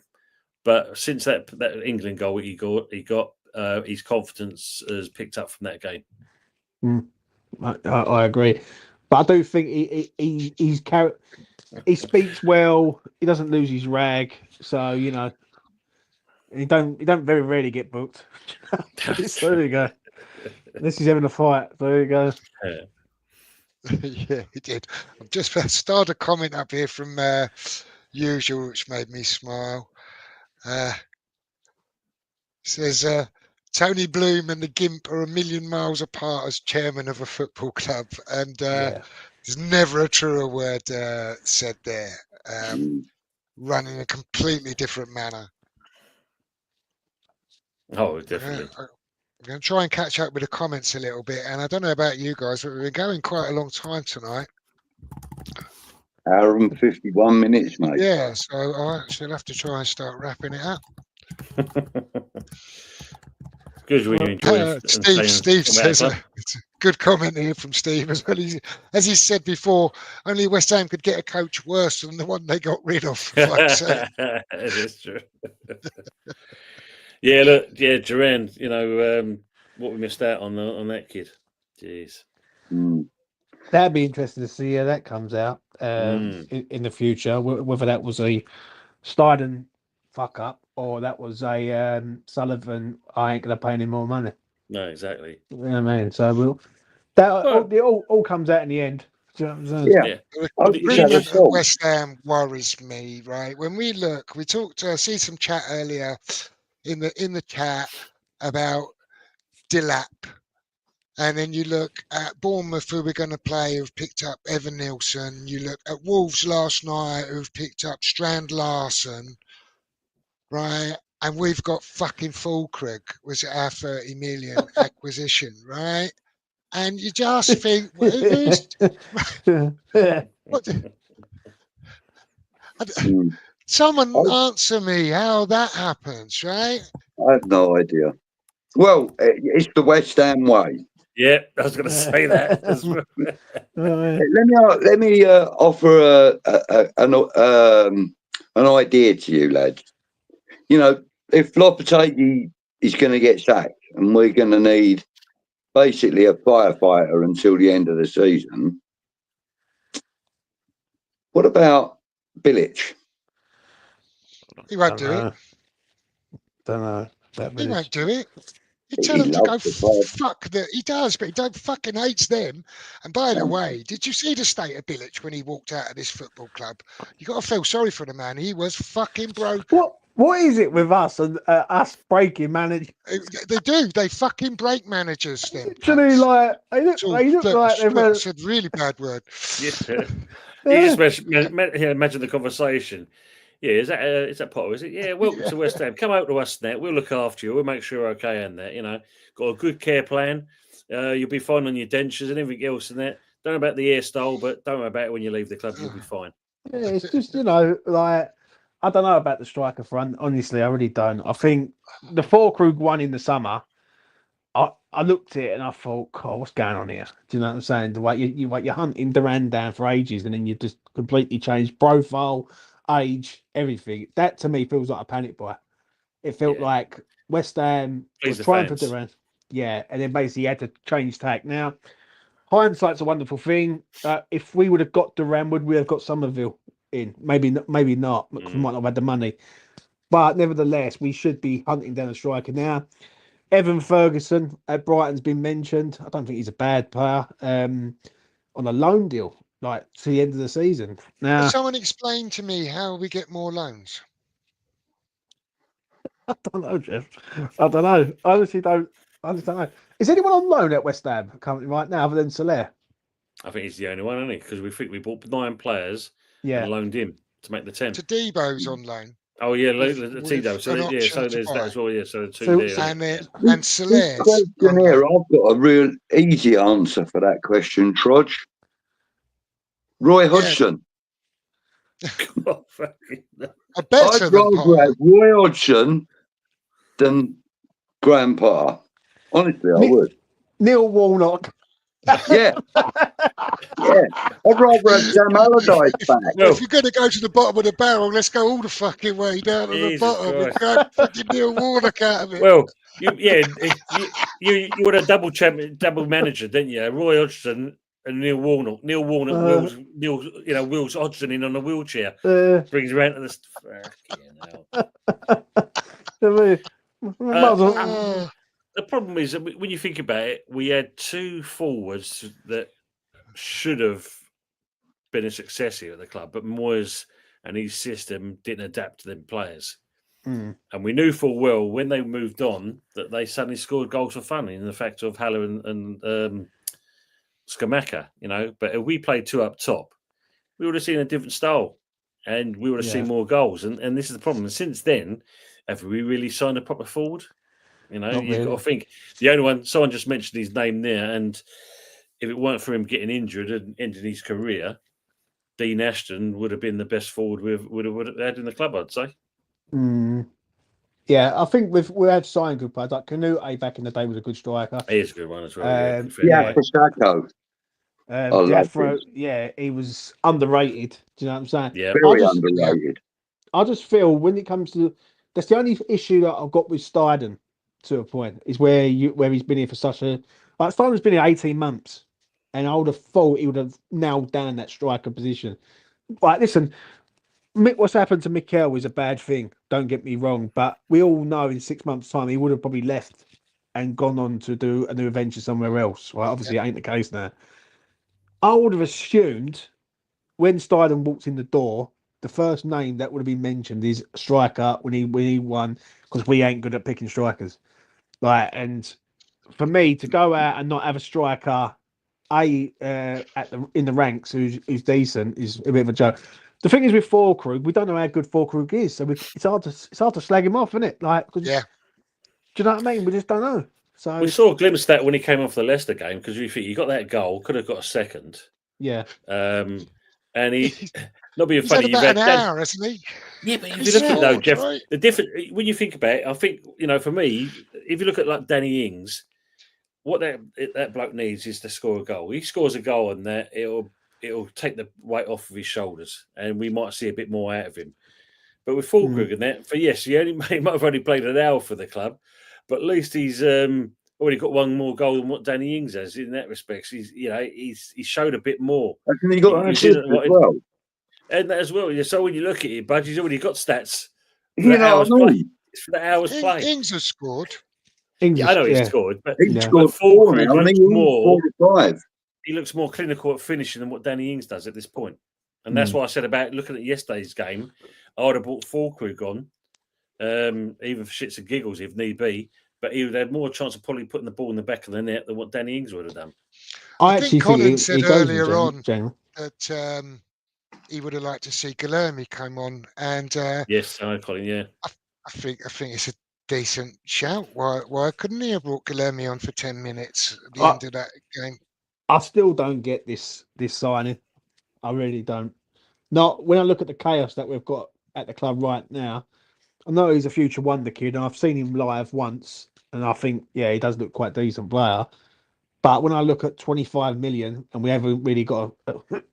but since that England goal he got his confidence has picked up from that game. I agree, but I do think he speaks well. He doesn't lose his rag, so he don't very rarely get booked. So there you go. This is having a fight. There you go. Yeah, he did. I've just started a comment up here from Usual, which made me smile. Says Tony Bloom and the Gimp are a million miles apart as chairman of a football club, and there's never a truer word said there. Run in a completely different manner. Oh, definitely. I'm going to try and catch up with the comments a little bit, and I don't know about you guys, but we've been going quite a long time tonight. Hour and 51 minutes, mate. Yeah, so I actually have to try and start wrapping it up. Good when you enjoy Steve says it's a good comment here from Steve as well. As he said before, only West Ham could get a coach worse than the one they got rid of. It is true. Yeah, look, Duran, what we missed out on that kid. Jeez. That'd be interesting to see how that comes out in the future. Whether that was a Steiden fuck up or that was a Sullivan, I ain't gonna pay any more money. No, exactly. You know what I mean? So it all comes out in the end. Do you know what I'm saying? Yeah. The brilliant of West Ham worries me, right? When we talked. I see some chat earlier in the chat about Dilap, and then you look at Bournemouth, who we're going to play, who've picked up Evan Nilsson. You look at Wolves last night, who've picked up Strand Larsen, right? And we've got fucking Fulkrug, was our 30 million acquisition, right? And you just think, someone answer me how that happens, right? I have no idea. Well, it's the West Ham way. Yeah, I was going to say that as well. Let me offer an idea to you, lads. If Lopetegui is going to get sacked and we're going to need basically a firefighter until the end of the season, what about Bilic? He won't do it. Don't know. He won't do it. He'd tell them to go loves the club. fuck that. He does, but he don't fucking hates them. And by the way, did you see the state of Bilic when he walked out of this football club? You got to feel sorry for the man. He was fucking broken. What is it with us and us breaking managers? They do. They fucking break managers. Them Literally, cunts. like they look like they've I said really bad word. Yeah. You just imagine the conversation. Yeah, is that Potter? Is it? Yeah, welcome to West Ham. Come out to us now. We'll look after you. We'll make sure you're okay in there. You know, got a good care plan. You'll be fine on your dentures and everything else in there. Don't know about the hairstyle, but don't worry about it when you leave the club. You'll be fine. Yeah, it's just, like, I don't know about the striker front. Honestly, I really don't. I think the Krug one in the summer, I looked at it and I thought, God, what's going on here? Do you know what I'm saying? The way you're hunting Duran down for ages and then you just completely change profile, age, everything. That to me feels like a panic buy. It felt like West Ham was trying for Duran. Yeah, and then basically had to change tack. Now, hindsight's a wonderful thing. If we would have got Duran, would we have got Somerville in? Maybe not, because we might not have had the money. But nevertheless, we should be hunting down a striker now. Evan Ferguson at Brighton's been mentioned. I don't think he's a bad player. On a loan deal, like to the end of the season. Now, Can someone explain to me how we get more loans? I don't know, Jeff. I don't know. I honestly don't. I just don't know. Is anyone on loan at West Ham currently right now other than Soler? I think he's the only one, isn't he? Because we bought 9 players and loaned him to make the 10. Tadebo's on loan. Oh yeah, Tito. So there's that as well. Yeah, so the two there. And Soler. Question here, I've got a real easy answer for that question, Trudge. Roy Hodgson. I'd rather have Roy Hodgson than Graham Potter. Honestly, I would. Neil Warnock. Yeah. I'd rather have Sam Allardyce back. Well, if you're going to go to the bottom of the barrel, let's go all the fucking way down to the bottom and grab fucking Neil Warnock out of it. Well, you were a double manager, didn't you? Roy Hodgson and Neil Warnock. Neil Warnock wheels Hodgson in on a wheelchair, brings him around to the. The problem is that when you think about it, we had 2 forwards that should have been a success here at the club, but Moyes and his system didn't adapt to them players. And we knew full well when they moved on that they suddenly scored goals for fun in the fact of Haller and Skamaka, But if we played 2 up top, we would have seen a different style and we would have seen more goals. And this is the problem. And since then, have we really signed a proper forward? You've got to think the only one, someone just mentioned his name there, and if it weren't for him getting injured and ending his career, Dean Ashton would have been the best forward we would have had in the club, I'd say. Yeah, I think we had signed good players. Like Canute back in the day was a good striker. He is a good one as well. Pasako. Jeffro, he was underrated. Do you know what I'm saying? Yeah, very underrated. I just feel when it comes to that's the only issue that I've got with Steiden to a point is where he's been here for such a Steiden's been here 18 months, and I would have thought he would have nailed down that striker position. Like, listen, what's happened to Mikel is a bad thing. Don't get me wrong, but we all know in 6 months' time he would have probably left and gone on to do a new adventure somewhere else. Well, obviously, it ain't the case now. I would have assumed when Steiden walked in the door, the first name that would have been mentioned is striker when he won, because we ain't good at picking strikers. And for me to go out and not have a striker, in the ranks who's decent is a bit of a joke. The thing is with Krug, we don't know how good Krug is, so it's hard to slag him off, isn't it? Do you know what I mean? We just don't know. So we saw a glimpse of that when he came off the Leicester game, because you think he got that goal, could have got a second. Yeah. And he not being He's funny, had about an hour, hasn't he? Yeah, but if you look at though, Jeff, the different when you think about it, I think for me, if you look at like Danny Ings, what that bloke needs is to score a goal. He scores a goal, and that it'll take the weight off of his shoulders, and we might see a bit more out of him. But with Krug and that, he might have only played an hour for the club, but at least he's already got one more goal than what Danny Ings has in that respect. He's showed a bit more. And he got an assist as well. And that as well. Yeah, so when you look at it, Budge, he's already got stats. For the hours play. Ings has scored. Yeah, I know he yeah. scored, but He Yeah. scored But 4 now, Fulkrug and looks he more. scored 5. He looks more clinical at finishing than what Danny Ings does at this point. And that's why I said about looking at yesterday's game, I would have brought Fulkrug on, even for shits and giggles if need be, but he would have more chance of probably putting the ball in the back of the net than what Danny Ings would have done. I think actually Colin think said he goes in earlier on January. that he would have liked to see Guilherme come on, and Yes, I know, Colin, yeah. I think it's a decent shout. Why couldn't he have brought Guilherme on for 10 minutes at the end of that game? I still don't get this signing. I really don't. Not when I look at the chaos that we've got at the club right now. I know he's a future wonder kid, and I've seen him live once, and I think, yeah, he does look quite a decent player. But when I look at 25 million, and we haven't really got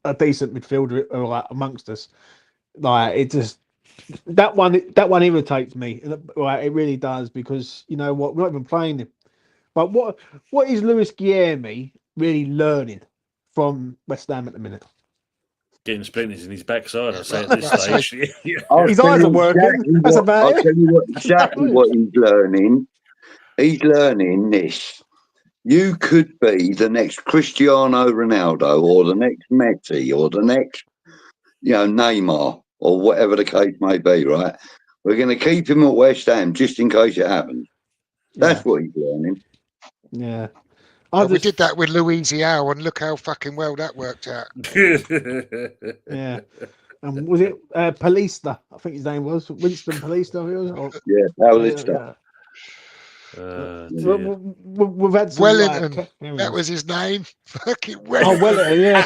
a decent midfielder like amongst us, like it just that one irritates me. Like, it really does, because you know what, we're not even playing him. But what is Luis Guilherme really learning from West Ham at the minute? Getting splinters in his backside, I say at Well, this that's stage. His eyes are working. That's about I'll it. tell you exactly what he's learning. He's learning this. You could be the next Cristiano Ronaldo, or the next Messi, or the next, Neymar, or whatever the case may be, right? We're going to keep him at West Ham just in case it happens. That's what he's learning. Yeah. We did that with Louisiana, and look how fucking well that worked out. Yeah. Was it Palista? I think his name was Winston Palista. Yeah, Paulista. We've had some Wellington. That was his name. Fucking Wellington. Oh, Wellington, yeah.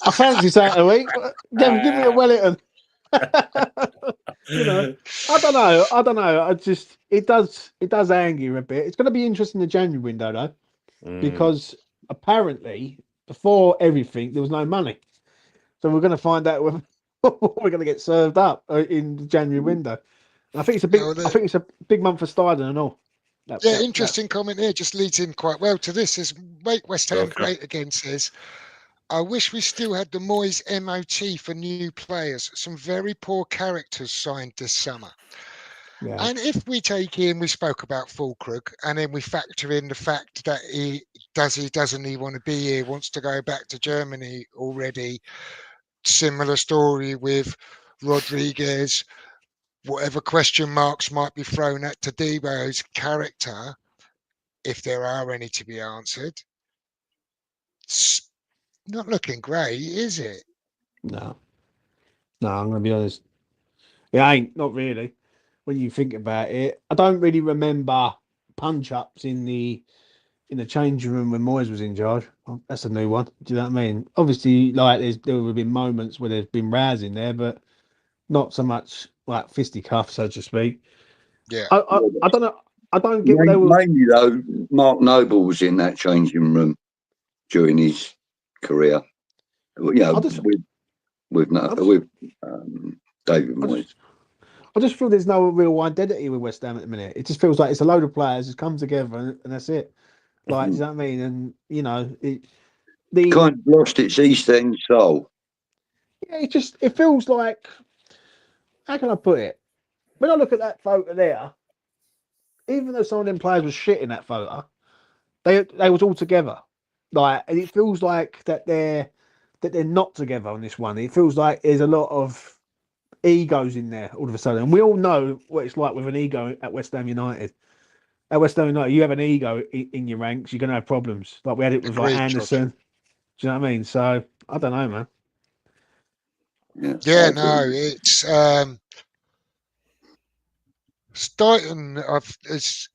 I fancy that a week. Give me a Wellington. I don't know. It does anger a bit. It's going to be interesting in the January window though, because apparently before everything there was no money, so we're going to find out what we're going to get served up in the January window. And I think it's a big month for Steidon and all. Interesting comment here. Just leads in quite well to this. Is Make West Ham Great Again says, I wish we still had the Moyes MOT for new players. Some very poor characters signed this summer. Yeah. And if we take in, we spoke about Fulkrug, and then we factor in the fact that doesn't he want to be here, wants to go back to Germany already. Similar story with Rodriguez. Whatever question marks might be thrown at Tadebo's character, if there are any to be answered, it's not looking great, is it? No, I'm going to be honest. It ain't, not really. When you think about it, I don't really remember punch-ups in the changing room when Moyes was in charge. That's a new one. Do you know what I mean? Obviously, like there would have been moments where there's been rows in there, but not so much like fisticuff, so to speak. Yeah. I don't know. I don't get what they were. Mainly though, Mark Noble was in that changing room during his career. With David Moyes. I just feel there's no real identity with West Ham at the minute. It just feels like it's a load of players just come together and that's it. Like, do you know what I mean? And the kind of lost its East End soul. Yeah, it feels like, how can I put it? When I look at that photo there, even though some of them players were shit in that photo, they was all together. Like, and it feels like that they're not together on this one. It feels like there's a lot of egos in there all of a sudden. And we all know what it's like with an ego at West Ham United. At West Ham United, you have an ego in your ranks, you're going to have problems. Like we had it with like Anderson. Do you know what I mean? So, I don't know, man. Yeah, no, it's starting off as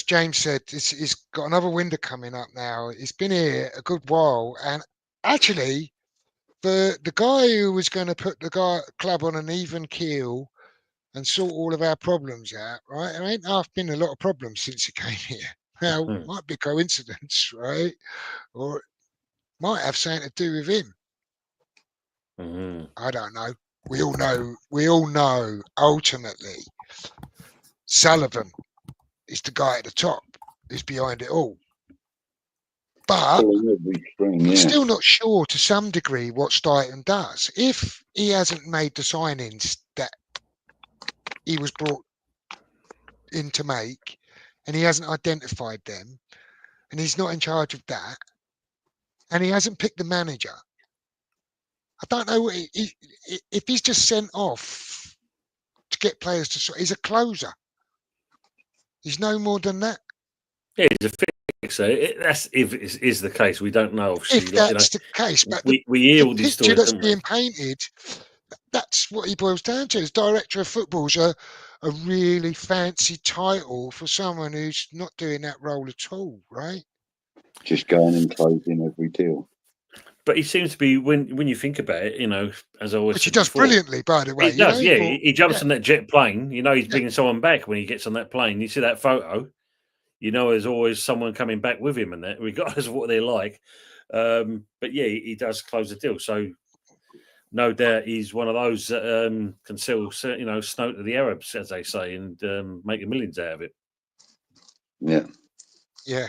James said, he's got another window coming up now. He's been here a good while, and actually, the guy who was going to put the club on an even keel and sort all of our problems out, right? There ain't been a lot of problems since he came here. Now, might be coincidence, right? Or it might have something to do with him. I don't know. We all know ultimately Sullivan is the guy at the top who's behind it all. But I'm still not sure to some degree what Steidon does. If he hasn't made the signings that he was brought in to make, and he hasn't identified them, and he's not in charge of that, and he hasn't picked the manager. I don't know if he's just sent off to get players to. He's a closer. He's no more than that. Yeah, he's a fixer. That's if it is the case. We don't know. Obviously, If that's the case, but we hear all the these picture stories, that's don't being we? painted, that's what he boils down to. As director of football's a really fancy title for someone who's not doing that role at all, right? Just going and closing every deal. But he seems to be, when you think about it, as I always Which he said does before, brilliantly, by the way. he does. You know, Yeah, he jumps on that jet plane. He's Yeah. bringing someone back when he gets on that plane. You see that photo. There's always someone coming back with him, and that regardless of what they're like. But yeah, he does close the deal. So no doubt he's one of those that can sell, snow to the Arabs, as they say, and make millions out of it. Yeah. Yeah.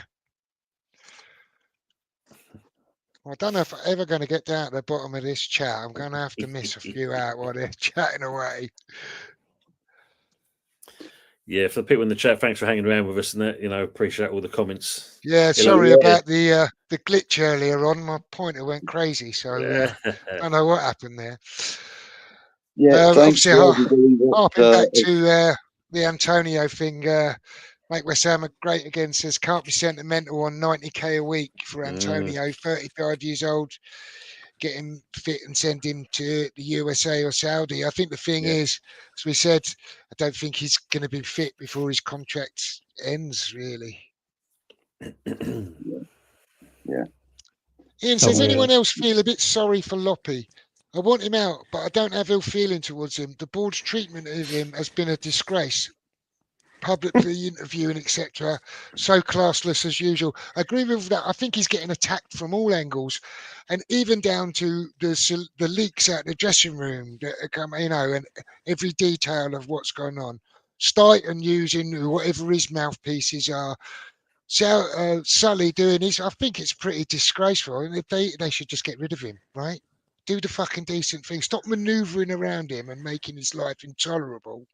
I don't know if I'm ever going to get down to the bottom of this chat. I'm going to have to miss a few out while they're chatting away. Yeah, for the people in the chat, thanks for hanging around with us and that. Appreciate all the comments. Yeah, sorry about the glitch earlier on. My pointer went crazy, so I don't know what happened there. Yeah, thanks obviously, harping back to to the Antonio thing. Make West Ham great again says can't be sentimental on 90k a week for Antonio, 35 years old, get him fit and send him to the USA or Saudi. I think the thing is, as we said, I don't think he's going to be fit before his contract ends, really. Yeah. Ian says, anyone else feel a bit sorry for Loppy? I want him out, but I don't have ill feeling towards him. The board's treatment of him has been a disgrace. Publicly interviewing, etc. So classless as usual. I agree with that. I think he's getting attacked from all angles, and even down to the leaks out the dressing room that come, and every detail of what's going on. Stighton using whatever his mouthpieces are. So Sully doing this. I think it's pretty disgraceful, and if they should just get rid of him, right? Do the fucking decent thing. Stop manoeuvring around him and making his life intolerable.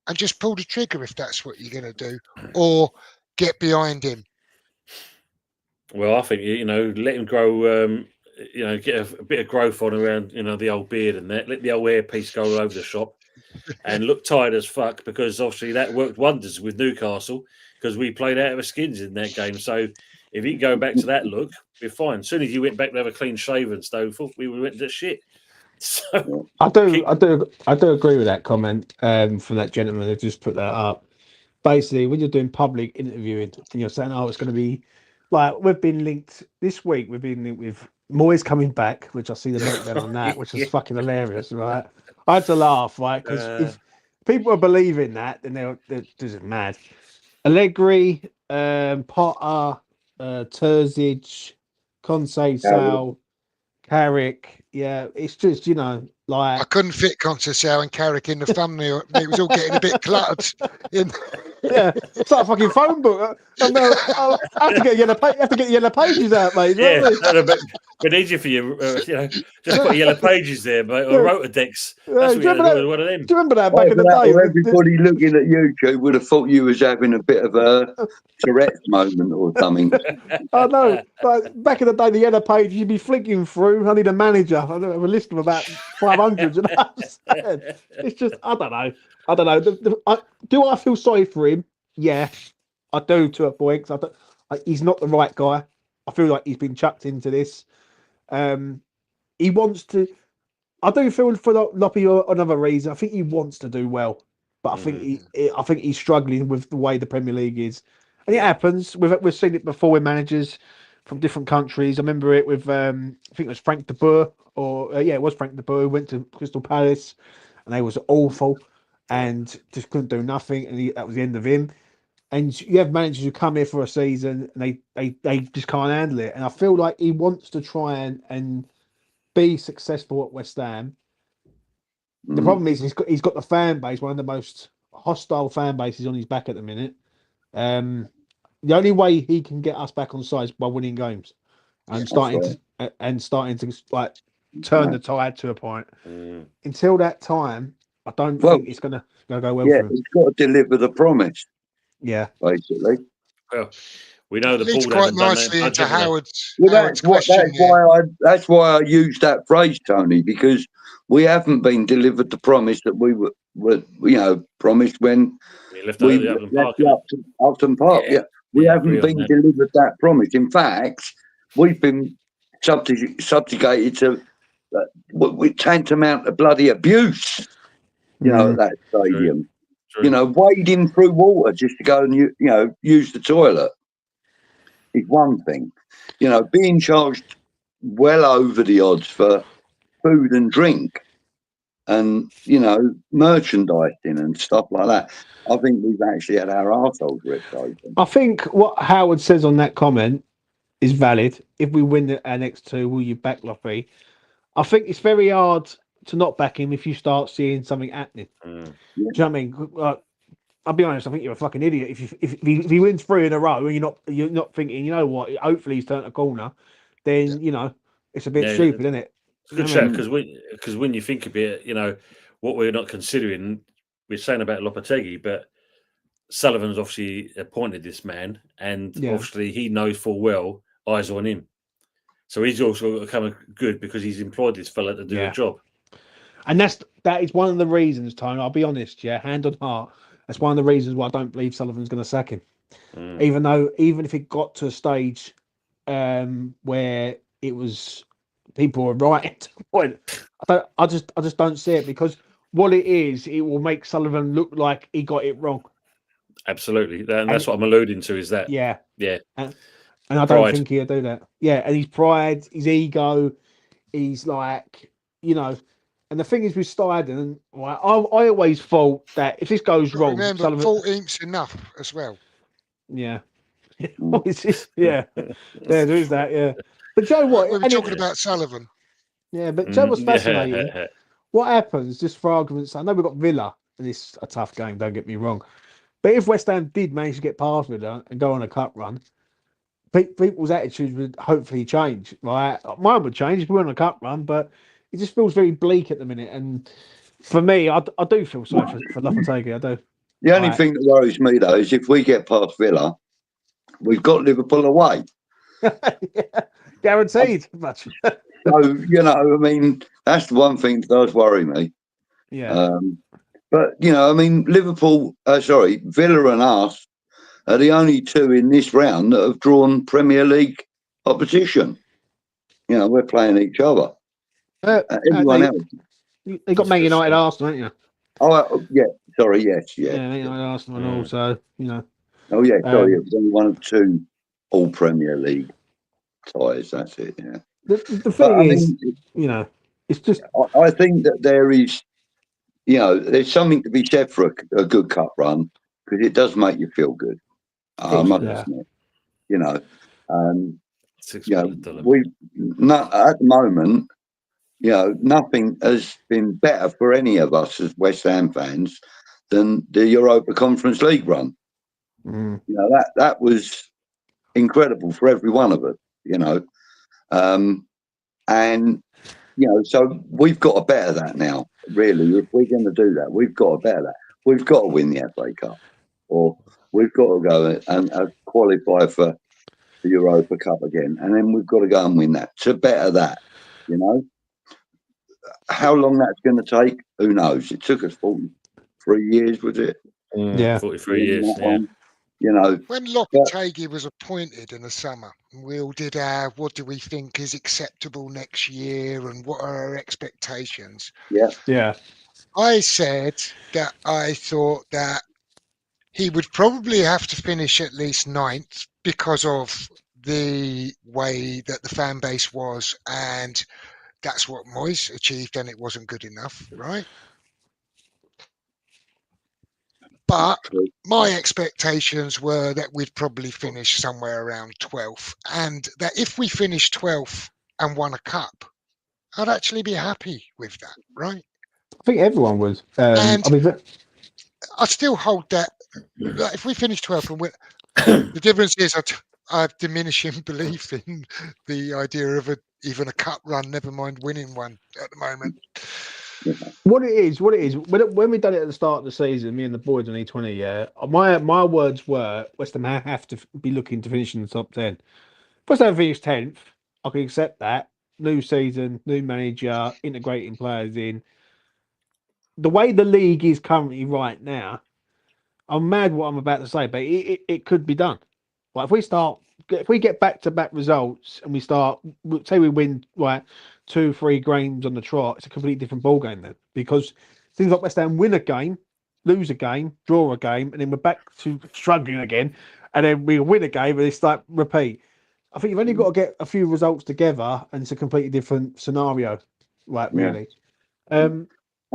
And just pull the trigger if that's what you're going to do, or get behind him. Well, I think let him grow. Get a bit of growth on around the old beard and that. Let the old hairpiece go all over the shop, and look tired as fuck, because obviously that worked wonders with Newcastle because we played out of our skins in that game. So if he can go back to that look, we're fine. As soon as you went back to have a clean shave and stuff, we went to shit. So I do agree with that comment from that gentleman who just put that up. Basically, when you're doing public interviewing and you're saying, "Oh, it's going to be like we've been linked this week," we've been linked with Moyes coming back, which I see the meltdown on that, which is fucking hilarious, right? I had to laugh, right? Because if people are believing that, then they're just mad. Allegri, Potter, Terzic, Conceição, Carrick. Yeah, it's just I couldn't fit Conceição and Carrick in the thumbnail. It was all getting a bit cluttered. Yeah, it's like a fucking phone book. I have to get yellow pages out, mate. Yeah, but easier for you. Just put yellow pages there, mate, or Rotodecks. That's one of them. Do you remember that back in the day? Everybody looking at YouTube would have thought you was having a bit of a Tourette's moment or something. I know. Like back in the day, the yellow page you'd be flicking through. I need a manager. I have a list of about 500. It's just I don't know. Do I feel sorry for him? Yeah, I do to a point. He's not the right guy. I feel like he's been chucked into this. He wants to. I do feel for Loppy another reason. I think he wants to do well, but I think he's struggling with the way the Premier League is, and it happens. We've seen it before with managers from different countries. I remember it with I think it was Frank de Boer, it was Frank de Boer who went to Crystal Palace, and they was awful and just couldn't do nothing, and that was the end of him. And you have managers who come here for a season and they just can't handle it. And I feel like he wants to try and be successful at West Ham. The problem is he's got the fan base, one of the most hostile fan bases on his back at the minute. The only way he can get us back on side is by winning games and starting to like turn the tide to a point. Until that time, I don't Well, think it's going to go well yeah, for him. he's got to deliver the promise, Yeah. basically. Well, we know the Leads board quite haven't done that nicely much, into have they? Howard's Well, question. that's why I used that phrase, Tony, because we haven't been delivered the promise that we were promised when We left we the Upton left Park. the Upton Park. Yeah. Yeah, we Yeah, haven't agree on been that. delivered that promise. In fact, we've been subjugated to with tantamount to bloody abuse. At that stadium. True. Wading through water just to go and use the toilet is one thing. Being charged well over the odds for food and drink and merchandising and stuff like that. I think we've actually had our arseholes ripped open. I think what Howard says on that comment is valid. If we win our next two, will you back Loffy? I think it's very hard to not back him if you start seeing something happening. Yeah. Do you know what I mean? I'll be honest. I think you're a fucking idiot if he wins 3 in a row and you're not thinking, you know what? Hopefully he's turned a corner. Then it's a bit stupid, isn't it? It's a good shout because when you think of it, what we're not considering, we're saying about Lopetegui, but Sullivan's obviously appointed this man, and obviously he knows full well eyes on him. So he's also become good because he's employed this fella to do a job. And that is one of the reasons, Tony. I'll be honest, hand on heart. That's one of the reasons why I don't believe Sullivan's going to sack him. Even if it got to a stage where it was people were right at the point, I just don't see it, because what it is, it will make Sullivan look like he got it wrong. Absolutely, and that's what I'm alluding to. Is that yeah. And I pride. don't think he'll do that. Yeah, and his pride, his ego, he's like, And the thing is with Steiden, I always thought that if this goes wrong, remember, Sullivan... 14th's enough as well. Yeah. What is this? Yeah. There is that, yeah. But Joe, what? We were talking about Sullivan. Yeah, but Joe, what's fascinating, what happens, just for argument's sake, I know we've got Villa, and it's a tough game, don't get me wrong. But if West Ham did manage to get past Villa and go on a cup run, people's attitudes would hopefully change. Right? Mine would change if we went on a cup run, but it just feels very bleak at the minute. And for me, I do feel sorry for Lopetegui. I do. The only thing that worries me, though, is if we get past Villa, we've got Liverpool away. Guaranteed. Much. So, I mean, that's the one thing that does worry me. Yeah. But, Villa and us are the only two in this round that have drawn Premier League opposition. We're playing each other. Everyone else. They got Man United, Arsenal, haven't you? Oh, yeah. Sorry, yes, yeah. Yeah, Man United, Arsenal, and also, Oh, yeah, sorry. It was only one of two all Premier League ties. That's it, yeah. The thing is, it's just... I think that there is, there's something to be said for a good cup run, because it does make you feel good. I must admit. We've not at the moment. Nothing has been better for any of us as West Ham fans than the Europa Conference League run. That was incredible for every one of us. So we've got to better that now. Really, if we're going to do that, we've got to better that. We've got to win the FA Cup, or we've got to go and qualify for the Europa Cup again, and then we've got to go and win that to better that. How long that's going to take, who knows? It took us 43 years, was it? Yeah, 43 years. When Lopetegui was appointed in the summer, we all did our what do we think is acceptable next year and what are our expectations. Yeah. I said that I thought that he would probably have to finish at least 9th because of the way that the fan base was, and that's what Moyes achieved, and it wasn't good enough, right? But my expectations were that we'd probably finish somewhere around 12th, and that if we finished 12th and won a cup, I'd actually be happy with that, right? I think everyone was. I still hold that if we finish 12th and win, the difference is I have diminishing belief in the idea of even a cup run, never mind winning one at the moment. What it is. When we done it at the start of the season, me and the boys on E20, yeah, my words were West Ham have to be looking to finish in the top 10. West Ham finish 10th, I can accept that. New season, new manager, integrating players in. The way the league is currently right now, I'm mad what I'm about to say, but it could be done. Like if we get back to back results and we start, say we win like 2-3 games on the trot, it's a completely different ball game then. Because things like West Ham win a game, lose a game, draw a game, and then we're back to struggling again, and then we win a game and it's like repeat. I think you've only got to get a few results together, and it's a completely different scenario, right? Really. I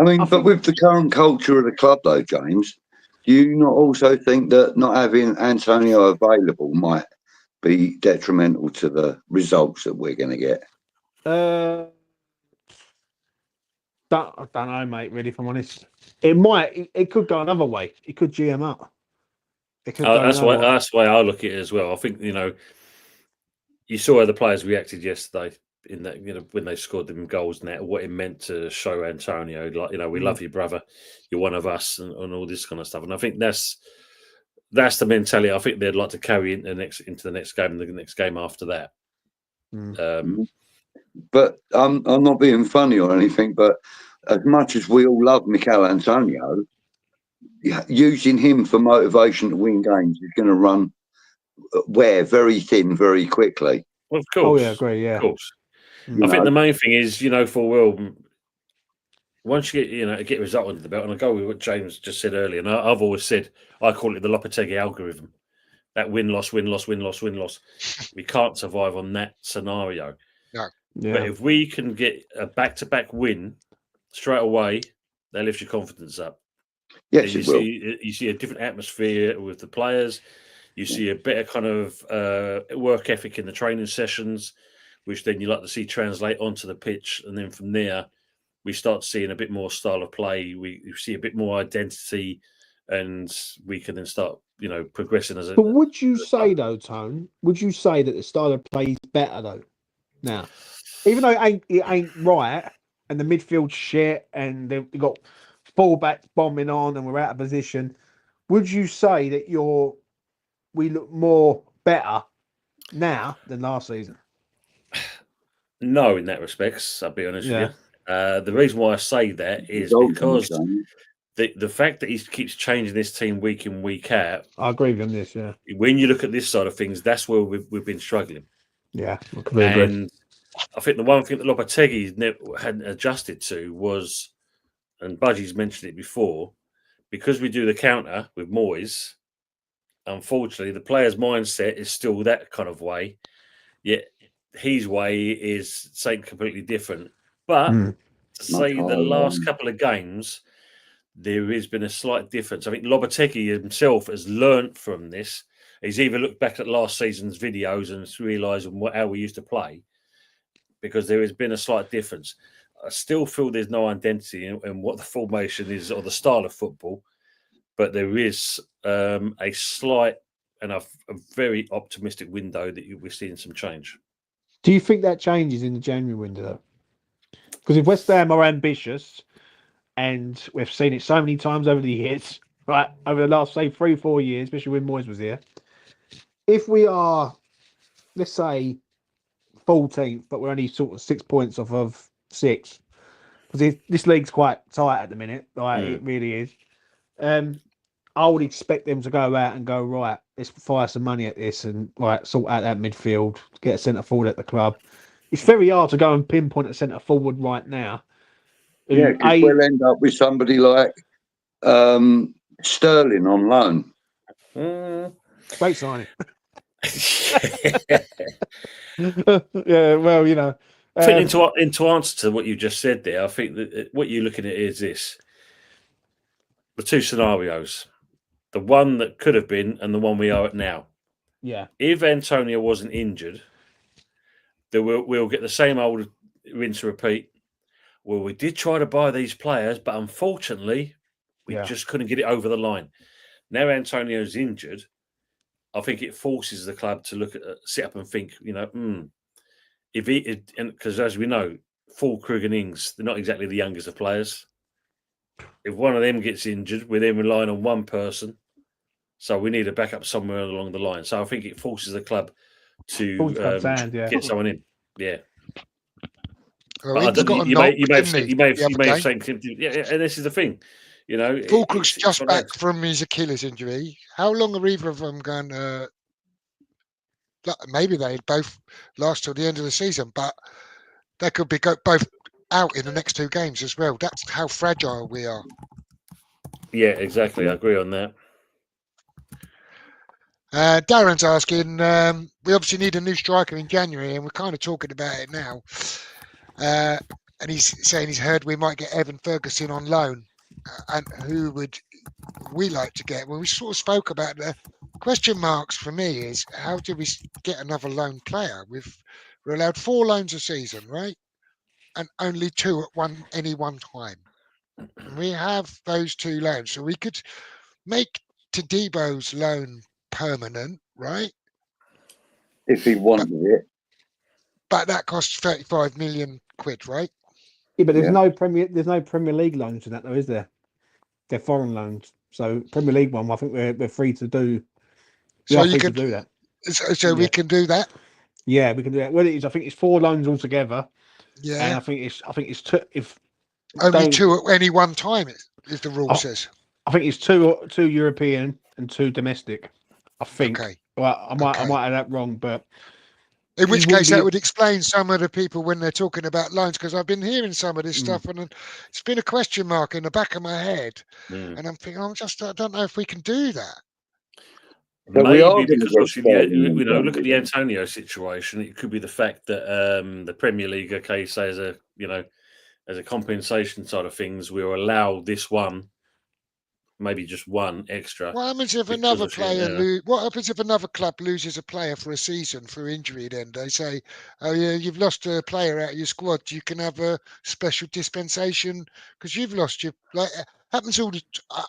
mean, but with the current culture of the club, though, James, do you not also think that not having Antonio available might be detrimental to the results that we're going to get? I don't know, mate. Really, if I'm honest, it might. It could go another way. It could GM up. It could go That's another way. the way I look at it as well. I think you saw how the players reacted yesterday in that when they scored them goals and that, what it meant to show Antonio, like we love you, brother, you're one of us, and all this kind of stuff. And I think that's the mentality I think they'd like to carry into the next game and the next game after that. But I'm not being funny or anything, but as much as we all love Mikel Antonio, using him for motivation to win games is going to run very thin very quickly. Well, of course. Oh yeah, great, yeah. Of course. I think the main thing is, once you get a result under the belt, and I go with what James just said earlier, and I've always said, I call it the Lopetegui algorithm. That win-loss. We can't survive on that scenario. No. Yeah. But if we can get a back-to-back win straight away, that lifts your confidence up. Yes, you see a different atmosphere with the players. You see a better kind of work ethic in the training sessions, which then you like to see translate onto the pitch. And then from there, we start seeing a bit more style of play. We see a bit more identity, and we can then start, progressing as a. But would you say though, Tone? Would you say that the style of play is better though now, even though it ain't right, and the midfield shit, and they've got fullbacks bombing on, and we're out of position? Would you say that we look more better now than last season? No, in that respects, I'll be honest with you. The reason why I say that is because the fact that he keeps changing this team week in, week out. I agree with him this, yeah. When you look at this side of things, that's where we've been struggling. Yeah, I completely agree. I think the one thing that Lopetegui hadn't adjusted to was, and Budgie's mentioned it before, because we do the counter with Moyes, unfortunately, the player's mindset is still that kind of way, yet his way is something completely different. But to say the last couple of games, there has been a slight difference. I think Lopetegui himself has learnt from this. He's either looked back at last season's videos and realised how we used to play, because there has been a slight difference. I still feel there's no identity in what the formation is or the style of football, but there is a slight and a very optimistic window that we're seeing some change. Do you think that changes in the January window? Because if West Ham are ambitious, and we've seen it so many times over the years, right, over the last, say, 3-4 years, especially when Moyes was here, if we are, let's say, 14th, but we're only sort of 6 points off of 6, because this league's quite tight at the minute, like it really is. I would expect them to go out and go, right, let's fire some money at this and sort out that midfield, get a centre forward at the club. It's very hard to go and pinpoint a centre forward right now. Yeah, because we'll end up with somebody like Sterling on loan. Great signing. Yeah, well, I think into answer to what you just said there, I think that what you're looking at is this: the two scenarios, the one that could have been and the one we are at now. Yeah. If Antonio wasn't injured, then we'll get the same old rinse and repeat. Well, we did try to buy these players, but unfortunately, we just couldn't get it over the line. Now Antonio's injured, I think it forces the club to sit up and think, because as we know, Fulkrug and Ings, they're not exactly the youngest of players. If one of them gets injured, we're then relying on one person. So we need a backup somewhere along the line. So I think it forces the club to get someone in. Yeah. Well, he's got a knock, you may have seen, yeah, and this is the thing, you know. Fulkrug's just back from his Achilles injury. How long are either of them going to? Maybe they both last till the end of the season, but they could be both out in the next 2 games as well. That's how fragile we are. Yeah, exactly. I agree on that. Darren's asking, we obviously need a new striker in January, and we're kind of talking about it now. And he's saying he's heard we might get Evan Ferguson on loan. And who would we like to get? Well, we sort of spoke about the question marks for me is how do we get another loan player? We're allowed 4 loans a season, right? And only 2 at any one time. And we have those 2 loans. So we could make Tadebo's loan permanent, right? If he wanted it. But that costs 35 million quid, right? Yeah, but there's no Premier League loans in that though, is there? They're foreign loans. So Premier League one, I think we're free to do. So you could do that. So we can do that. Yeah, we can do that. Well, it is. I think it's 4 loans altogether. Yeah, and I think it's 2. If only 2 at any one time is the rule says. I think it's 2 European and 2 domestic. I think. Okay. Well, I might have that wrong, but in which case that would explain some of the people when they're talking about loans, because I've been hearing some of this stuff and it's been a question mark in the back of my head, and I'm thinking, I don't know if we can do that. But maybe because obviously, look at the Antonio situation. It could be the fact that the Premier League, say as a compensation side of things, we'll allow this one, maybe just 1 extra. What happens if another player? What happens if another club loses a player for a season through injury? Then they say, "Oh yeah, you've lost a player out of your squad. You can have a special dispensation because you've lost your happens all the.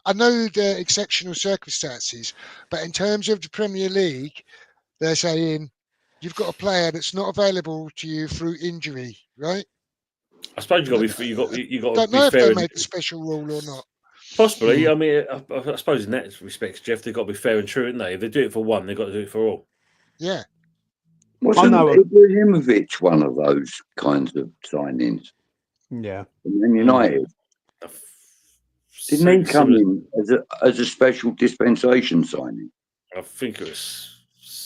I know the exceptional circumstances, but in terms of the Premier League, they're saying you've got a player that's not available to you through injury, right? I suppose you got to. Don't know if they made the special rule or not. Possibly. I mean, I suppose in that respect, Jeff, they've got to be fair and true, haven't they? If they do it for one, they've got to do it for all. Yeah. Wasn't Ibrahimovic one of those kinds of signings? Yeah. And United. Didn't he come in as a special dispensation signing? I think it was.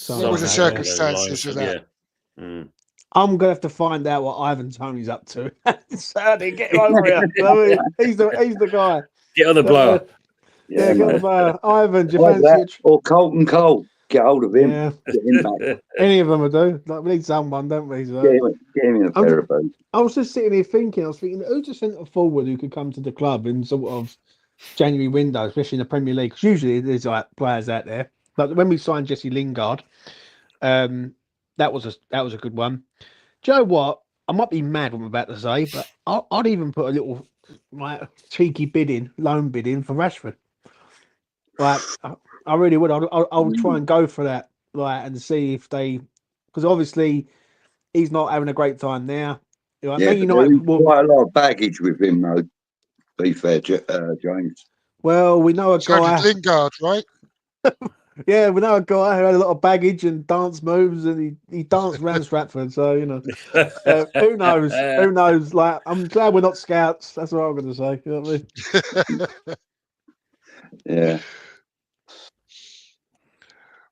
What was the circumstances of that? Yeah. Mm. I'm gonna have to find out what Ivan Toney's up to. Sadly, get him over here. I mean, he's the guy. Get on the blower. Yeah, get on the blower. Ivan, do you fancy it? Or Colton Cole. Get hold of him. Yeah. Get him back. Any of them will do. Like, we need someone, don't we? So. Get him in a pair of boots. I was just sitting here thinking, who's a centre forward who could come to the club in sort of January window, especially in the Premier League? Because usually there's like players out there. Like when we signed Jesse Lingard, that was a good one. Do you know what? I might be mad what I'm about to say, but I'd even put a little cheeky loan bid in for Rashford. Like I really would. I would try and go for that, and see if they, because obviously he's not having a great time now. Quite a lot of baggage with him, though. To be fair, James. Well, we know a guy. Lingard, right? Yeah, we know a guy who had a lot of baggage and dance moves, and he danced around Stratford. So who knows? Who knows? Like, I'm glad we're not scouts. That's what I'm going to say. You know what I mean? Yeah.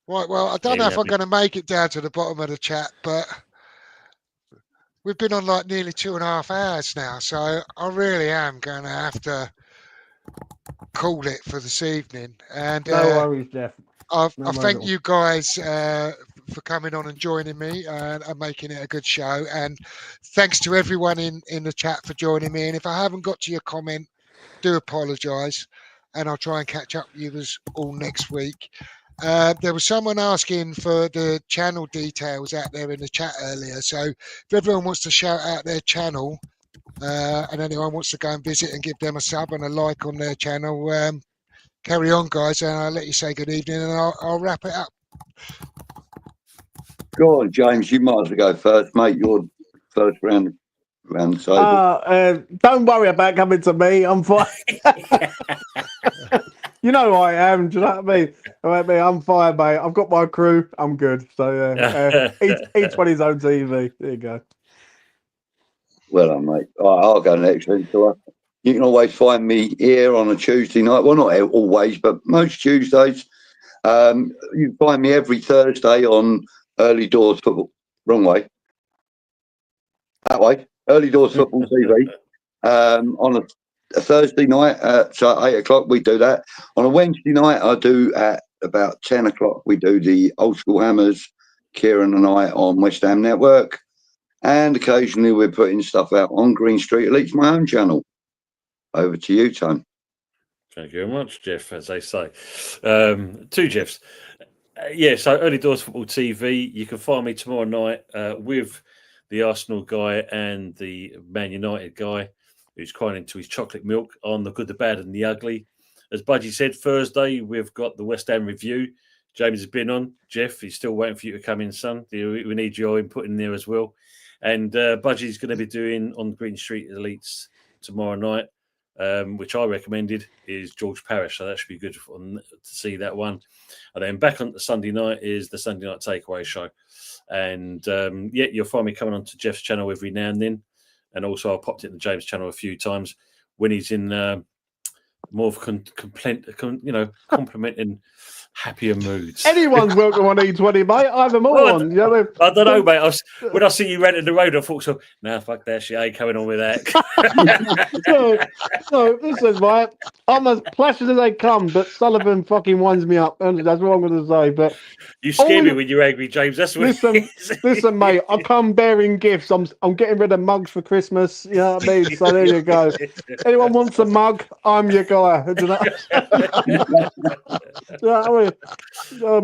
Right. Well, I don't know if I'm going to make it down to the bottom of the chat, but we've been on like nearly 2.5 hours now, so I really am going to have to call it for this evening. And no worries, Jeff. I thank you guys for coming on and joining me and making it a good show. And thanks to everyone in the chat for joining me. And if I haven't got to your comment, do apologise. And I'll try and catch up with you all next week. There was someone asking for the channel details out there in the chat earlier. So if everyone wants to shout out their channel and anyone wants to go and visit and give them a sub and a like on their channel, carry on, guys, and I'll let you say good evening, and I'll wrap it up. Go on, James. You might as well go first, mate. You're first round. around the table. Don't worry about coming to me. I'm fine. You know who I am. Do you know what I mean? I'm fine, mate. I've got my crew. I'm good. So each one his own TV. There you go. Well done, mate. I'll go next week. So you can always find me here on a Tuesday night. Well, not always, but most Tuesdays. You can find me every Thursday on Early Doors Football. Wrong way. That way. Early Doors Football TV. On a Thursday night at 8 o'clock, we do that. On a Wednesday night, I do at about 10 o'clock, we do the Old School Hammers, Kieran and I on West Ham Network. And occasionally we're putting stuff out on Green Street Elite's my own channel. Over to you, Tom. Thank you very much, Jeff, as they say. Two Jeffs. So Early Doors Football TV, you can find me tomorrow night with the Arsenal guy and the Man United guy who's crying into his chocolate milk on the good, the bad and the ugly. As Budgie said, Thursday, we've got the West Ham review. James has been on. Jeff, he's still waiting for you to come in, son. We need your input in there as well. And Budgie's going to be doing on Green Street Elites tomorrow night, which I recommended, is George Parish. So that should be good to see that one. And then back on the Sunday night is the Sunday Night Takeaway show. And you'll find me coming onto Jeff's channel every now and then. And also I popped it in the James channel a few times when he's in more of complimenting happier moods. Anyone's welcome on E20, mate. I have them all on. You know, I don't know, mate. When I see you renting the road, I thought, fuck that shit. I ain't coming on with that. so listen, mate. I'm as placid as they come, but Sullivan fucking winds me up. And that's what I'm going to say. But you scare me when you're angry, James. That's what. Listen, mate. I come bearing gifts. I'm getting rid of mugs for Christmas. You know what I mean? So there you go. Anyone wants a mug? I'm your guy. Do you know? You know what I mean?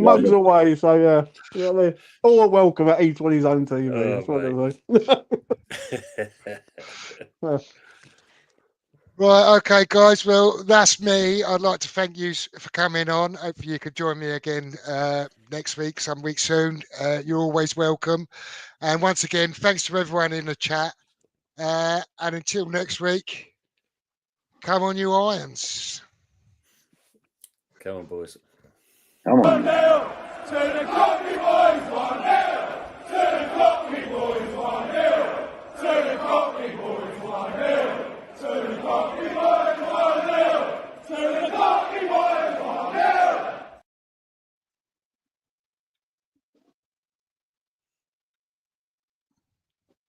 Mugs away. So yeah. You know what I mean? All are welcome at E20's own TV. That's what I say. Right, okay, guys. Well, that's me. I'd like to thank you for coming on. Hopefully you could join me again next week, some week soon. You're always welcome. And once again, thanks to everyone in the chat. And until next week, come on, you irons. Come on, boys. Come on. To the country boys,